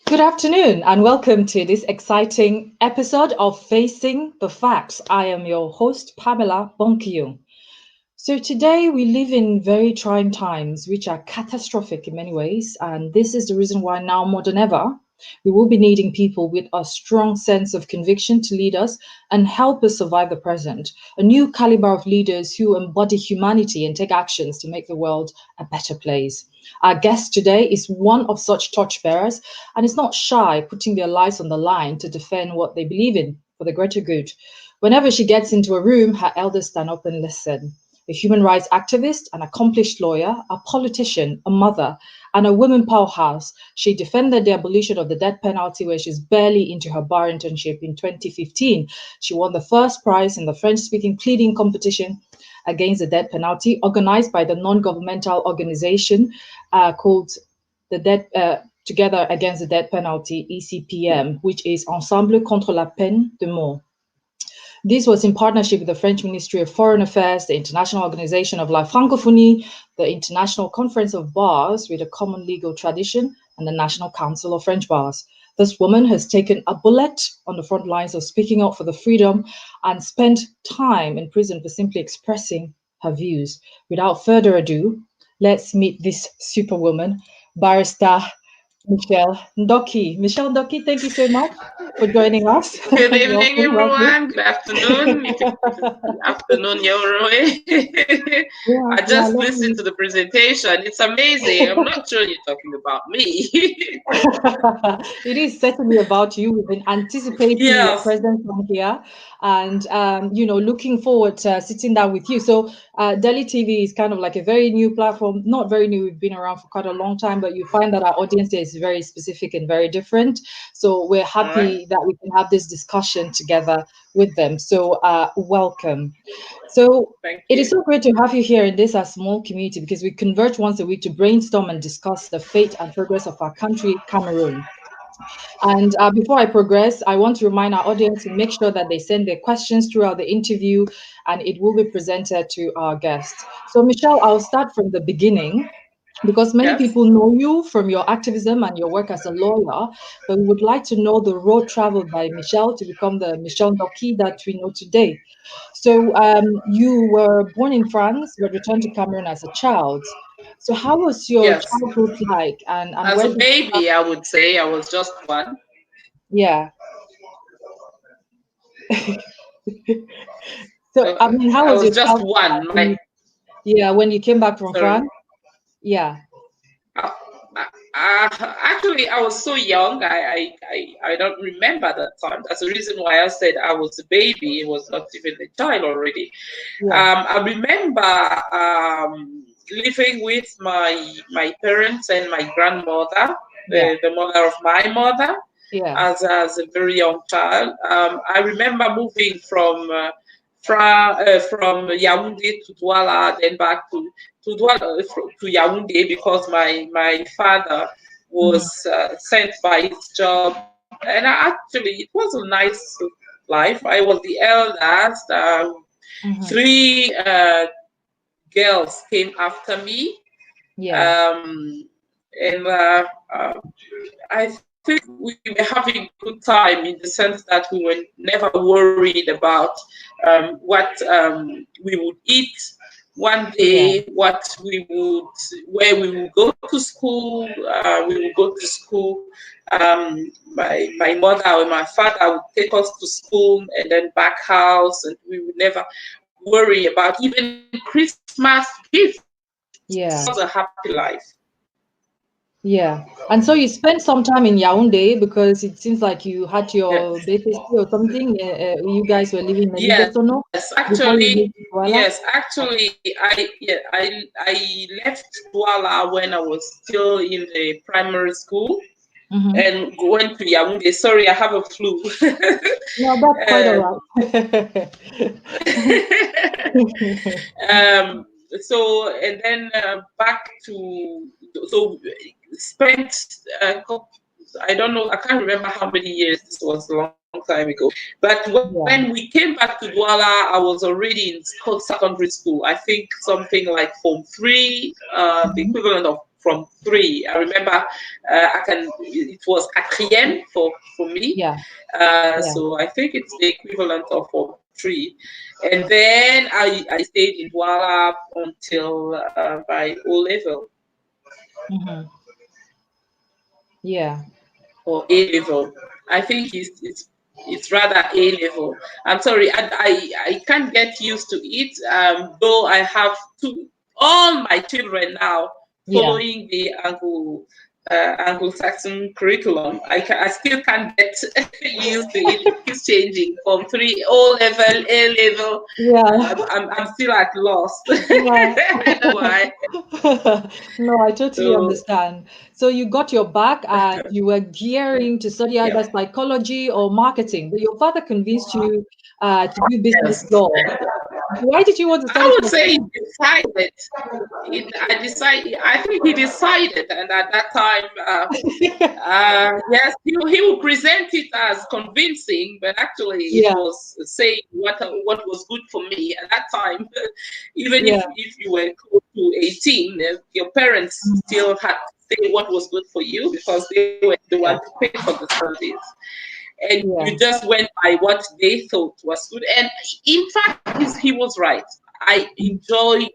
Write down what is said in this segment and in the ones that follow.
Good afternoon and welcome to this exciting episode of Facing the Facts. I am your host, Pamela Bonkiyung. So today we live in very trying times, which are catastrophic in many ways. And this is the reason why now more than ever, we will be needing people with a strong sense of conviction to lead us and help us survive the present. A new caliber of leaders who embody humanity and take actions to make the world a better place. Our guest today is one of such torchbearers and is not shy putting their lives on the line to defend what they believe in for the greater good. Whenever she gets into a room, her elders stand up and listen. A human rights activist, an accomplished lawyer, a politician, a mother, and a women powerhouse, she defended the abolition of the death penalty when she's barely into her bar internship in 2015. She won the first prize in the French-speaking pleading competition against the death penalty, organized by the non-governmental organization called the Together Against the Death Penalty, ECPM, which is Ensemble contre la peine de mort. This was in partnership with the French Ministry of Foreign Affairs, the International Organization of La Francophonie, the International Conference of Bars with a common legal tradition, and the National Council of French Bars. This woman has taken a bullet on the front lines of speaking up for the freedom and spent time in prison for simply expressing her views. Without further ado, let's meet this superwoman, Barrister Michelle Ndoki. Michelle Ndoki, thank you so much for joining us. Good evening, Welcome, welcome. everyone. Good afternoon. Good afternoon, your way. Yeah, I yeah, just listened lovely. to the presentation. It's amazing. I'm not sure you're talking about me. It is certainly about you. We've been anticipating your Yes. presence on here and, looking forward to sitting down with you. So, Delhi TV is kind of like a very new platform, not very new. We've been around for quite a long time, but you find that our audience is very specific and very different. So, we're All right. happy that we can have this discussion together with them. So, welcome. So, Thank it is you. so great to have you here in this our small community because we converge once a week to brainstorm and discuss the fate and progress of our country, Cameroon. And before I progress, I want to remind our audience to make sure that they send their questions throughout the interview and it will be presented to our guests. So, Michelle, I'll start from the beginning because many Yes. people know you from your activism and your work as a lawyer, but we would like to know the road traveled by Michelle to become the Michelle Ndoki that we know today. So, you were born in France, but returned to Cameroon as a child. So, how was your Yes. childhood like, and As where a did you start? baby, I would say I was just one. Yeah. So, I mean, how I was was your just childhood like one. when yeah, when you came back from Sorry. France? Yeah. Uh, Actually, I was so young. I don't remember that time. That's the reason why I said I was a baby. It was not even a child already. Yeah. I remember living with my parents and my grandmother, Yeah. the mother of my mother, Yeah. as a very young child. I remember moving from Yaoundé to Douala, then back to Douala to Yaoundé because my father Hmm. was sent by his job, and actually it was a nice life. I was the eldest. Hmm. Three girls came after me, Yeah. and I think we were having a good time in the sense that we were never worried about what we would eat one Yeah. day, where we would go to school. We would go to school. My mother or my father would take us to school and then back house, and we would never worry about even Christmas gifts. It was a Yeah. happy life. Yeah. And so you spent some time in Yaoundé because it seems like you had Yes. your BPC or something. You guys were living in Yes, Libosono before you actually, moved to Douala. I left Douala when I was still in the primary school Mm-hmm. and went to Yaoundé. Sorry, I have a flu. No, that's quite all um, right. um, so and then back to so spent I don't know, I can't remember how many years. This was a long time ago. But when Yeah. we came back to Douala, I was already in secondary school. I think something like Form 3, the Mhm. equivalent of from 3. I remember it was quatrième for me. Yeah. Yeah. So I think it's the equivalent of form 3. And then I stayed in Douala until my O level. Mm-hmm. Yeah. Or A level. I think it's rather A level. I'm sorry, I can't get used to it. Though I have all my children now Yeah. following the Anglo-Saxon curriculum. I still can't get used to it. It keeps changing from 3 O level, A level. Yeah. I'm still at loss. Yeah. I don't know why. No, I totally So understand. So you got your back and you were gearing to study yeah. either psychology or marketing, but your father convinced you to do business Yes. law. Why did you want to study I would say he psychology? decided. I think he decided, and at that time, yes, he would present it as convincing, but actually, it Yeah, was saying what was good for me at that time. Even yeah, if you were close to 18, your parents still had to say what was good for you because they were the yeah, one to pay for the studies, and yeah. you just went by what they thought was good. And in fact, he was right. I enjoy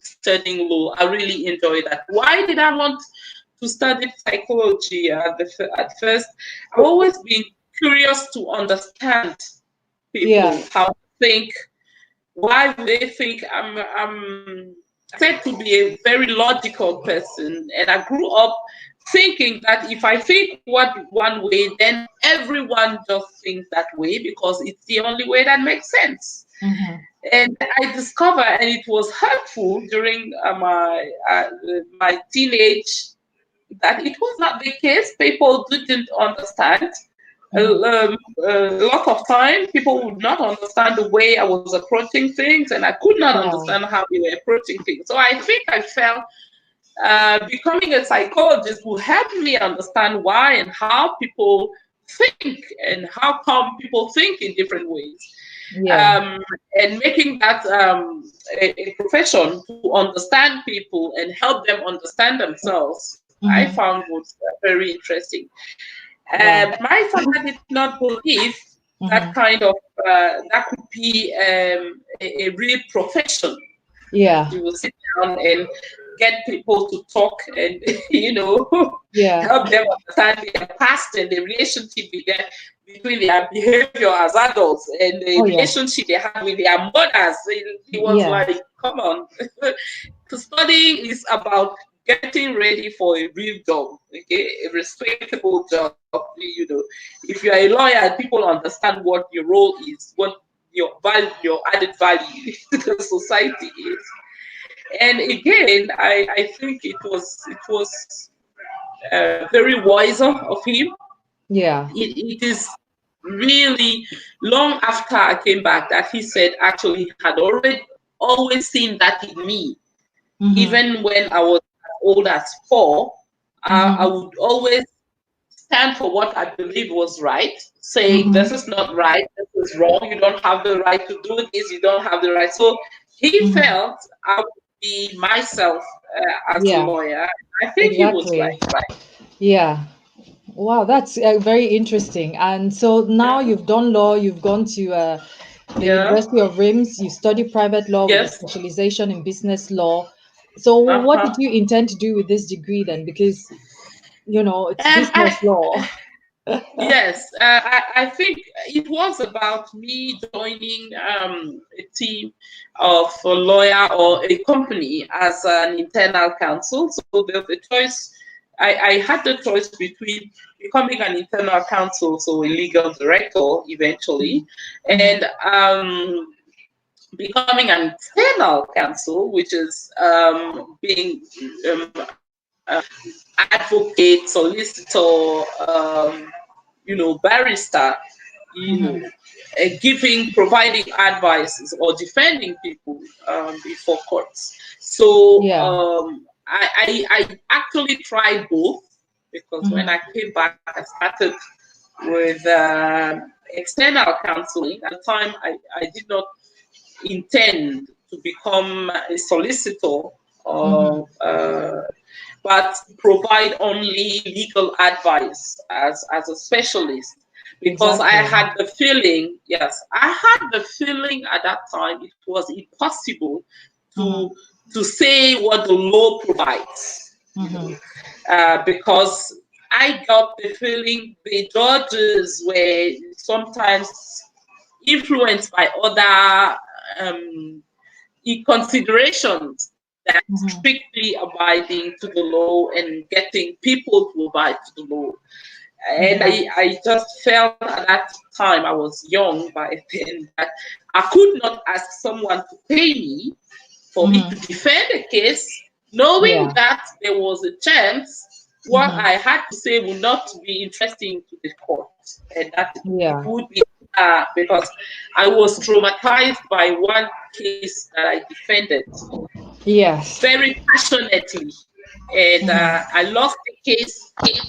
studying law. I really enjoy that. Why did I want to study psychology at first? I've always been curious to understand Yeah, people, how to think, why they think. I'm said to be a very logical person, and I grew up thinking that if I think one way, then everyone just thinks that way because it's the only way that makes sense. hmm, And I discovered, and it was hurtful during my teenage, that it was not the case. People didn't understand. hmm, A lot of time, people would not understand the way I was approaching things, and I could not yeah, understand how we were approaching things. So I think I felt becoming a psychologist will help me understand why and how people think and how come people think in different ways, yeah, um, and making that a profession to understand people and help them understand themselves. I hmm, found was very interesting. wow, My father did not believe that hmm, kind of that could be a real profession. yeah, You will sit down and get people to talk and yeah, help them understand their past and the relationship between their behavior as adults and the oh yeah, relationship they had with their mothers. He was yeah, like, come on. To studying is about getting ready for a real job, okay, a respectable job. If you are a lawyer, people understand what your role is, what your added value to the society is. And again, I think it was very wiser of him. yeah, It is really long after I came back that he said actually he had already always seen that in me. hmm, Even when I was as old as 4, I hmm, would always stand for what I believe was right, saying this hmm, is not right, this is wrong, you don't have the right to do this, you don't have the right. So he hmm, felt I would be myself as a yeah, lawyer. I think he was right, exactly. right? Yeah. Wow, that's very interesting. And so now Yeah, you've done law, you've gone to the yeah, University of Reims, you study private law with a yes, specialization in business law. So what did uh-huh. you intend to do with this degree then? Because, it's I business law. Yes, I think it was about me joining a team of a lawyer or a company as an internal counsel. So there's a choice. I had the choice between becoming an internal counsel, so a legal director eventually, Mhm, and becoming an external counsel, which is being advocate, solicitor, barrister, mhm. providing advices or defending people before courts. So Yeah. I actually tried both because when Mhm, I came back, I started with external counseling. At the time, I did not intend to become a solicitor mhm, or but provide only legal advice as a specialist. Because I Exactly. had the feeling, yes, I had the feeling at that time it was impossible to Mm-hmm. to say what the law provides, Mm-hmm. because I got the feeling the judges were sometimes influenced by other considerations than Mm-hmm. strictly abiding to the law and getting people to abide to the law. And Mm-hmm. I just felt at that time, I was young by then, that I could not ask someone to pay me for me to Mm-hmm. defend a case, knowing Yeah. that there was a chance what Mm-hmm. I had to say would not be interesting to the court, and that it Yeah. would be because I was traumatized by one case that I defended Yes. very passionately, and Mm-hmm. I lost the case.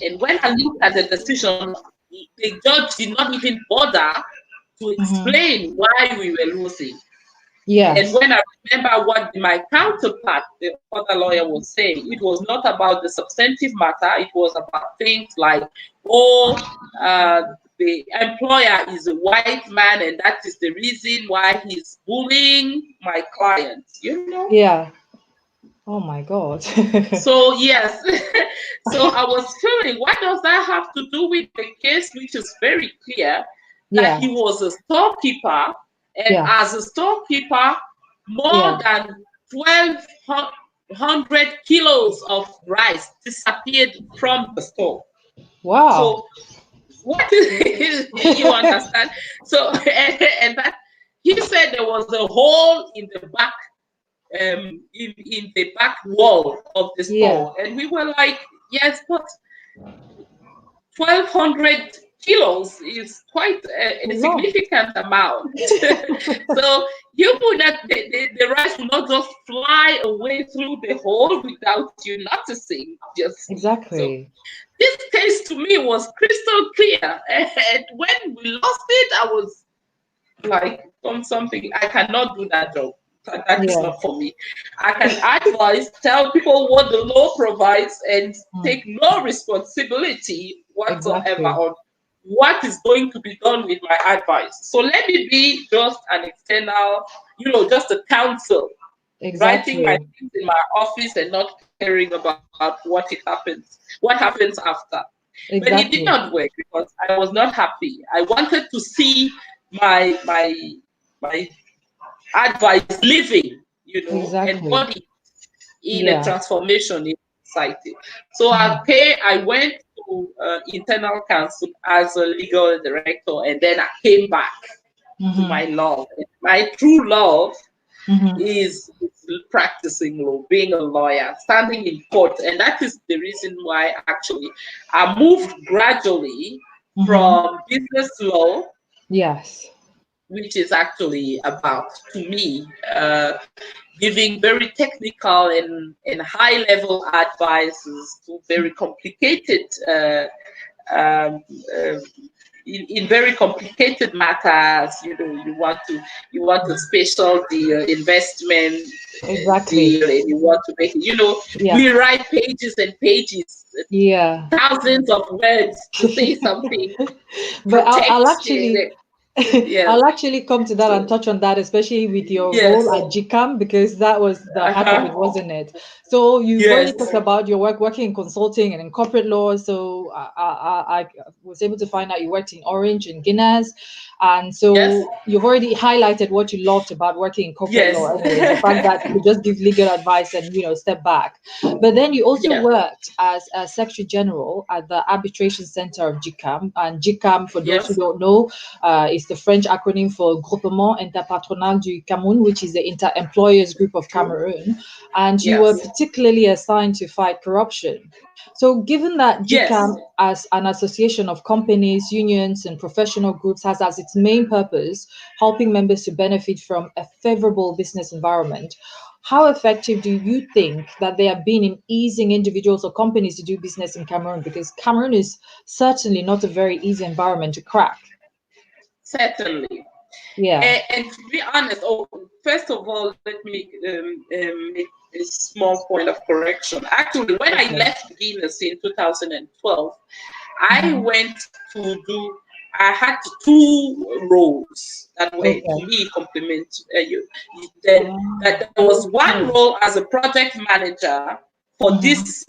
And when I looked at the decision, the judge did not even bother to Mm-hmm. explain why we were losing. And Yes. when I remember what my counterpart, the other lawyer, was saying, it was not about the substantive matter. It was about things like, oh, the employer is a white man, and that is the reason why he's bullying my client. You know. Yeah. Oh my God. So yes, so I was feeling, what does that have to do with the case, which is very clear that Yeah. he was a storekeeper, and Yeah. as a storekeeper, more Yeah. than 1,200 kilos of rice disappeared from the store. Wow. So what is you understand? So and that he said there was a hole in the back, in the back wall of the Yeah. store. And we were like, yes, but 1,200 kilos is quite A a lot. significant amount. So you would not, the rice will not just fly away through the hole without you noticing, obviously. So Exactly. this case to me was crystal clear. And when we lost it, I was like, from something, I cannot do that job. That is Yeah. not for me. I can advise, tell people what the law provides, and Mm. take no responsibility whatsoever Exactly. on what is going to be done with my advice. So let me be just an external, just a counsel, writing my Exactly. things in my office and not caring about what happens after. But it did Exactly. not work because I was not happy. I wanted to see my advice living, Exactly. embodied in a Yeah. transformation in society. So Mhm. I went to internal counsel as a legal director, and then I came back to my Mhm. love. My true love Mhm. is practicing law, being a lawyer, standing in court. And that is the reason why actually I moved gradually Mhm. from business law, Yes. which is actually about, to me, giving very technical and high level advices to very complicated um, uh, in very complicated matters. You want a special deal, investment Exactly. deal, and you want to make it. Yeah. We write pages and pages, Yeah. thousands of words to say something, But I'll protect actually the yes. I'll actually come to that and So touch on that, especially with your yes, role at GCAM, because that was the heart of it, uh-huh. wasn't it? So you've already Yes, talked about your work working in consulting and in corporate law. So I was able to find out you worked in Orange and Guinness. And yes, so you've already highlighted what you loved about working in corporate law, yes. anyways, the fact that you could just give legal advice and, step back. But then you also Yeah, worked as a Secretary General at the Arbitration Center of GCAM. And GCAM, for those who yes, don't know, is the French acronym for Groupement Interpatronal du Cameroun, which is the inter-employers group of true. Cameroon. And you were Yes, particularly assigned to fight corruption. So, given that yes, GCAM, as an association of companies, unions, and professional groups, has as its main purpose helping members to benefit from a favorable business environment, how effective do you think that they have been in easing individuals or companies to do business in Cameroon? Because Cameroon is certainly not a very easy environment to crack. certainly. Yeah. And to be honest, first of all, let me make a small point of correction. Actually, when I Okay. left Guinness in 2012, I Mm-hmm. went to do. I had two roles that were to Okay. me complement that there was one Okay. role as a project manager for Mm-hmm. this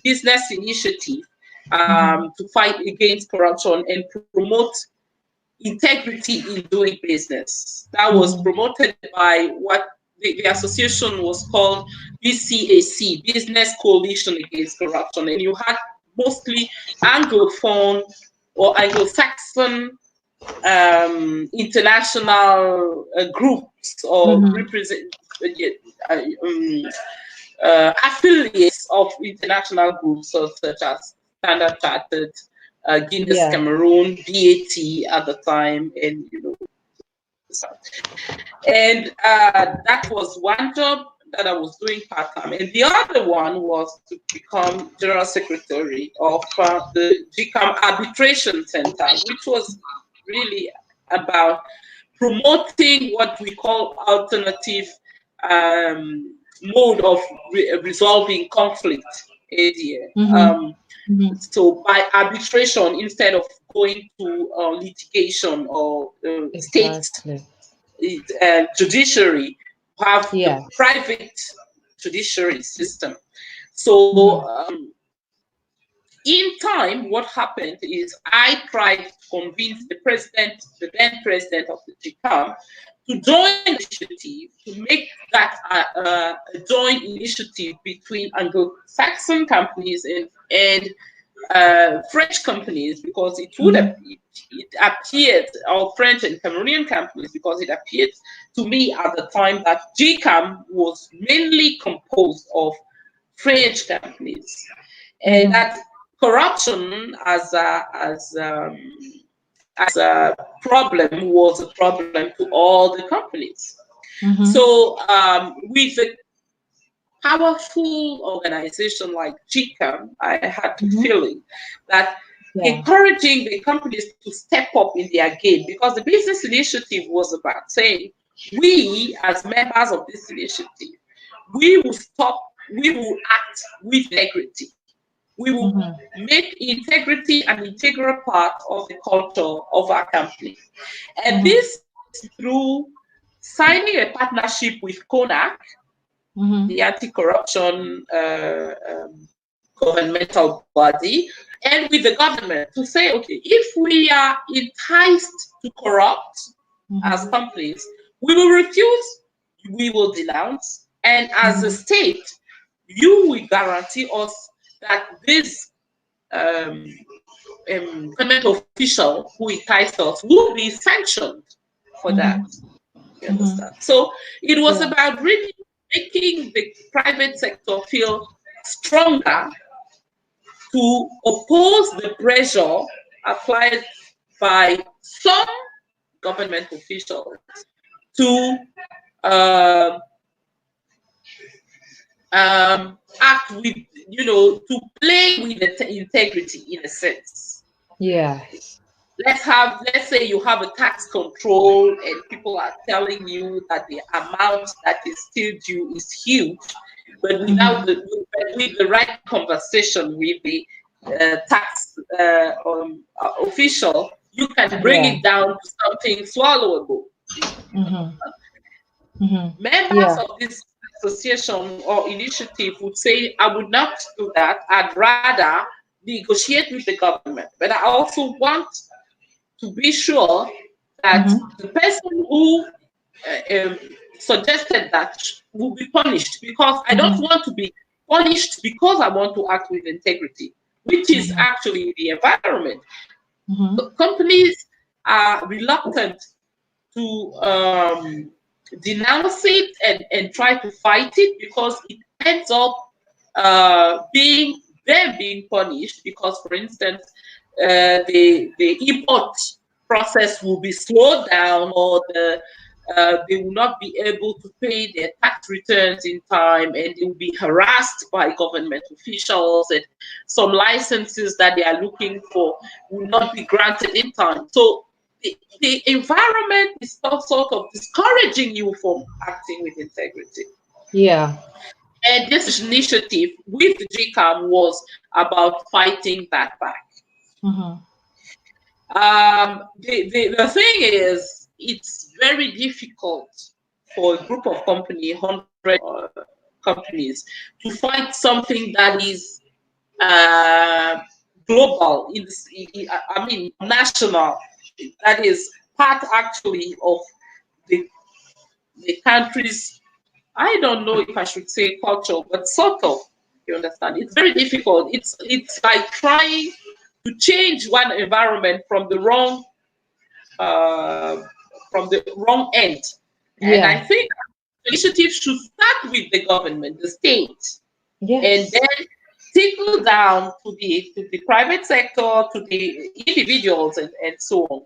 business initiative Mm-hmm. to fight against corruption and promote integrity in doing business. That was Mm-hmm. promoted by what the association was called BCAC, Business Coalition Against Corruption. And you had mostly Anglophone or Anglo-Saxon international groups or Mm-hmm. represent affiliates of international groups such as Standard Chartered, Guinness Yeah. Cameroon, BAT at the time, and and that was one job that I was doing part time, and the other one was to become general secretary of the GCAM Arbitration Center, which was really about promoting what we call alternative mode of resolving conflict area. Mm-hmm. Mm-hmm. So by arbitration instead of going to litigation or state Exactly. judiciary, have the Yeah. private judiciary system. So Mm-hmm. in time, what happened is I tried to convince the president, the then president of the GCAM, to join the initiative, to make that a joint initiative between Anglo-Saxon companies and French companies, because Mm-hmm. it appeared, or French and Cameroonian companies, because it appeared to me at the time that GCAM was mainly composed of French companies, and Mm-hmm. that corruption as a problem was a problem to all the companies. Mm-hmm. So with a powerful organization like GCAM, I had the Mm-hmm. feeling that Yeah. encouraging the companies to step up in their game, because the business initiative was about saying, we as members of this initiative, we will act with integrity. We will Mm-hmm. make integrity an integral part of the culture of our company. And Mm-hmm. this through signing a partnership with CONAC, Mm-hmm. the anti-corruption governmental body, and with the government to say, okay, if we are enticed to corrupt as Mm-hmm. companies, we will refuse, we will denounce, and as a Mm-hmm. state, you will guarantee us that this um, government official who enticed us will be sanctioned for that. Mm-hmm. You Mm-hmm. understand? So it was Yeah. about really making the private sector feel stronger to oppose the pressure applied by some government officials to um, act with, to play with the integrity in a sense. Yes. Let's say you have a tax control and people are telling you that the amount that is still due is huge, but Mm-hmm. with the right conversation with the tax official, you can bring Yeah. it down to something swallowable. Mm-hmm. Mm-hmm. Members Yeah. of this association or initiative would say, I would not do that. I'd rather negotiate with the government, but I also want to be sure that Mm-hmm. the person who suggested that will be punished, because I don't Mm-hmm. want to be punished because I want to act with integrity, which is Mm-hmm. actually the environment. Mm-hmm. Companies are reluctant to denounce it and try to fight it, because it ends up being them being punished, because for instance the import process will be slowed down, or they will not be able to pay their tax returns in time, and they will be harassed by government officials, and some licenses that they are looking for will not be granted in time. So the environment is sort of discouraging you from acting with integrity. Yeah. And this initiative with GCAM was about fighting that back. Mm-hmm. The thing is, it's very difficult for a group of company, 100 companies, to fight something that is uh, global, I mean, national, that is part actually of the country's, I don't know if I should say culture, but sort of, you understand? It's very difficult. It's like trying to change one environment uh, from the wrong end. And I Yeah. think initiative should start with the government, the state, and Yes. then trickle down to the private sector, to the individuals, and so on.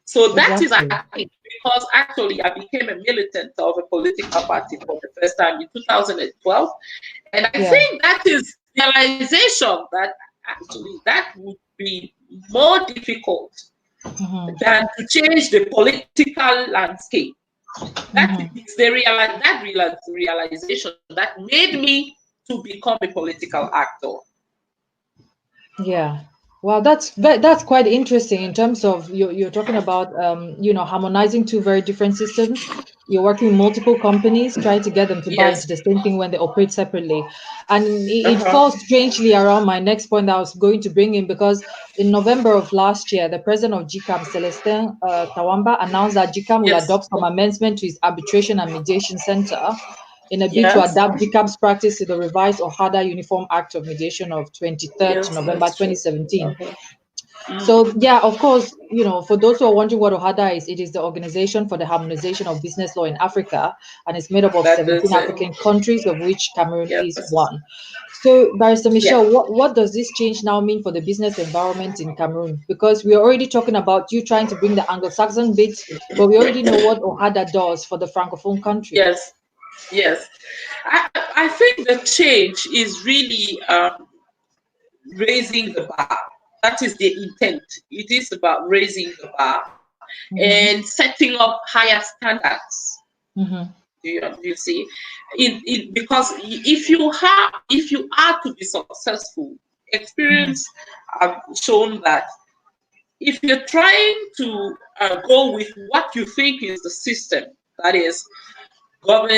So that is, I Exactly. think, because actually I became a militant of a political party for the first time in 2012, and I Yeah. think that is realization that actually that would be more difficult Mm-hmm. than to change the political landscape. That Mm-hmm. is that realization that made me to become a political actor. Yeah. Well, that's quite interesting in terms of you're talking about harmonizing two very different systems. You're working with multiple companies, trying to get them to buy into Yes. the same thing when they operate separately. And it Uh-huh. falls strangely around my next point that I was going to bring in because in November of last year, the president of GCAM, Celestin Tawamba, announced that GCAM will Yes. adopt some amendment to its arbitration and mediation center in a bid to Yes. adapt GCAM's practice to the revised OHADA Uniform Act of Mediation of 23rd Yes, November that's true. 2017. Uh-huh. So, yeah, of course, for those who are wondering what OHADA is, it is the Organization for the Harmonization of Business Law in Africa, and it's made up of That 17 is it. African countries, of which Cameroon is Yes. one. So, Barrister Yeah. Michelle, what does this change now mean for the business environment in Cameroon? Because we're already talking about you trying to bring the Anglo-Saxon bit, but we already know what OHADA does for the Francophone country. Yes. Yes. I think the change is really raising the bar. That is the intent. It is about raising the bar Mm-hmm. and setting up higher standards. Mm-hmm. Do you see? Because if you are to be successful, Mm-hmm. experience have shown that if you're trying to go with what you think is the system, that is one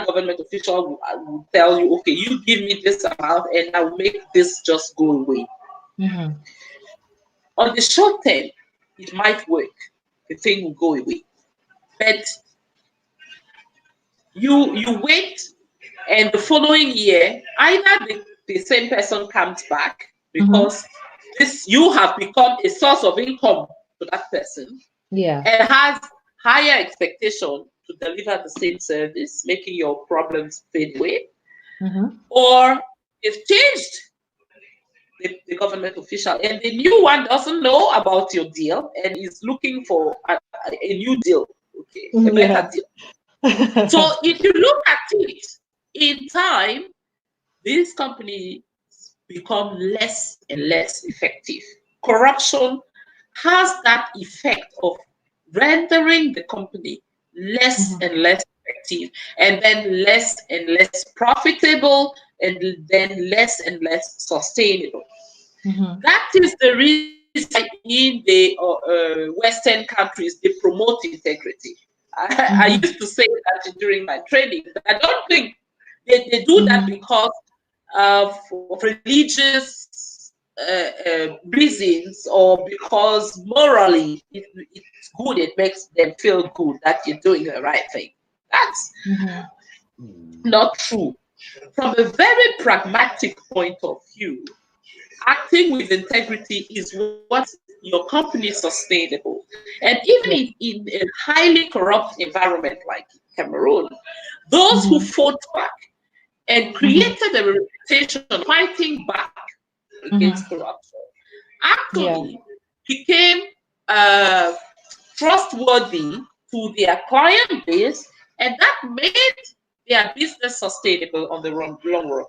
government official will tell you, okay, you give me this amount and I will make this just go away. Mm-hmm. On the short term, it might work. The thing will go away. But you wait, and the following year, either the same person comes back Mm-hmm. because this you have become a source of income to that person Yeah. and has higher expectation to deliver the same service, making your problems fade away, Mm-hmm. or they've changed the government official and the new one doesn't know about your deal and is looking for a new deal, okay, a better Yeah. deal. So if you look at it in time, these companies become less and less effective. Corruption has that effect of rendering the company less Mhm, and less effective, and then less and less profitable, and then less and less sustainable. mhm, That is the reason in the Western countries they promote integrity. I mhm, used to say that during my training. I don't think they do that mhm, because of religious reasons or because morally it's good, it makes them feel good that you're doing the right thing. That's mhm. not true. From a very pragmatic point of view, acting with integrity is what your company is sustainable. And even Yeah. in a highly corrupt environment like Cameroon, those who Mhm, fought back and mhm, created a reputation fighting back against mhm. corruption Yeah. actually became uh, trustworthy to their client base, and that made their business sustainable on the long run.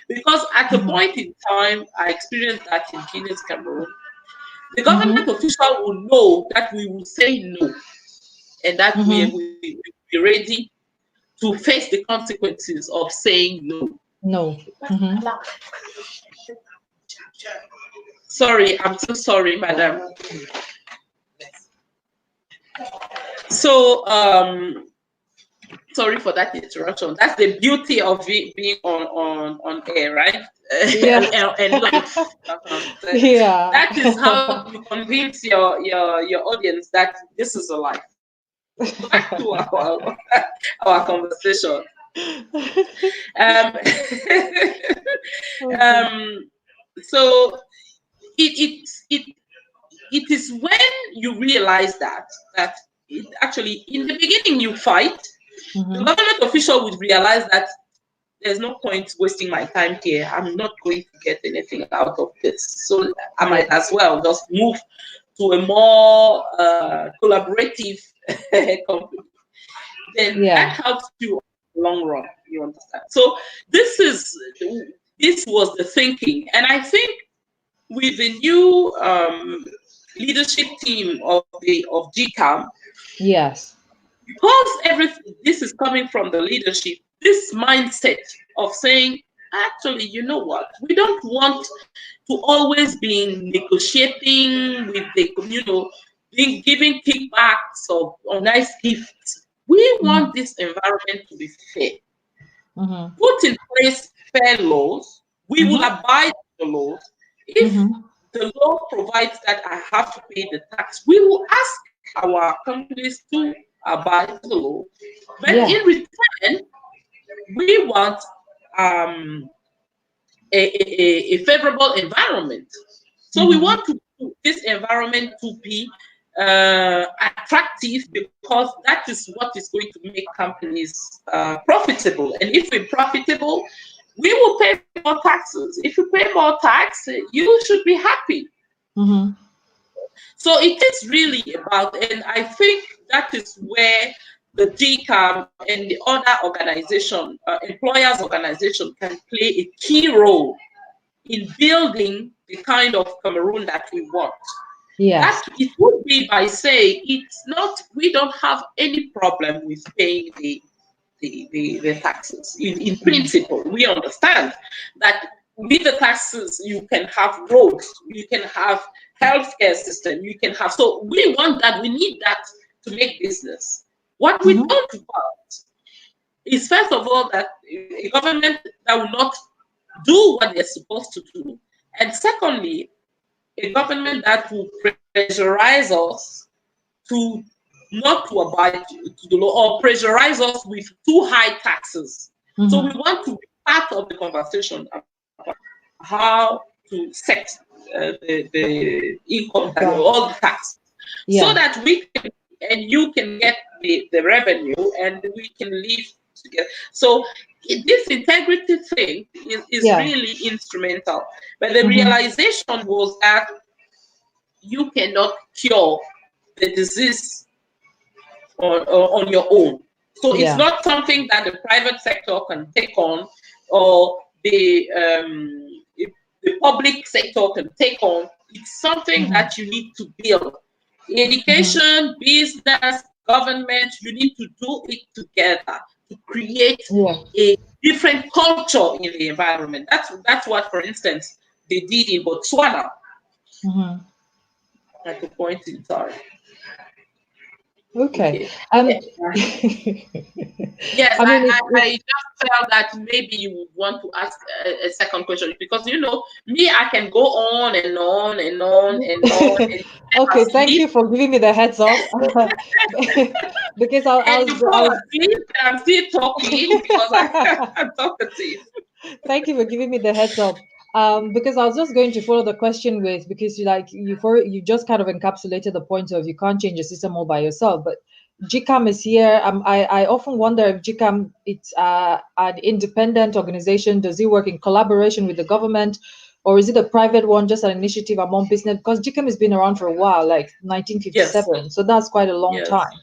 Because at a Mhm, point in time, I experienced that in Guinness, Cameroon. The government official will know that we will say no, and that we will be ready to face the consequences of saying no. No. Sorry, I'm so sorry, madam. So, sorry for that interruption. That's the beauty of being on air, right? Yeah. and live. Yeah. That is how you convince your audience that this is a life. Back to our conversation. So it is when you realize that actually in the beginning you fight. The government official would realize that there's no point wasting my time here. I'm not going to get anything out of this. So I might as well just move to a more collaborative company. Then that helps you in the long run. You understand? So this was the thinking, and I think with the new leadership team of GCAM, yes, because this is coming from the leadership, this mindset of saying, actually, you know what, we don't want to always be negotiating with the, giving kickbacks or nice gifts. We want this environment to be fair. Put in place fair laws. We will abide by the laws. If the law provides that I have to pay the tax, we will ask our companies to abide by the law. But in return, we want a favorable environment. So we want this environment to be attractive, because that is what is going to make companies profitable. And if we're profitable, we will pay more taxes. If you pay more tax, you should be happy. So it is really about, and I think that is where the GCAM and the other organization, employers organization, can play a key role in building the kind of Cameroon that we want. Yes. That it would be by saying we don't have any problem with paying the taxes. In principle, we understand that with the taxes, you can have roads, you can have healthcare system, you can have. So we want that. We need that to make business. What we don't want is, first of all, that a government that will not do what they're supposed to do, and secondly, a government that will pressurize us to not to abide to the law, or pressurize us with too high taxes. So we want to be part of the conversation about how to set the income tax, all the tax, so that we can, and you can get the revenue, and we can live together. So this integrity thing is really instrumental. But the realization was that you cannot cure the disease on your own. So it's not something that the private sector can take on, or the public sector can take on. It's something that you need to build. Education, business, government, you need to do it together to create a different culture in the environment. That's what, for instance, they did in Botswana at the point in time. Okay. Yes, I just felt that maybe you would want to ask a second question, because me, I can go on and on and on and on. And okay, thank you for giving me the heads up. Because I'm still talking because I'm talkative. Thank you for giving me the heads up. Because I was just going to follow the question with, because you just kind of encapsulated the point of you can't change the system all by yourself, but GCAM is here. I often wonder if GCAM, it's an independent organization. Does it work in collaboration with the government, or is it a private one, just an initiative among business? Because GCAM has been around for a while, like 1957, so that's quite a long time.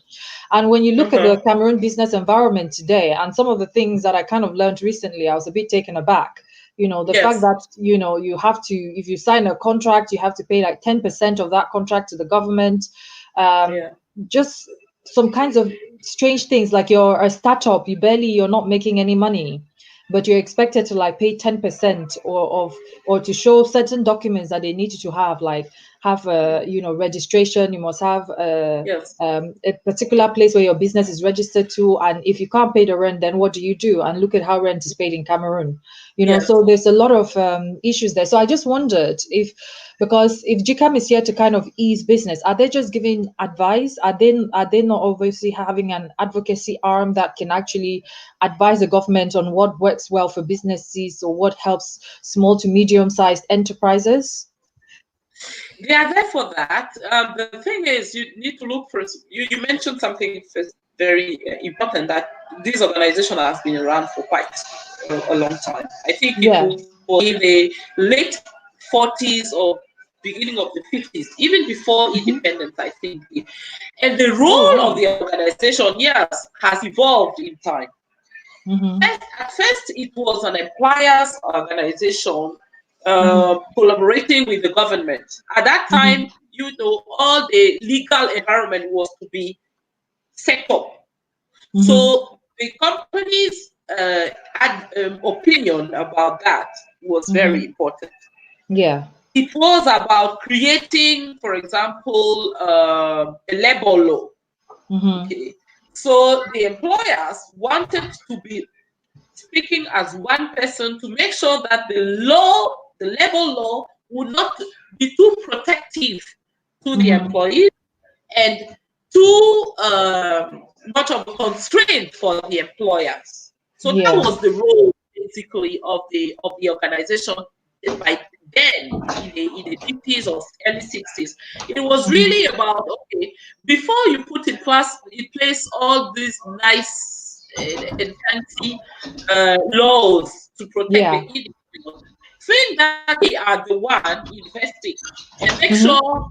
And when you look at the Cameroon business environment today, and some of the things that I kind of learned recently, I was a bit taken aback. The fact Yes. that, you have to, if you sign a contract, you have to pay like 10% of that contract to the government. Um, Yeah. just some kinds of strange things, like you're a startup, you're not making any money, but you're expected to like pay 10% or to show certain documents that they need you to have, like have a, registration. You must have Yes. a particular place where your business is registered to, and if you can't pay the rent, then what do you do? And look at how rent is paid in Cameroon. Yes. So there's a lot of issues there. So I just wondered if, because if GCAM is here to kind of ease business, are they just giving advice? Are they not obviously having an advocacy arm that can actually advise the government on what works well for businesses or what helps small to medium-sized enterprises? They are there for that. The thing is, you need to look for. You mentioned something very important, that this organization has been around for quite a long time. I think it Yeah. was in the late 40s or beginning of the 50s, even before independence, I think. And the Oh, role of wow. the organization, yes, has evolved in time. Mm-hmm. At first, it was an employers organization Mm-hmm. collaborating with the government. At that Mm-hmm. time, all the legal environment was to be set up. Mm-hmm. So the company's opinion about that was very Mm-hmm. important. Yeah. It was about creating, for example, a labor law. Mm-hmm. Okay, so the employers wanted to be speaking as one person to make sure that the labor law, would not be too protective to the Mm-hmm. employees and too much of a constraint for the employers. So that Yeah. was the role basically of the organization by then, in the 50s or early 60s. It was Mm-hmm. really about, okay, before you put in place all these nice and fancy laws to protect the Yeah. individual, think that they are the one investing and make Mm-hmm. sure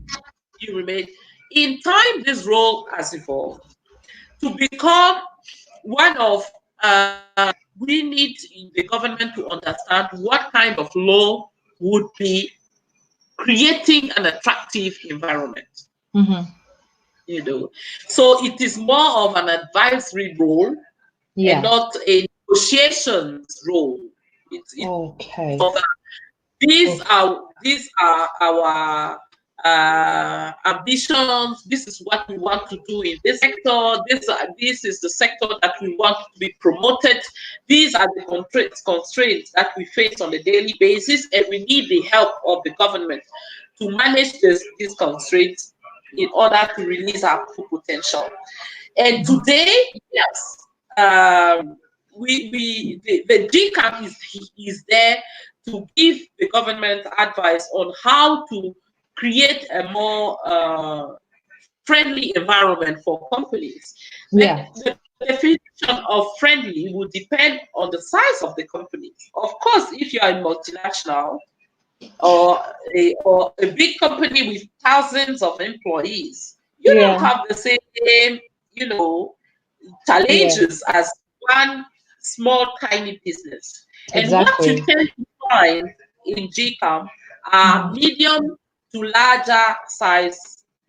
you remain. In time, this role has evolved to become one of, we need the government to understand what kind of law would be creating an attractive environment. Mm-hmm. You know, so it is more of an advisory role and Yeah. not a negotiations role. It's Okay. for that. These Okay. are these are our ambitions. This is what we want to do in this sector. This is the sector that we want to be promoted. These are the constraints that we face on a daily basis, and we need the help of the government to manage these constraints in order to release our full potential. And Mm-hmm. today, yes, the GCAP is there to give the government advice on how to create a more friendly environment for companies. Like, Yeah. the definition of friendly will depend on the size of the company. Of course, if you are a multinational or a big company with thousands of employees, you don't Yeah. have the same, you know, Yeah. challenges as one small tiny business. And what you Exactly. tend to find in GCAM are Mm-hmm. medium to larger size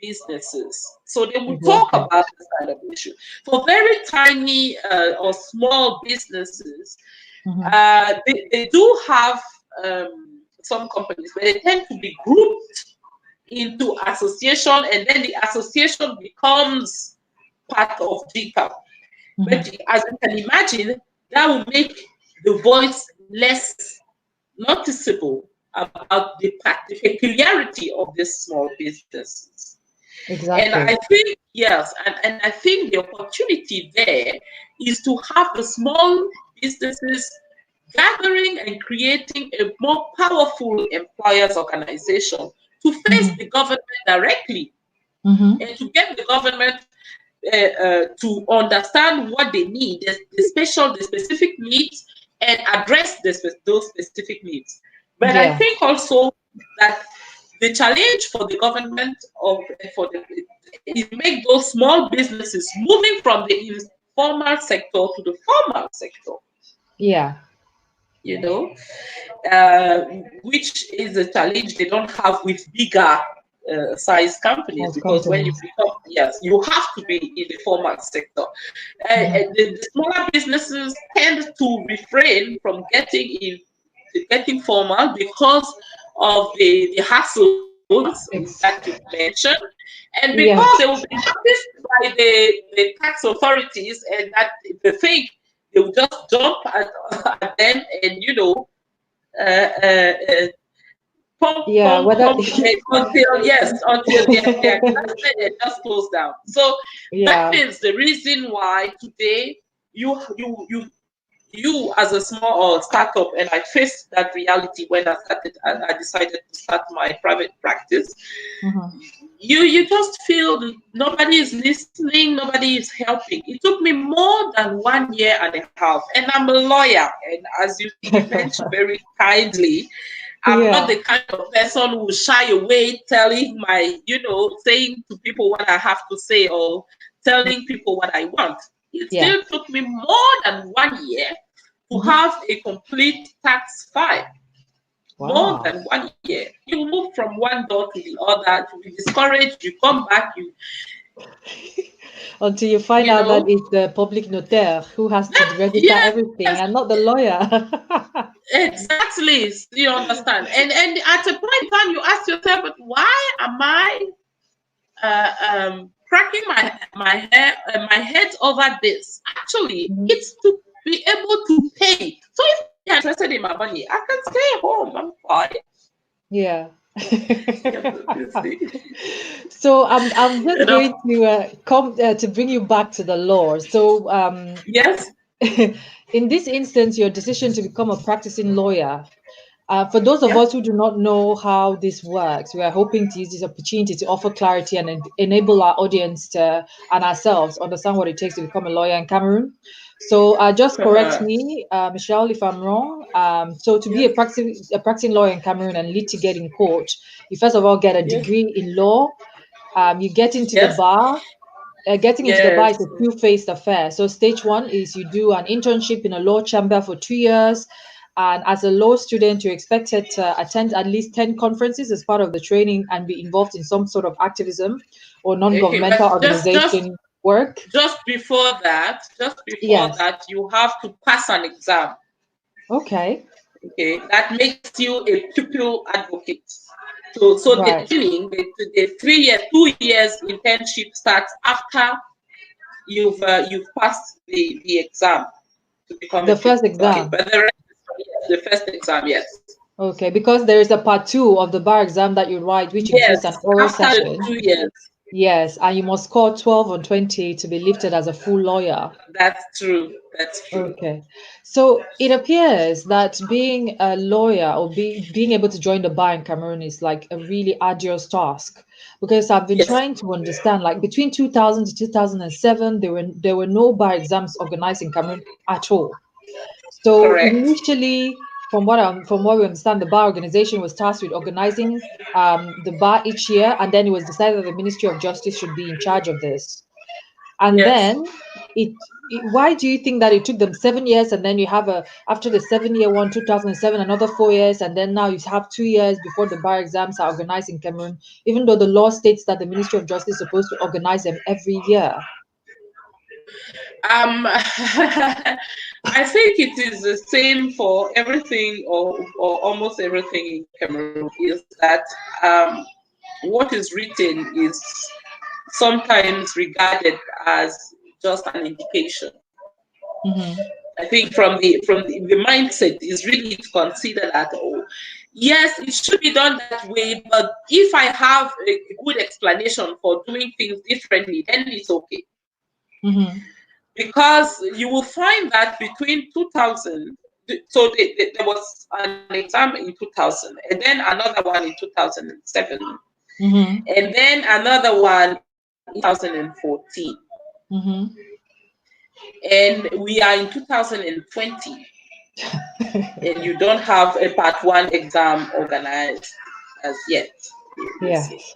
businesses. So they will talk Exactly. about this kind of issue. For very tiny or small businesses, Mm-hmm. they do have some companies, but they tend to be grouped into association, and then the association becomes part of GCAP. But Mm-hmm. as you can imagine, that will make the voice less noticeable about the peculiarity of these small businesses. And Exactly. I think, yes, and I think the opportunity there is to have the small businesses gathering and creating a more powerful employers organization to face Mm-hmm. the government directly Mm-hmm. and to get the government to understand what they need, the specific needs, and address those specific needs. But I Yeah. think also that the challenge for the government is make those small businesses moving from the informal sector to the formal sector. Yeah. you know, which is a challenge they don't have with bigger size companies, As because when you companies. become, yes, you have to be in the formal sector. Mhm. The smaller businesses tend to refrain from getting formal because of the hassles that Ex- you mentioned, and because they will yes. be noticed by the tax authorities, and that they think they will just jump at them, and uh, Yeah. Whether. pump until, yes, until they're exhausted and just close down. So that Yeah. is the reason why today you you you you as a small or startup, and I faced that reality when I decided to start my private practice. Mhm. You just feel nobody is listening, nobody is helping. It took me more than 1 year and a half, and I'm a lawyer, and as you mentioned very kindly, I'm not Yeah. the kind of person who shy away telling saying to people what I have to say, or telling people what I want. It Yeah. still took me more than 1 year to Mhm. have a complete tax file. More Wow. than 1 year. You move from one door to the other, you be discouraged, you come back, Until you find you out that know, it's the public notaire who has to register yes, everything and not the lawyer. exactly. You understand? And at a point in time, you ask yourself, but why am I cracking my head over this? Actually, Mhm. it's to be able to pay. So if you're interested in my money, I can stay home. I'm fine. Yeah. You see? So I'm just You know? going to come to bring you back to the law. So Yes. in this instance, your decision to become a practicing lawyer. For those of Yeah. us who do not know how this works, we are hoping to use this opportunity to offer clarity and enable our audience and ourselves understand what it takes to become a lawyer in Cameroon. So just correct me, Michelle, if I'm wrong. So to be Yes. a practicing lawyer in Cameroon and litigate in court, you first of all get a Yes. degree in law. You get into the Yes. bar. Getting into the bar is Yes. a two-phased affair. So stage one is you do an internship in a law chamber for 2 years. And as a law student, you're expected to attend at least 10 conferences as part of the training and be involved in some sort of activism or Okay, non-governmental but organization work. just before Yes. that, you have to pass an exam. Okay. Okay, that makes you a pupil advocate. So the Right. training, the 3 year, 2 years internship starts after you've passed the exam to become a The first pupil advocate. exam. But the rest, yes, the first exam, yes, Okay. Because there is a part two of the bar exam that you write, which includes an yes, oral after the session. 2 years. Yes. And you must score 12 on 20 to be lifted as a full lawyer. That's true. That's true. Okay. So it appears that being a lawyer or being able to join the bar in Cameroon is like a really arduous task because I've been Yes, trying to understand like between 2000 to 2007 there were no bar exams organized in Cameroon at all. So correct. initially from what we understand the bar organization was tasked with organizing the bar each year and then it was decided that the Ministry of Justice should be in charge of this. And Yes. then why do you think that it took them 7 years and then you have after the 7 year one 2007 another 4 years and then now you have 2 years before the bar exams are organized in Cameroon, even though the law states that the Ministry of Justice is supposed to organize them every year? I think it is the same for everything, or almost everything in Cameroon, is that what is written is sometimes regarded as just an indication. Mm-hmm. I think from the mindset is really to consider that, oh, yes, it should be done that way, but if I have a good explanation for doing things differently, then it's okay. Mm-hmm. Because you will find that between 2000, so there was an exam in 2000, and then another one in 2007, Mm-hmm. and then another one in 2014, Mm-hmm. and we are in 2020, and you don't have a part one exam organized as yet. You see. Yes.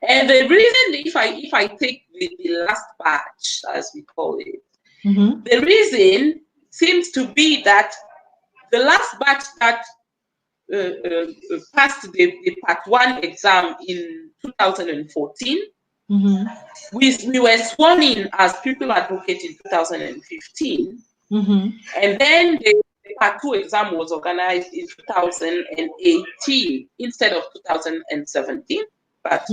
And the reason, if I take the last batch, as we call it, Mm-hmm. the reason seems to be that the last batch that passed the part 1 exam in 2014, we were sworn in as pupil advocate in 2015, and then the part 2 exam was organized in 2018 instead of 2017. But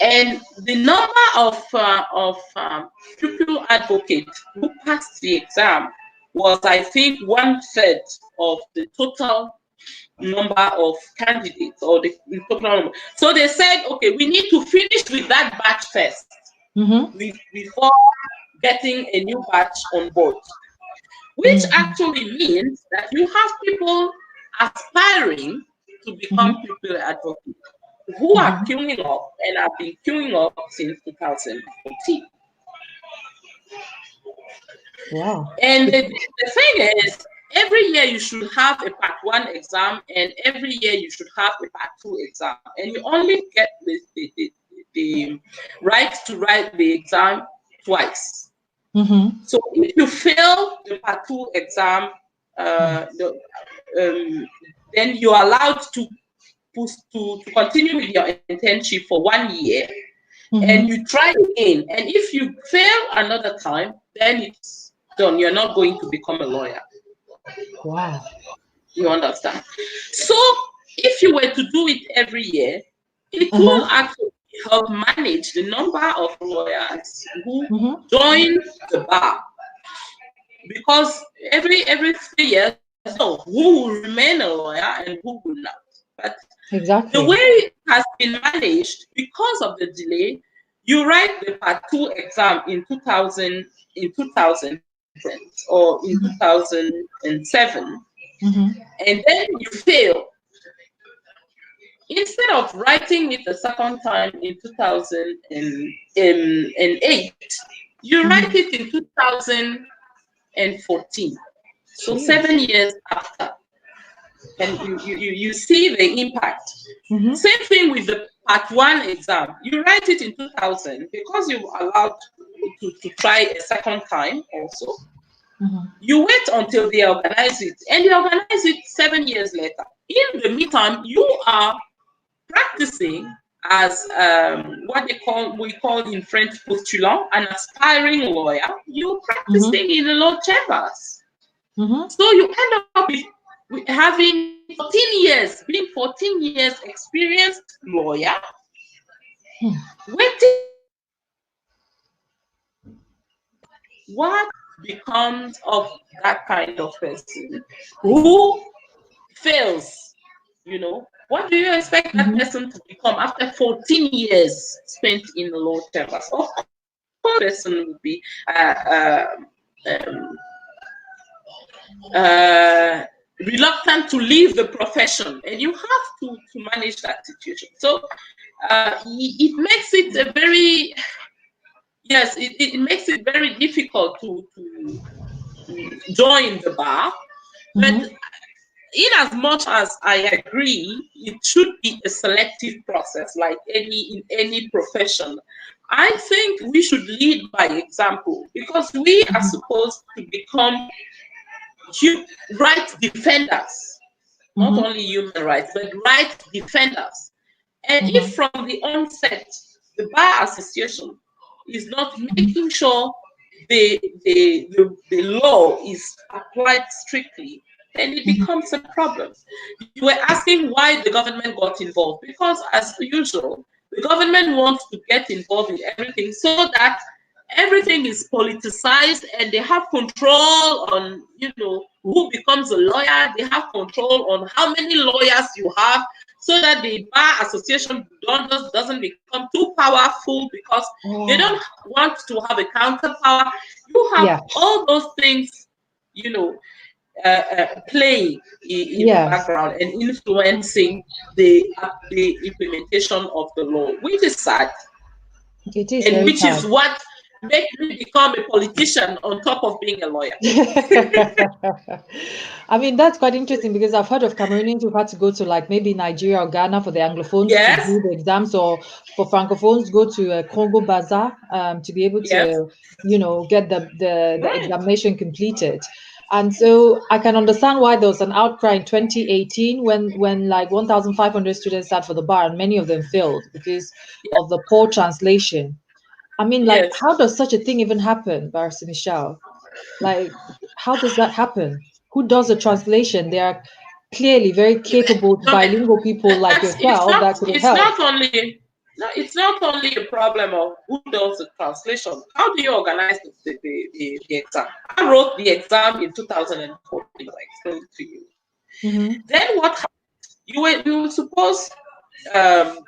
and the number of pupil advocates who passed the exam was, I think, 1/3 of the total number of candidates, or the total number. So they said, okay, we need to finish with that batch first before getting a new batch on board, which actually means that you have people aspiring to become pupil advocates who are queuing up and have been queuing up since 2014. Wow. And the thing is, every year you should have a part 1 exam, and every year you should have a part 2 exam, and you only get the right to write the exam twice. So if you fail the part 2 exam, then you're allowed to continue with your internship for 1 year, and you try again. And if you fail another time, then it's done. You're not going to become a lawyer. Wow. You understand? So if you were to do it every year, it will actually help manage the number of lawyers who join the bar. Because every 3 years, so who will remain a lawyer and who will not. But exactly. The way it has been managed, because of the delay, you write the part 2 exam in 2000 or in 2007, and then you fail. Instead of writing it the second time in 2008, you write it in 2014. So 7 years after. And you see the impact. Same thing with the part 1 exam. You write it in 2000 because you're allowed to try a second time also. You wait until they organize it, and they organize it 7 years later. In the meantime, you are practicing as what we call in French postulant, an aspiring lawyer. You're practicing in the law chambers. So you end up with having 14 years, being 14 years experienced lawyer, waiting. What becomes of that kind of person who fails? What do you expect that person to become after 14 years spent in the law chambers? Of course, the person will be reluctant to leave the profession, and you have to manage that situation. So it makes it a very, yes, it makes it very difficult to join the bar. But in as much as I agree, it should be a selective process, like in any profession. I think we should lead by example, because we are supposed to become right defenders, not only human rights, but right defenders. And if from the onset, the Bar Association is not making sure the law is applied strictly, then it becomes a problem. You were asking why the government got involved, because as usual, the government wants to get involved in everything so that everything is politicized, and they have control on, who becomes a lawyer. They have control on how many lawyers you have, so that the Bar Association doesn't become too powerful, because they don't want to have a counterpower. You have all those things, playing in the background and influencing the implementation of the law, which is sad. It is, and which sad. Is what makes me become a politician on top of being a lawyer. I mean, that's quite interesting, because I've heard of Cameroonians who've had to go to like maybe Nigeria or Ghana for the Anglophones to do the exams, or for Francophones go to Congo Bazaar to be able to, get the examination completed. And so I can understand why there was an outcry in 2018 when like 1,500 students sat for the bar and many of them failed because Yeah, of the poor translation. I mean, like, yes. how does such a thing even happen, Barrister Michelle? Like, how does that happen? Who does the translation? There are clearly very capable No, bilingual people like that's yourself that could have it's helped. not only no, it's not only a problem of who does the translation. How do you organize the exam? I wrote the exam in 2014, I explained to you. Mm-hmm. Then what happened? You were supposed um,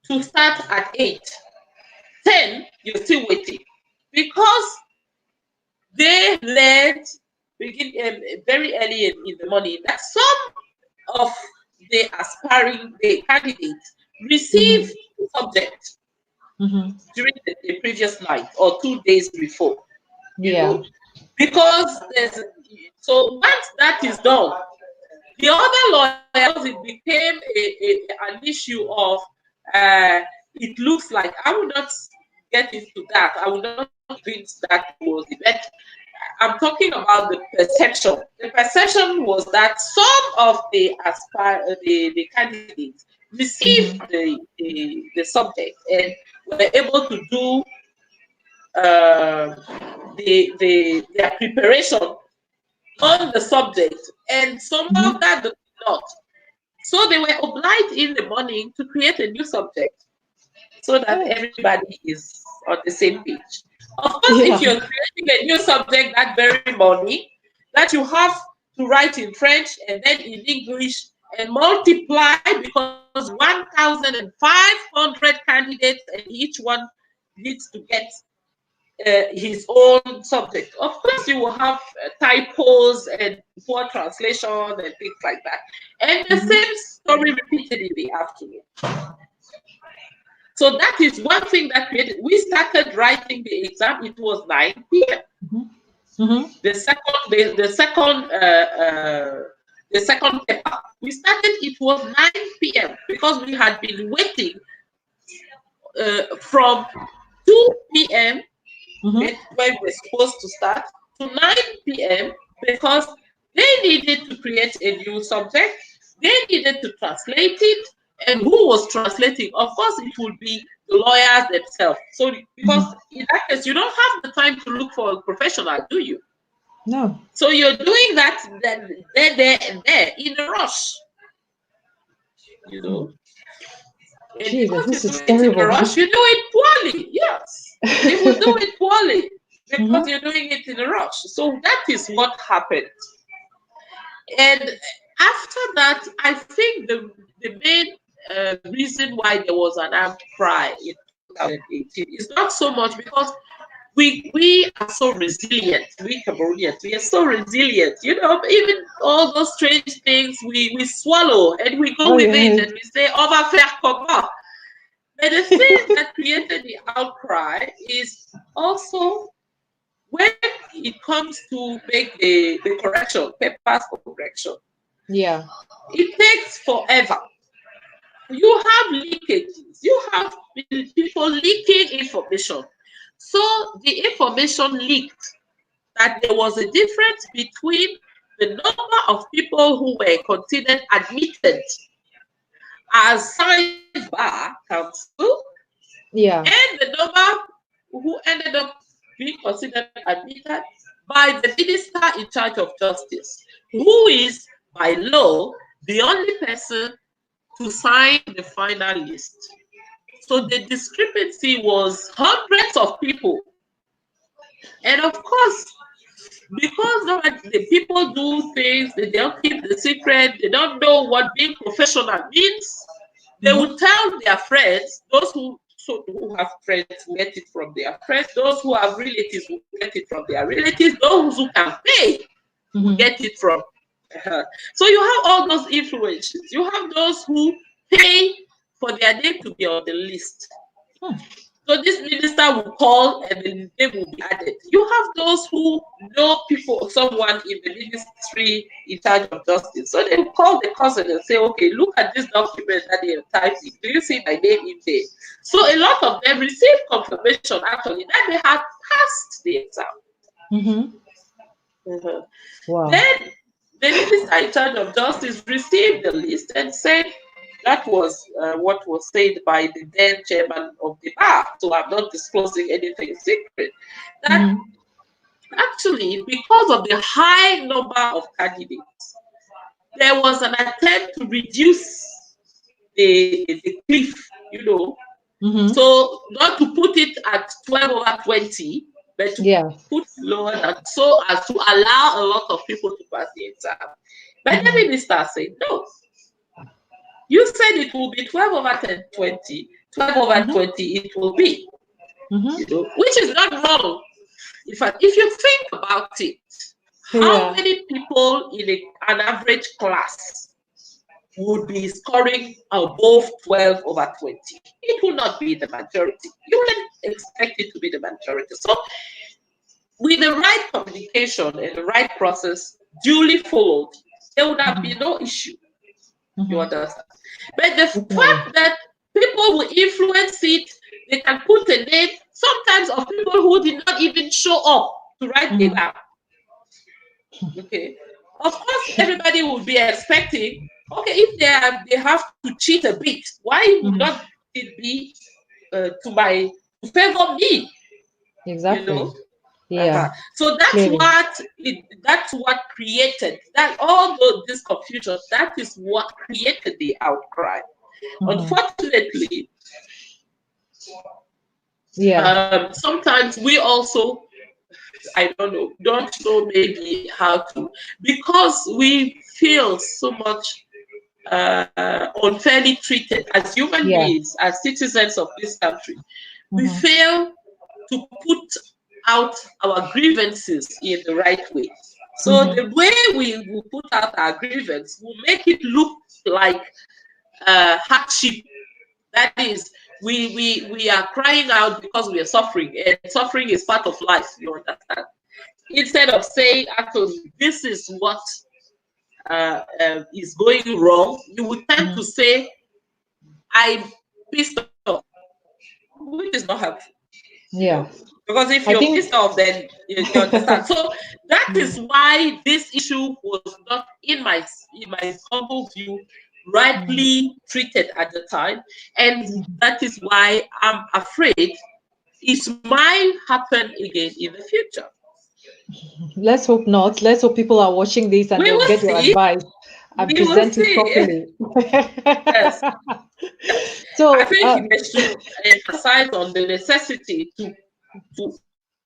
to start at 8. 10, you're still waiting because they learned begin very early in the morning that some of the aspiring the candidates receive Mm-hmm. subject Mm-hmm. during the previous night or 2 days before, you Yeah. know, because there's so once that is done, the other lawyers it became an issue of it looks like I will not get into that. I will not convince that was the best. I'm talking about the perception. The perception was that some of the candidates received Mm-hmm. the subject and were able to do uh, their preparation on the subject, and some of Mm-hmm. that did not. So they were obliged in the morning to create a new subject so that Oh. everybody is on the same page. Of course, if Yeah. you're creating a new subject that very morning, that you have to write in French and then in English and multiply because 1,500 candidates and each one needs to get his own subject. Of course, you will have typos and poor translation and things like that. And the Mm-hmm. same story repeated in the afternoon. So that is one thing that created. We started writing the exam. It was 9 p.m. Mm-hmm. The second, the second paper. We started. It was 9 p.m. because we had been waiting from 2 p.m. Mm-hmm. when we're supposed to start to 9 p.m. because they needed to create a new subject, they needed to translate it, and who was translating? Of course, it would be the lawyers themselves. So, because Mm-hmm. in that case, you don't have the time to look for a professional, do you? No. So you're doing that then there, and there in a rush, you know. And Jesus, because you this do is it in a terrible. rush, you do it poorly. Yes, you will do it poorly because Mm-hmm. you're doing it in a rush. So that is what happened. And after that, I think the main reason why there was an outcry in 2018 is not so much because we are so resilient. We Cameroonians, we are so resilient. You know, even all those strange things we swallow and we go Oh with it yeah. and we say, "On va faire comment?" But the thing that created the outcry is also when it comes to make the correction, papers for correction, Yeah. it takes forever. You have leakages, you have people leaking information. So the information leaked that there was a difference between the number of people who were considered admitted as science bar council Yeah. and the number who ended up being considered admitted by the minister in charge of justice, who is by law the only person to sign the final list. So the discrepancy was hundreds of people. And of course, because the people do things, they don't keep the secret, they don't know what being professional means, they Mm-hmm. will tell their friends, those who have friends will get it from their friends, those who have relatives will get it from their relatives, those who can pay will Mm-hmm. get it from her. So you have all those influences. You have those who pay for their name to be on the list. Hmm. So this minister will call and the name will be added. You have those who know people, someone in the ministry in charge of justice. So they will call the cousin and say, okay, look at this document that they have typed in. Do you see my name in there? So a lot of them received confirmation actually that they had passed the exam. Mm-hmm. Uh-huh. Wow. Then the minister in charge of justice received the list and said that was what was said by the then chairman of the bar. So I'm not disclosing anything secret. That Mm-hmm. actually, because of the high number of candidates, there was an attempt to reduce the cliff, you know. Mm-hmm. So not to put it at 12 over 20, but to Yeah. put lower than so as to allow a lot of people to pass the exam. But the Mm-hmm. minister said, no, you said it will be 12 over 10, 20, 12 over Mm-hmm. 20, it will be, Mm-hmm. which is not wrong. In fact, if you think about it, how Yeah. many people in an average class would be scoring above 12 over 20? It will not be the majority. You wouldn't expect it to be the majority. So, with the right communication and the right process duly followed, there would have Mm-hmm. been no issue. You Mm-hmm. understand? But the Definitely. fact that people will influence it, they can put a name sometimes of people who did not even show up to write the Mm-hmm. exam. Okay. Of course, everybody would be expecting, okay, if they have to cheat a bit, why would Mm-hmm. not it be to favor me? You Exactly. know. Yeah. Uh-huh. So Clearly. that's what created that all this confusion. That is what created the outcry. Mm-hmm. Unfortunately, Yeah. sometimes we also, I don't know maybe how to, because we feel so much unfairly treated as human Yeah. beings, as citizens of this country. We Mm-hmm. fail to put out our grievances in the right way. So Mm-hmm. the way we will put out our grievance will make it look like hardship. That is, we are crying out because we are suffering, and suffering is part of life. You understand? Instead of saying, actually, this is what is going wrong, you would tend Mm-hmm. to say, I'm pissed off, which is not helpful, you know. Yeah. Because if I you're think. pissed off, then you understand. So that is why this issue was not, in my humble view, Mm-hmm. rightly treated at the time, and that is why I'm afraid it might happen again in the future. Let's hope not. Let's hope people are watching this and We they'll will get your see. advice and We will present it see. properly. Yes, yes. I So, think they should emphasize on the necessity to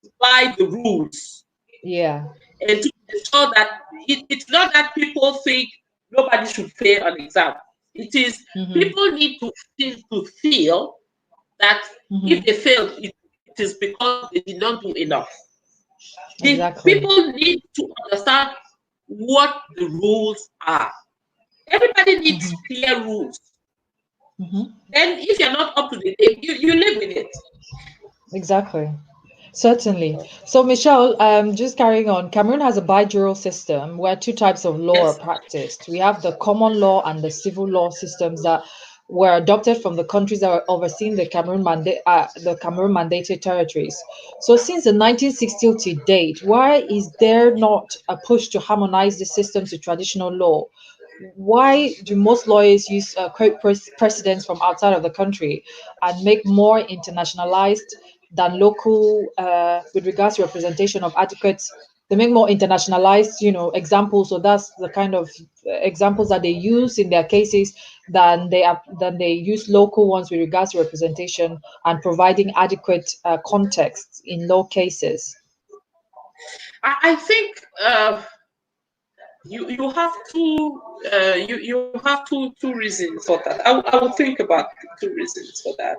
apply the rules yeah. and to ensure that it's not that people think nobody should fail an exam. It is Mm-hmm. people need to feel that if Mm-hmm. they failed, it is because they did not do enough. The Exactly. people need to understand what the rules are. Everybody needs Mm-hmm. clear rules. Mm-hmm. Then, if you're not up to the game, you live with it. Exactly. Certainly. So, Michelle, just carrying on, Cameroon has a bijural system where two types of law are Yes. practiced. We have the common law and the civil law systems that were adopted from the countries that were overseeing the Cameroon mandated territories. So, since the 1960s to date, why is there not a push to harmonize the systems to traditional law? Why do most lawyers use quote precedents from outside of the country and make more internationalized than local with regards to representation of adequate? They make more internationalized, examples. So that's the kind of examples that they use in their cases than they use local ones with regards to representation and providing adequate context in law cases. I think you have you have two reasons for that. I will think about two reasons for that.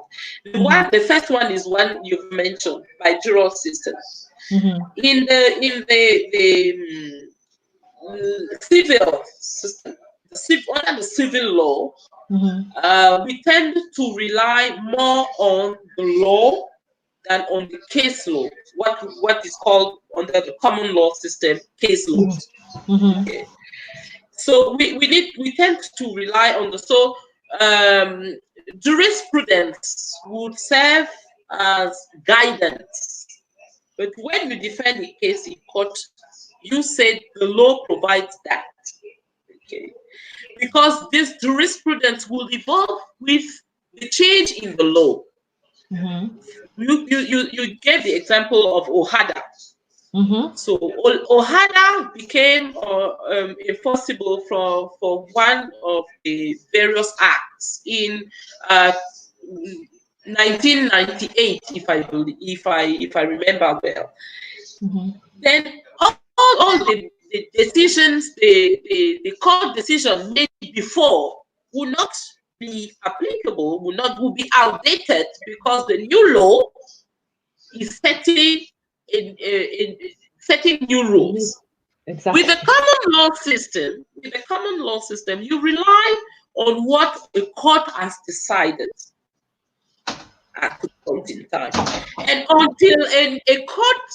Mm-hmm. The first one is one you've mentioned, by jural system. Mm-hmm. In the civil system, under the civil law, Mm-hmm. we tend to rely more on the law than on the case law. What is called under the common law system case law. Mm-hmm. Okay. So we tend to rely on the jurisprudence would serve as guidance, but when you defend a case in court, you said the law provides that. Okay. Because this jurisprudence will evolve with the change in the law. Mm-hmm. You gave the example of Ohada. Mm-hmm. So Ohada became enforceable for one of the various acts in uh, 1998, if I remember well. Mm-hmm. Then all the decisions, the court decision made before will not be applicable, will be outdated, because the new law is in setting new rules. With the Exactly. common law system, you rely on what a court has decided at the point in time, and until a court,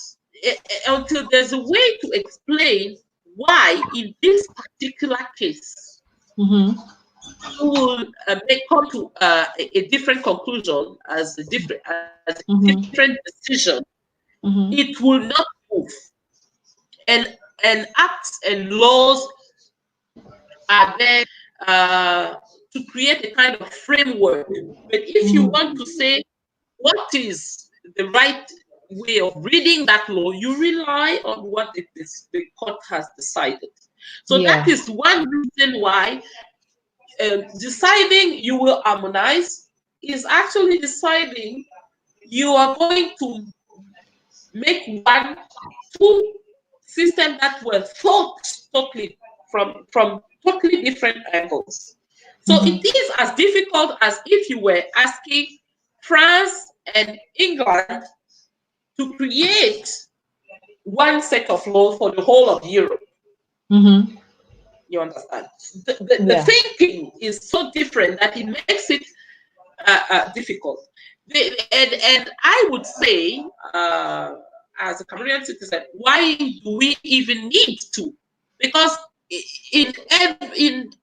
until there's a way to explain why in this particular case Mm-hmm. you will come to a different conclusion, as a different Mm-hmm. decision, it Mm-hmm. will not move. And acts and laws are there to create a kind of framework. But if you want Mm-hmm. to say what is the right way of reading that law, you rely on what the court has decided. So that Yeah. is one reason why deciding you will harmonize is actually deciding you are going to make one, two systems that were thought totally from totally different angles. So it Mm-hmm. is as difficult as if you were asking France and England to create one set of laws for the whole of Europe. Mm-hmm. You understand? The Yeah. thinking is so different that it makes it difficult. And I would say, as a Cameroonian citizen, why do we even need to? Because in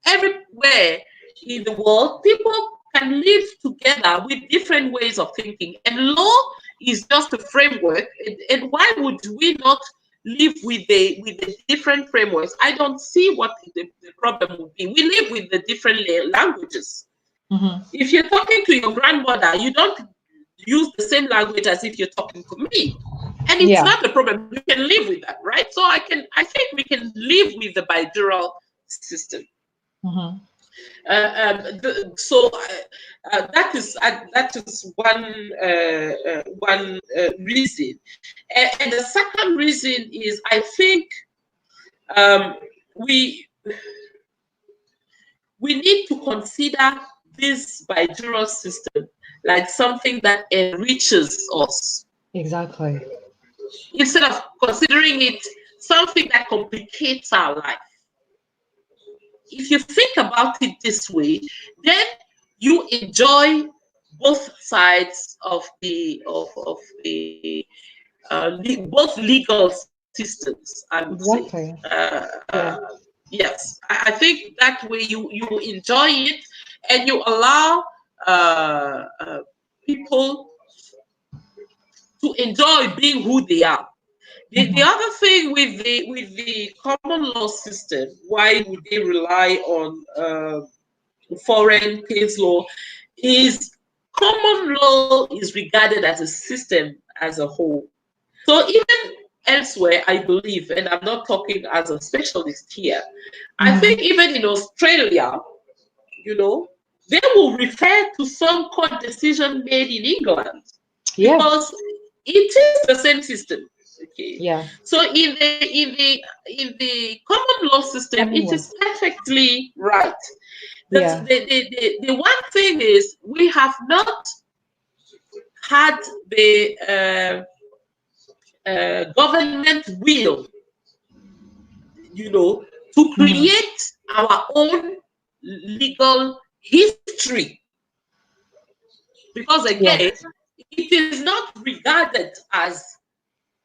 everywhere in the world, people can live together with different ways of thinking, and law is just a framework. And why would we not live with the different frameworks? I don't see what the problem would be. We live with the different languages. Mm-hmm. If you're talking to your grandmother, you don't use the same language as if you're talking to me. And it's Yeah. not a problem. We can live with that, right? So I think we can live with the bilateral system. Mm-hmm. That is one reason, and the second reason is I think um, we we need to consider this bilateral system like something that enriches us Exactly. instead of considering it something that complicates our life. If you think about it this way, then you enjoy both sides of the both legal systems, I would say. Exactly. Yeah. Yes, I think that way you enjoy it, and you allow people to enjoy being who they are. The Mm-hmm. other thing with the common law system, why would they rely on foreign case law, is common law is regarded as a system as a whole. So even elsewhere, I believe, and I'm not talking as a specialist here, I think Mm-hmm. even in Australia, you know, they will refer to some court decision made in England Yeah. because it is the same system. Okay. Yeah. So in the common law system, Common it law. is perfectly right. Yeah. The one thing is we have not had the government will, to Mm-hmm. create our own legal history. Because Yeah. again, it is not regarded as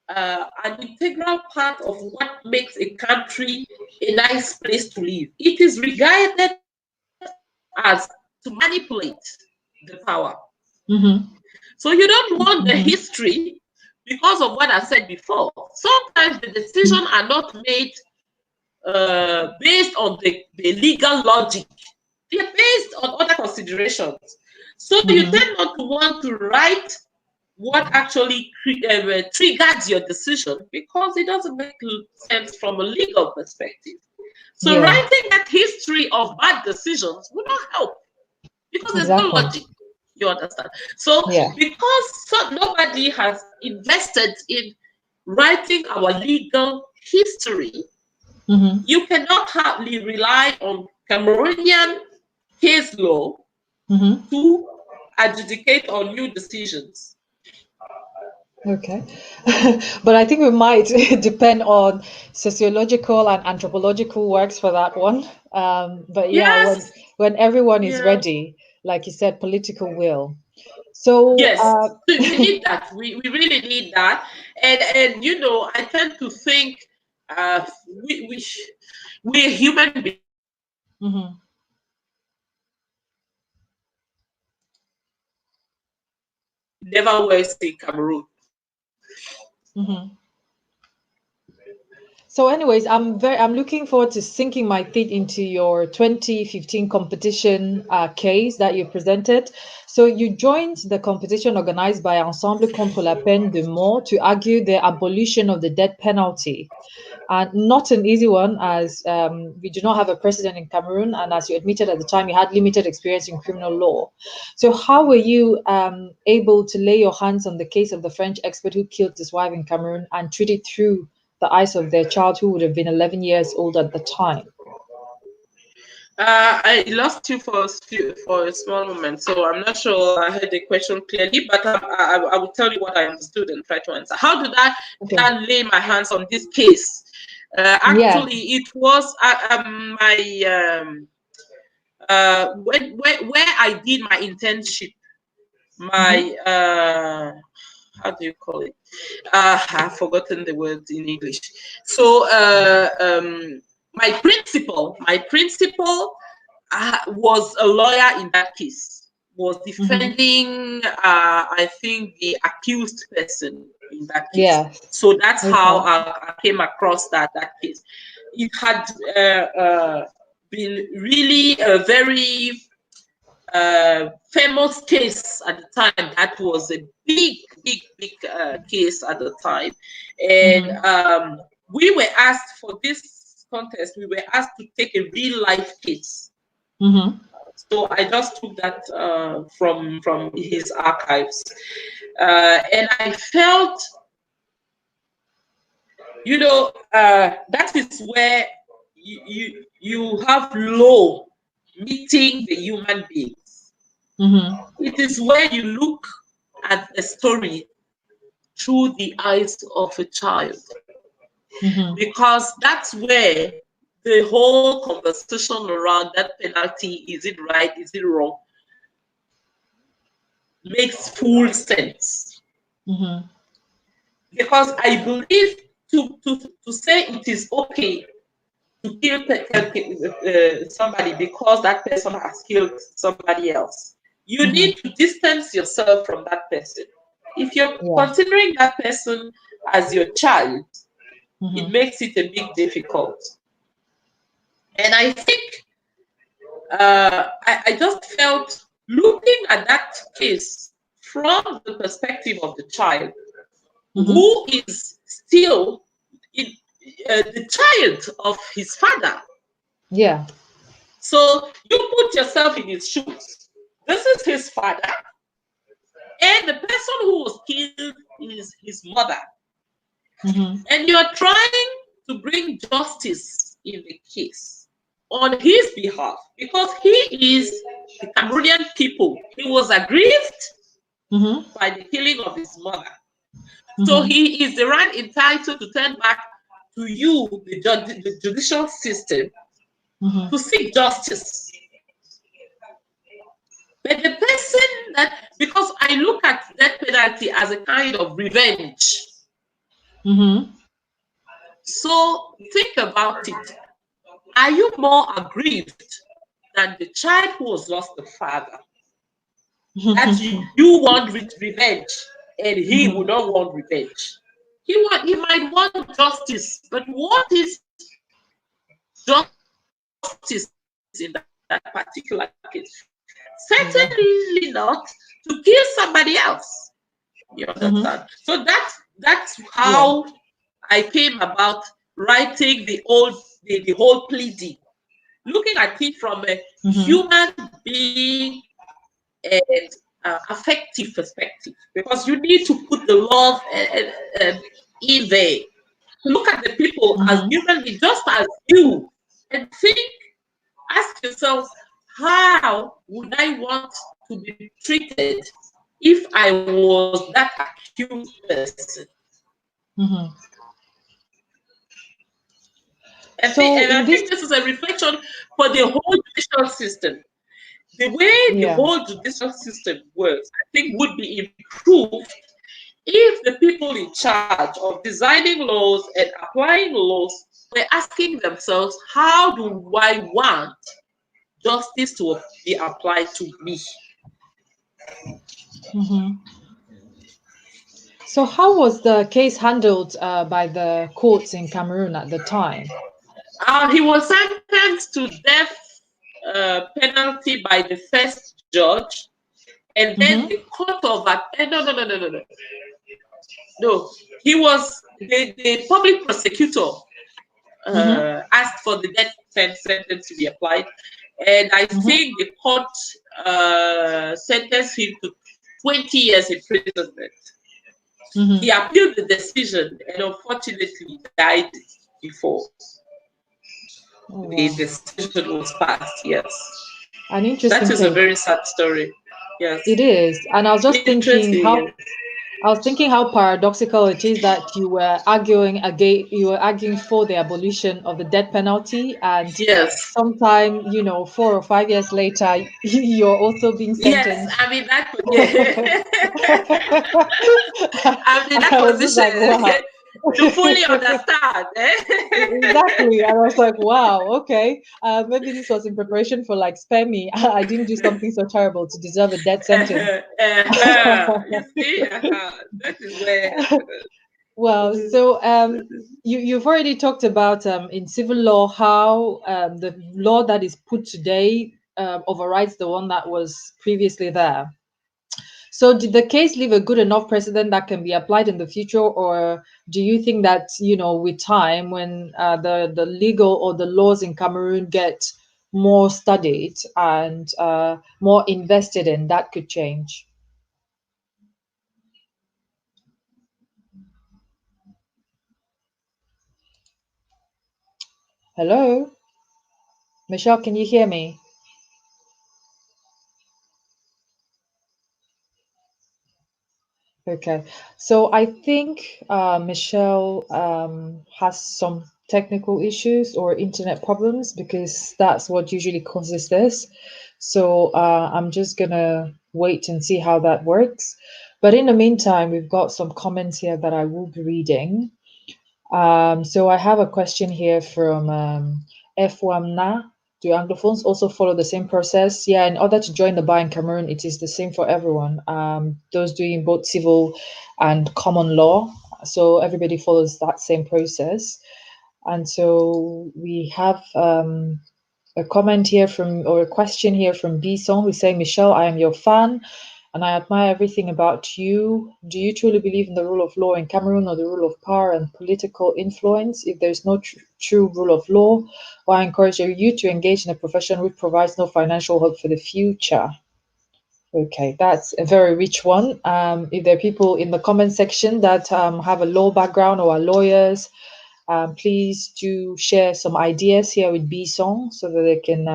an integral part of what makes a country a nice place to live. It is regarded as to manipulate the power. Mm-hmm. So you don't want the Mm-hmm. history because of what I said before. Sometimes the decisions are not made based on the legal logic. They're based on other considerations. So you tend not to want to write what actually triggers your decision because it doesn't make sense from a legal perspective. So writing that history of bad decisions will not help because there's no logic. You understand? So because nobody has invested in writing our legal history, you cannot hardly rely on Cameroonian case law to adjudicate on new decisions. Okay. But I think we might depend on sociological and anthropological works for that one. But yeah, Yes. when everyone is ready, like you said, political will. So yes, we need that. We really need that. And you know, I tend to think we're human beings. Never works in Cameroon. So anyways, I'm looking forward to sinking my teeth into your 2015 competition case that you presented. So you joined the competition organized by Ensemble contre la peine de mort to argue the abolition of the death penalty. And not an easy one, as we do not have a precedent in Cameroon, and as you admitted at the time, you had limited experience in criminal law. So how were you able to lay your hands on the case of the French expert who killed his wife in Cameroon and treat it through the eyes of their child, who would have been 11 years old at the time? I lost you for a small moment, so I'm not sure I heard the question clearly, but I will tell you what I understood and try to answer. How did I lay my hands on this case? Actually, it was where I did my internship, my how do you call it? I've forgotten the words in English. So my principal was a lawyer in that case, was defending I think the accused person in that case. So that's how I came across that case. It had been really a very famous case at the time. That was a big case at the time. And we were asked for this contest, we were asked to take a real life case. So I just took that from his archives. And I felt, you know, that is where you have law meeting the human beings. It is where you look at a story through the eyes of a child. Because that's where the whole conversation around that penalty, is it right, is it wrong, makes full sense. Because I believe to say it is okay to kill somebody because that person has killed somebody else, you need to distance yourself from that person. If you're considering that person as your child, it makes it a bit difficult. And I think I just felt, looking at that case from the perspective of the child, who is still the child of his father. So you put yourself in his shoes. This is his father, and the person who was killed is his mother. And you're trying to bring justice in the case on his behalf, because he is the Cameroonian people. He was aggrieved by the killing of his mother. So he is the right entitled to turn back to you, the judicial system, to seek justice. But the person that, because I look at death penalty as a kind of revenge. So think about it. Are you more aggrieved than the child who has lost the father? That you want revenge? and he would not want revenge. He might want justice, but what is justice in that particular case? Certainly not to kill somebody else. You understand? So that's how Yeah. I came about writing the whole pleading, looking at it from a human being and affective perspective, because you need to put the love in there. Look at the people as human beings, just as you, and ask yourself, how would I want to be treated if I was that accused person? So And in I this, think this is a reflection for the whole judicial system. The way the yeah. whole judicial system works, I think, would be improved if the people in charge of designing laws and applying laws were asking themselves, how do I want justice to be applied to me? So how was the case handled by the courts in Cameroon at the time? He was sentenced to death penalty by the first judge, and then the court of no, he was the public prosecutor asked for the death sentence to be applied, and I think the court sentenced him to 20 years imprisonment. He appealed the decision and unfortunately died before Oh, the wow. decision was passed. Yes, An that interesting is a case. very sad story. Yes, It is. And I was just thinking interesting. how paradoxical it is that you were arguing for the abolition of the death penalty, and Yes, sometime, 4 or 5 years later, you're also being yes. sentenced. I mean that. Yeah. I'm in that I was just like, position wow. to fully understand. Exactly. And I was like, wow, okay. Maybe this was in preparation for like spare me. I didn't do something so terrible to deserve a death sentence. You see, that is where. Well, so you've already talked about in civil law how the law that is put today overrides the one that was previously there. So did the case leave a good enough precedent that can be applied in the future, or do you think that, with time, when the legal or the laws in Cameroon get more studied and more invested in, that could change? Hello, Michelle, can you hear me? Okay, so I think Michelle has some technical issues or internet problems, because that's what usually causes this. So I'm just gonna wait and see how that works. But in the meantime, we've got some comments here that I will be reading. So I have a question here from F1Na. Do Anglophones also follow the same process? Yeah, in order to join the bar in Cameroon, it is the same for everyone. Those doing both civil and common law. So everybody follows that same process. And so we have a comment here from, or a question here from B Song, who's saying, Michelle, I am your fan and I admire everything about you. Do you truly believe in the rule of law in Cameroon, or the rule of power and political influence? If there's no true rule of law, well, I encourage you to engage in a profession which provides no financial hope for the future. Okay, that's a very rich one. If there are people in the comment section that have a law background or are lawyers, please do share some ideas here with B Song so that they can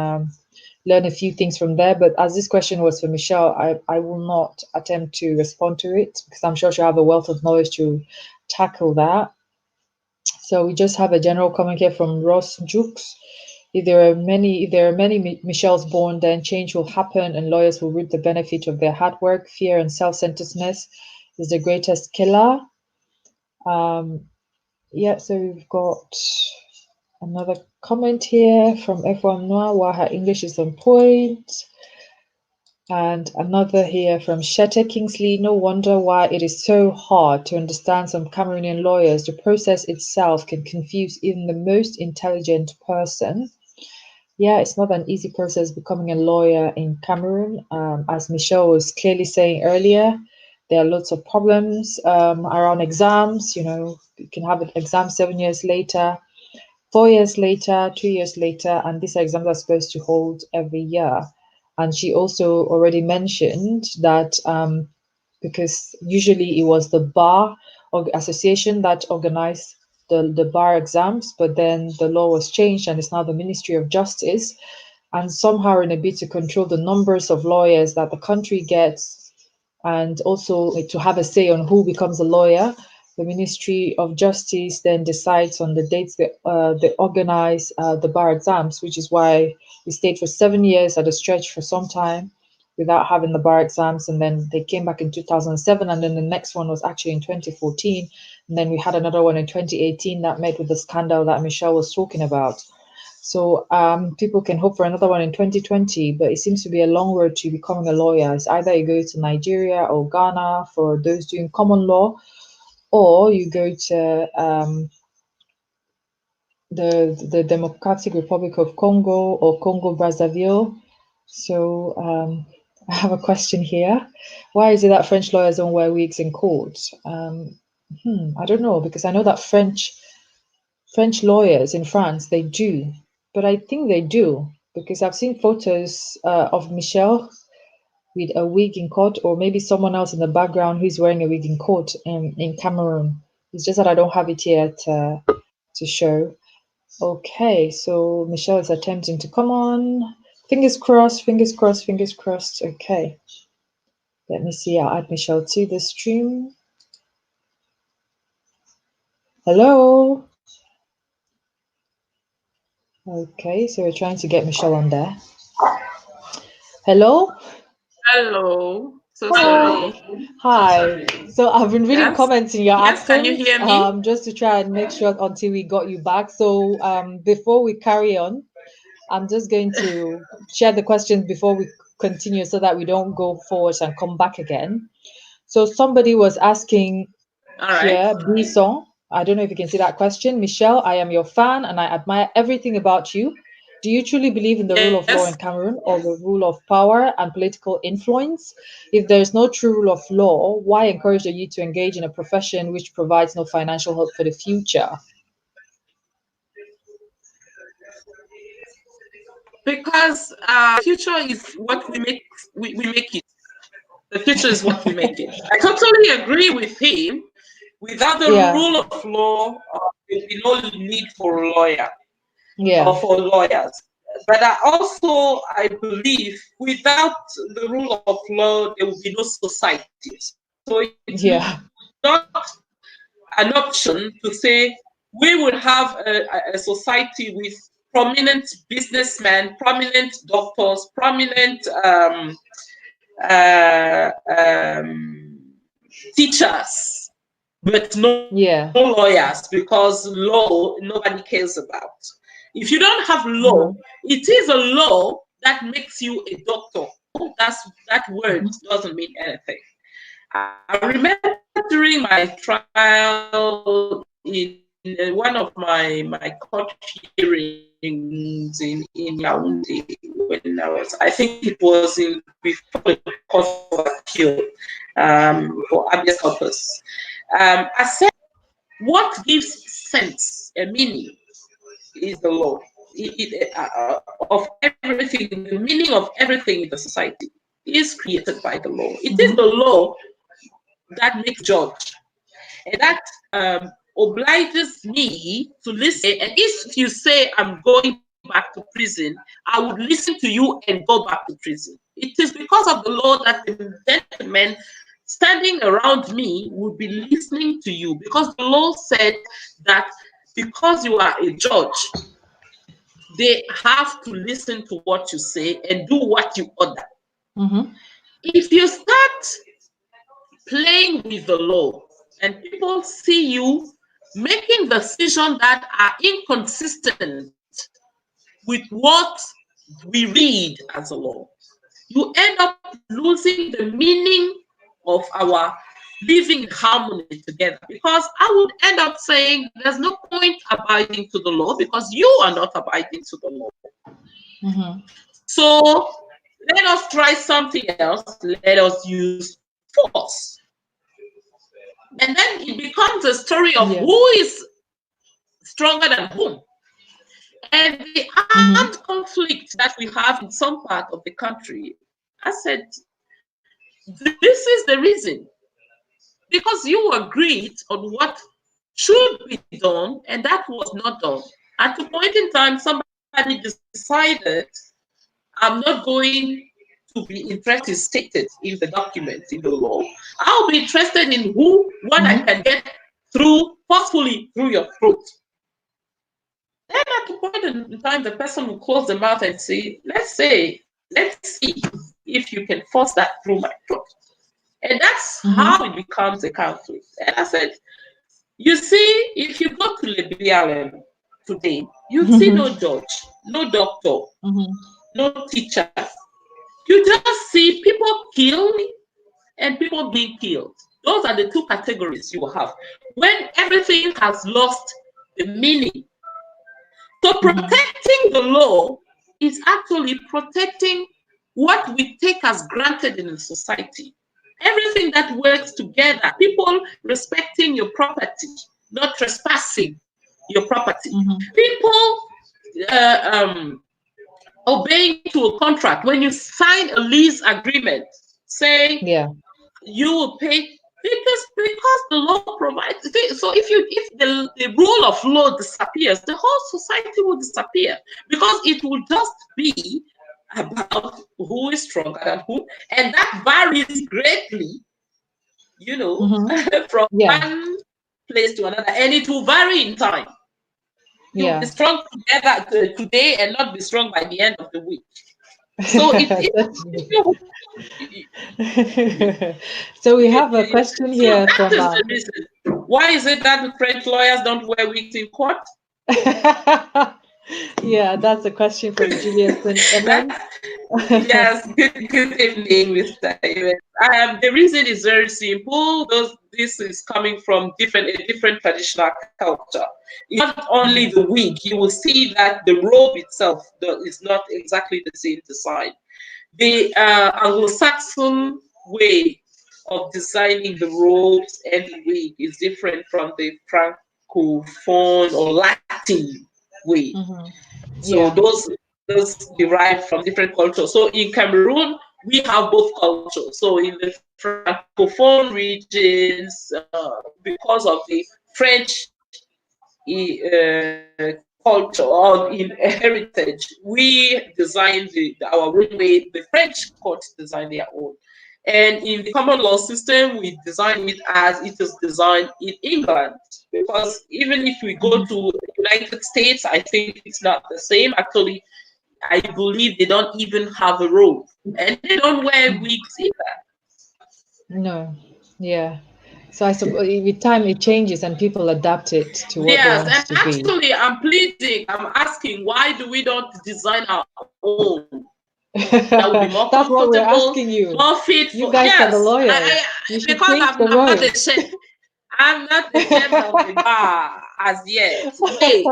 learn a few things from there. But as this question was for Michelle, I will not attempt to respond to it, because I'm sure she'll have a wealth of knowledge to tackle that. So we just have a general comment here from Ross Jukes. If there are many Michelles born, then change will happen and lawyers will reap the benefit of their hard work. Fear and self-centeredness is the greatest killer. Yeah, so we've got another comment here from F1 Noir, while her English is on point. And another here from Shetta Kingsley. No wonder why it is so hard to understand some Cameroonian lawyers. The process itself can confuse even the most intelligent person. Yeah, it's not an easy process becoming a lawyer in Cameroon. As Michelle was clearly saying earlier, there are lots of problems around exams. You know, you can have an exam 7 years later, 4 years later, 2 years later, and these exams are supposed to hold every year. And she also already mentioned that because usually it was the bar or association that organized the bar exams, but then the law was changed and it's now the Ministry of Justice. And somehow, in a bid to control the numbers of lawyers that the country gets, and also to have a say on who becomes a lawyer, the Ministry of Justice then decides on the dates they organize the bar exams, which is why we stayed for 7 years at a stretch for some time without having the bar exams. And then they came back in 2007, and then the next one was actually in 2014. And then we had another one in 2018 that met with the scandal that Michelle was talking about. So people can hope for another one in 2020, but it seems to be a long road to becoming a lawyer. It's either you go to Nigeria or Ghana for those doing common law, or you go to the Democratic Republic of Congo or Congo Brazzaville. So I have a question here. Why is it that French lawyers don't wear wigs in court? I don't know, because I know that French lawyers in France, they do, but I think they do because I've seen photos of Michelle with a wig in court, or maybe someone else in the background who's wearing a wig in court in Cameroon. It's just that I don't have it here to show. Okay, so Michelle is attempting to come on. Fingers crossed, fingers crossed, fingers crossed. Okay, let me see. I'll add Michelle to the stream. Hello. Okay, so we're trying to get Michelle on there. Hello. Hello. So Hello. sorry. Hi. So I've been reading Yes. comments in your Yes. Can you absence, hear me? just to try and make sure until we got you back. So before we carry on, I'm just going to share the questions before we continue so that we don't go forward and come back again. So somebody was asking All right. here, Bison. I don't know if you can see that question. Michelle, I am your fan and I admire everything about you. Do you truly believe in the rule of law in Yes. Cameroon or the rule of power and political influence? If there is no true rule of law, why encourage the youth to engage in a profession which provides no financial help for the future? Because future is what we make. We make it. The future is what we make it. I totally agree with him. Without the Yeah, rule of law, there will be no need for a lawyer or yeah, for lawyers. But I believe without the rule of law, there will be no society. So it's yeah, not an option to say we will have a society with prominent businessmen, prominent doctors, prominent teachers, but no yeah. lawyers, because law nobody cares about. If you don't have law, Mhm, it is a law that makes you a doctor. That word mhm. doesn't mean anything. I remember during my trial in one of my court hearings in Yaoundé, when I think it was in before the court of appeal for habeas corpus. I said, what gives sense a meaning is the law. Of everything, the meaning of everything in the society is created by the law. It is Mhm. the law that makes judge, and that obliges me to listen. And if you say I'm going back to prison, I would listen to you and go back to prison. It is because of the law that the gentlemen standing around me would be listening to you, because the law said that because you are a judge, they have to listen to what you say and do what you order. Mhm. If you start playing with the law and people see you making decisions that are inconsistent with what we read as a law, you end up losing the meaning of our living in harmony together, because I would end up saying there's no point abiding to the law because you are not abiding to the law. Mm-hmm. So let us try something else. Let us use force. And then it becomes a story of Yeah. who is stronger than whom. And the Mm-hmm. armed conflict that we have in some part of the country, I said, this is the reason. Because you agreed on what should be done, and that was not done. At a point in time, somebody decided, I'm not going to be interested stated in the document, in the law. I'll be interested in what I Mm-hmm. can get through forcefully through your throat. Then at a point in time, the person will close the mouth and say, let's see if you can force that through my throat. And that's Mm-hmm. how it becomes a conflict. And I said, you see, if you go to Libya today, you see Mm-hmm. no judge, no doctor, Mm-hmm. no teacher. You just see people killed and people being killed. Those are the two categories you have. When everything has lost the meaning. So Mm-hmm. protecting the law is actually protecting what we take as granted in a society. Everything that works together, people respecting your property, not trespassing your property. Mm-hmm. People obeying to a contract. When you sign a lease agreement, saying Yeah. you will pay because the law provides. So if the rule of law disappears, the whole society will disappear, because it will just be about who is stronger than who, and that varies greatly, Mm-hmm. from Yeah. one place to another, and it will vary in time. You'll be Yeah. strong together today and not be strong by the end of the week. So Definitely. So we have a question so here that from is the reason. Why is it that the French lawyers don't wear wigs in court? yeah, that's a question from Julius and Evans. Yes, good evening, Mr. Evans. The reason is very simple. This is coming from a different traditional culture. It's not only the wig. You will see that the robe itself is not exactly the same design. The Anglo-Saxon way of designing the robes and the wig is different from the Francophone or Latin way. Mm-hmm. So Yeah. those derive from different cultures. So in Cameroon, we have both cultures. So in the Francophone regions, because of the French culture or in heritage, we design our own way. The French court design their own. And in the common law system, we design it as it is designed in England. Because even if we go Mm-hmm. to the United States, I think it's not the same. Actually, I believe they don't even have a robe. And they don't wear wigs either. No. Yeah. So I suppose with time it changes and people adapt it to what they Yes, want and it to be. actually, I'm pleading, I'm asking, why do we don't design our own? That would be more That's what we're comfortable, asking you. more fit You for. guys are the Yes, lawyers. You should because change the I'm not road. ashamed. I'm not the chairman of the bar as yet. Wait.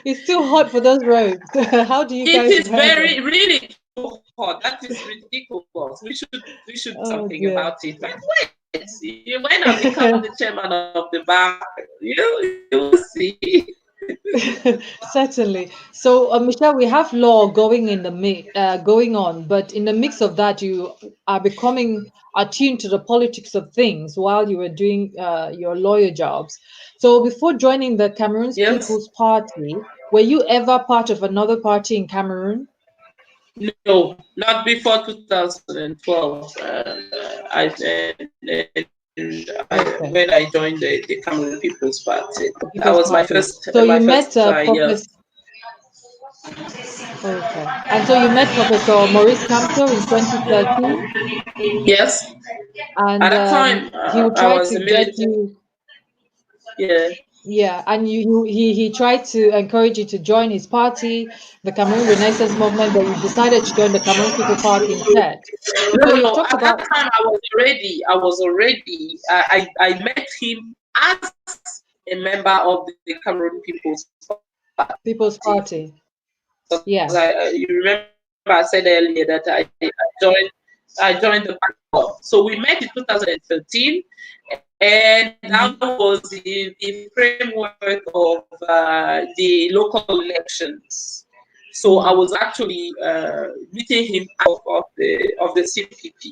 It's too hot for those roads. How do you It guys is wear them? very, really too hot. That is ridiculous. We should do Oh something dear. about it. But wait, when I become the chairman of the bar, you will see. Certainly. So, Michelle, we have law going in the going on, but in the mix of that, you are becoming attuned to the politics of things while you were doing your lawyer jobs. So, before joining the Cameroon's Yes. People's Party, were you ever part of another party in Cameroon? No, not before 2012. When Okay, I joined the Cameroon People's Party, the that People's was my Party. first So my you first met year. Professor. Okay, and so you met Professor Maurice Kamto in 2013, Yes, at and that time he would I try was to a get military. you. Yeah. Yeah, and he tried to encourage you to join his party, the Cameroon Renaissance Movement, but you decided to join the Cameroon People Party instead. No, So no, you've no. talked At that about time, I was already. I met him as a member of the Cameroon People's Party. People's Party. Because Yeah. you remember I said earlier that I joined the party. So we met in 2013, and that Mm-hmm. was in the framework of the local elections. So I was Mm-hmm. actually meeting him of the CPP.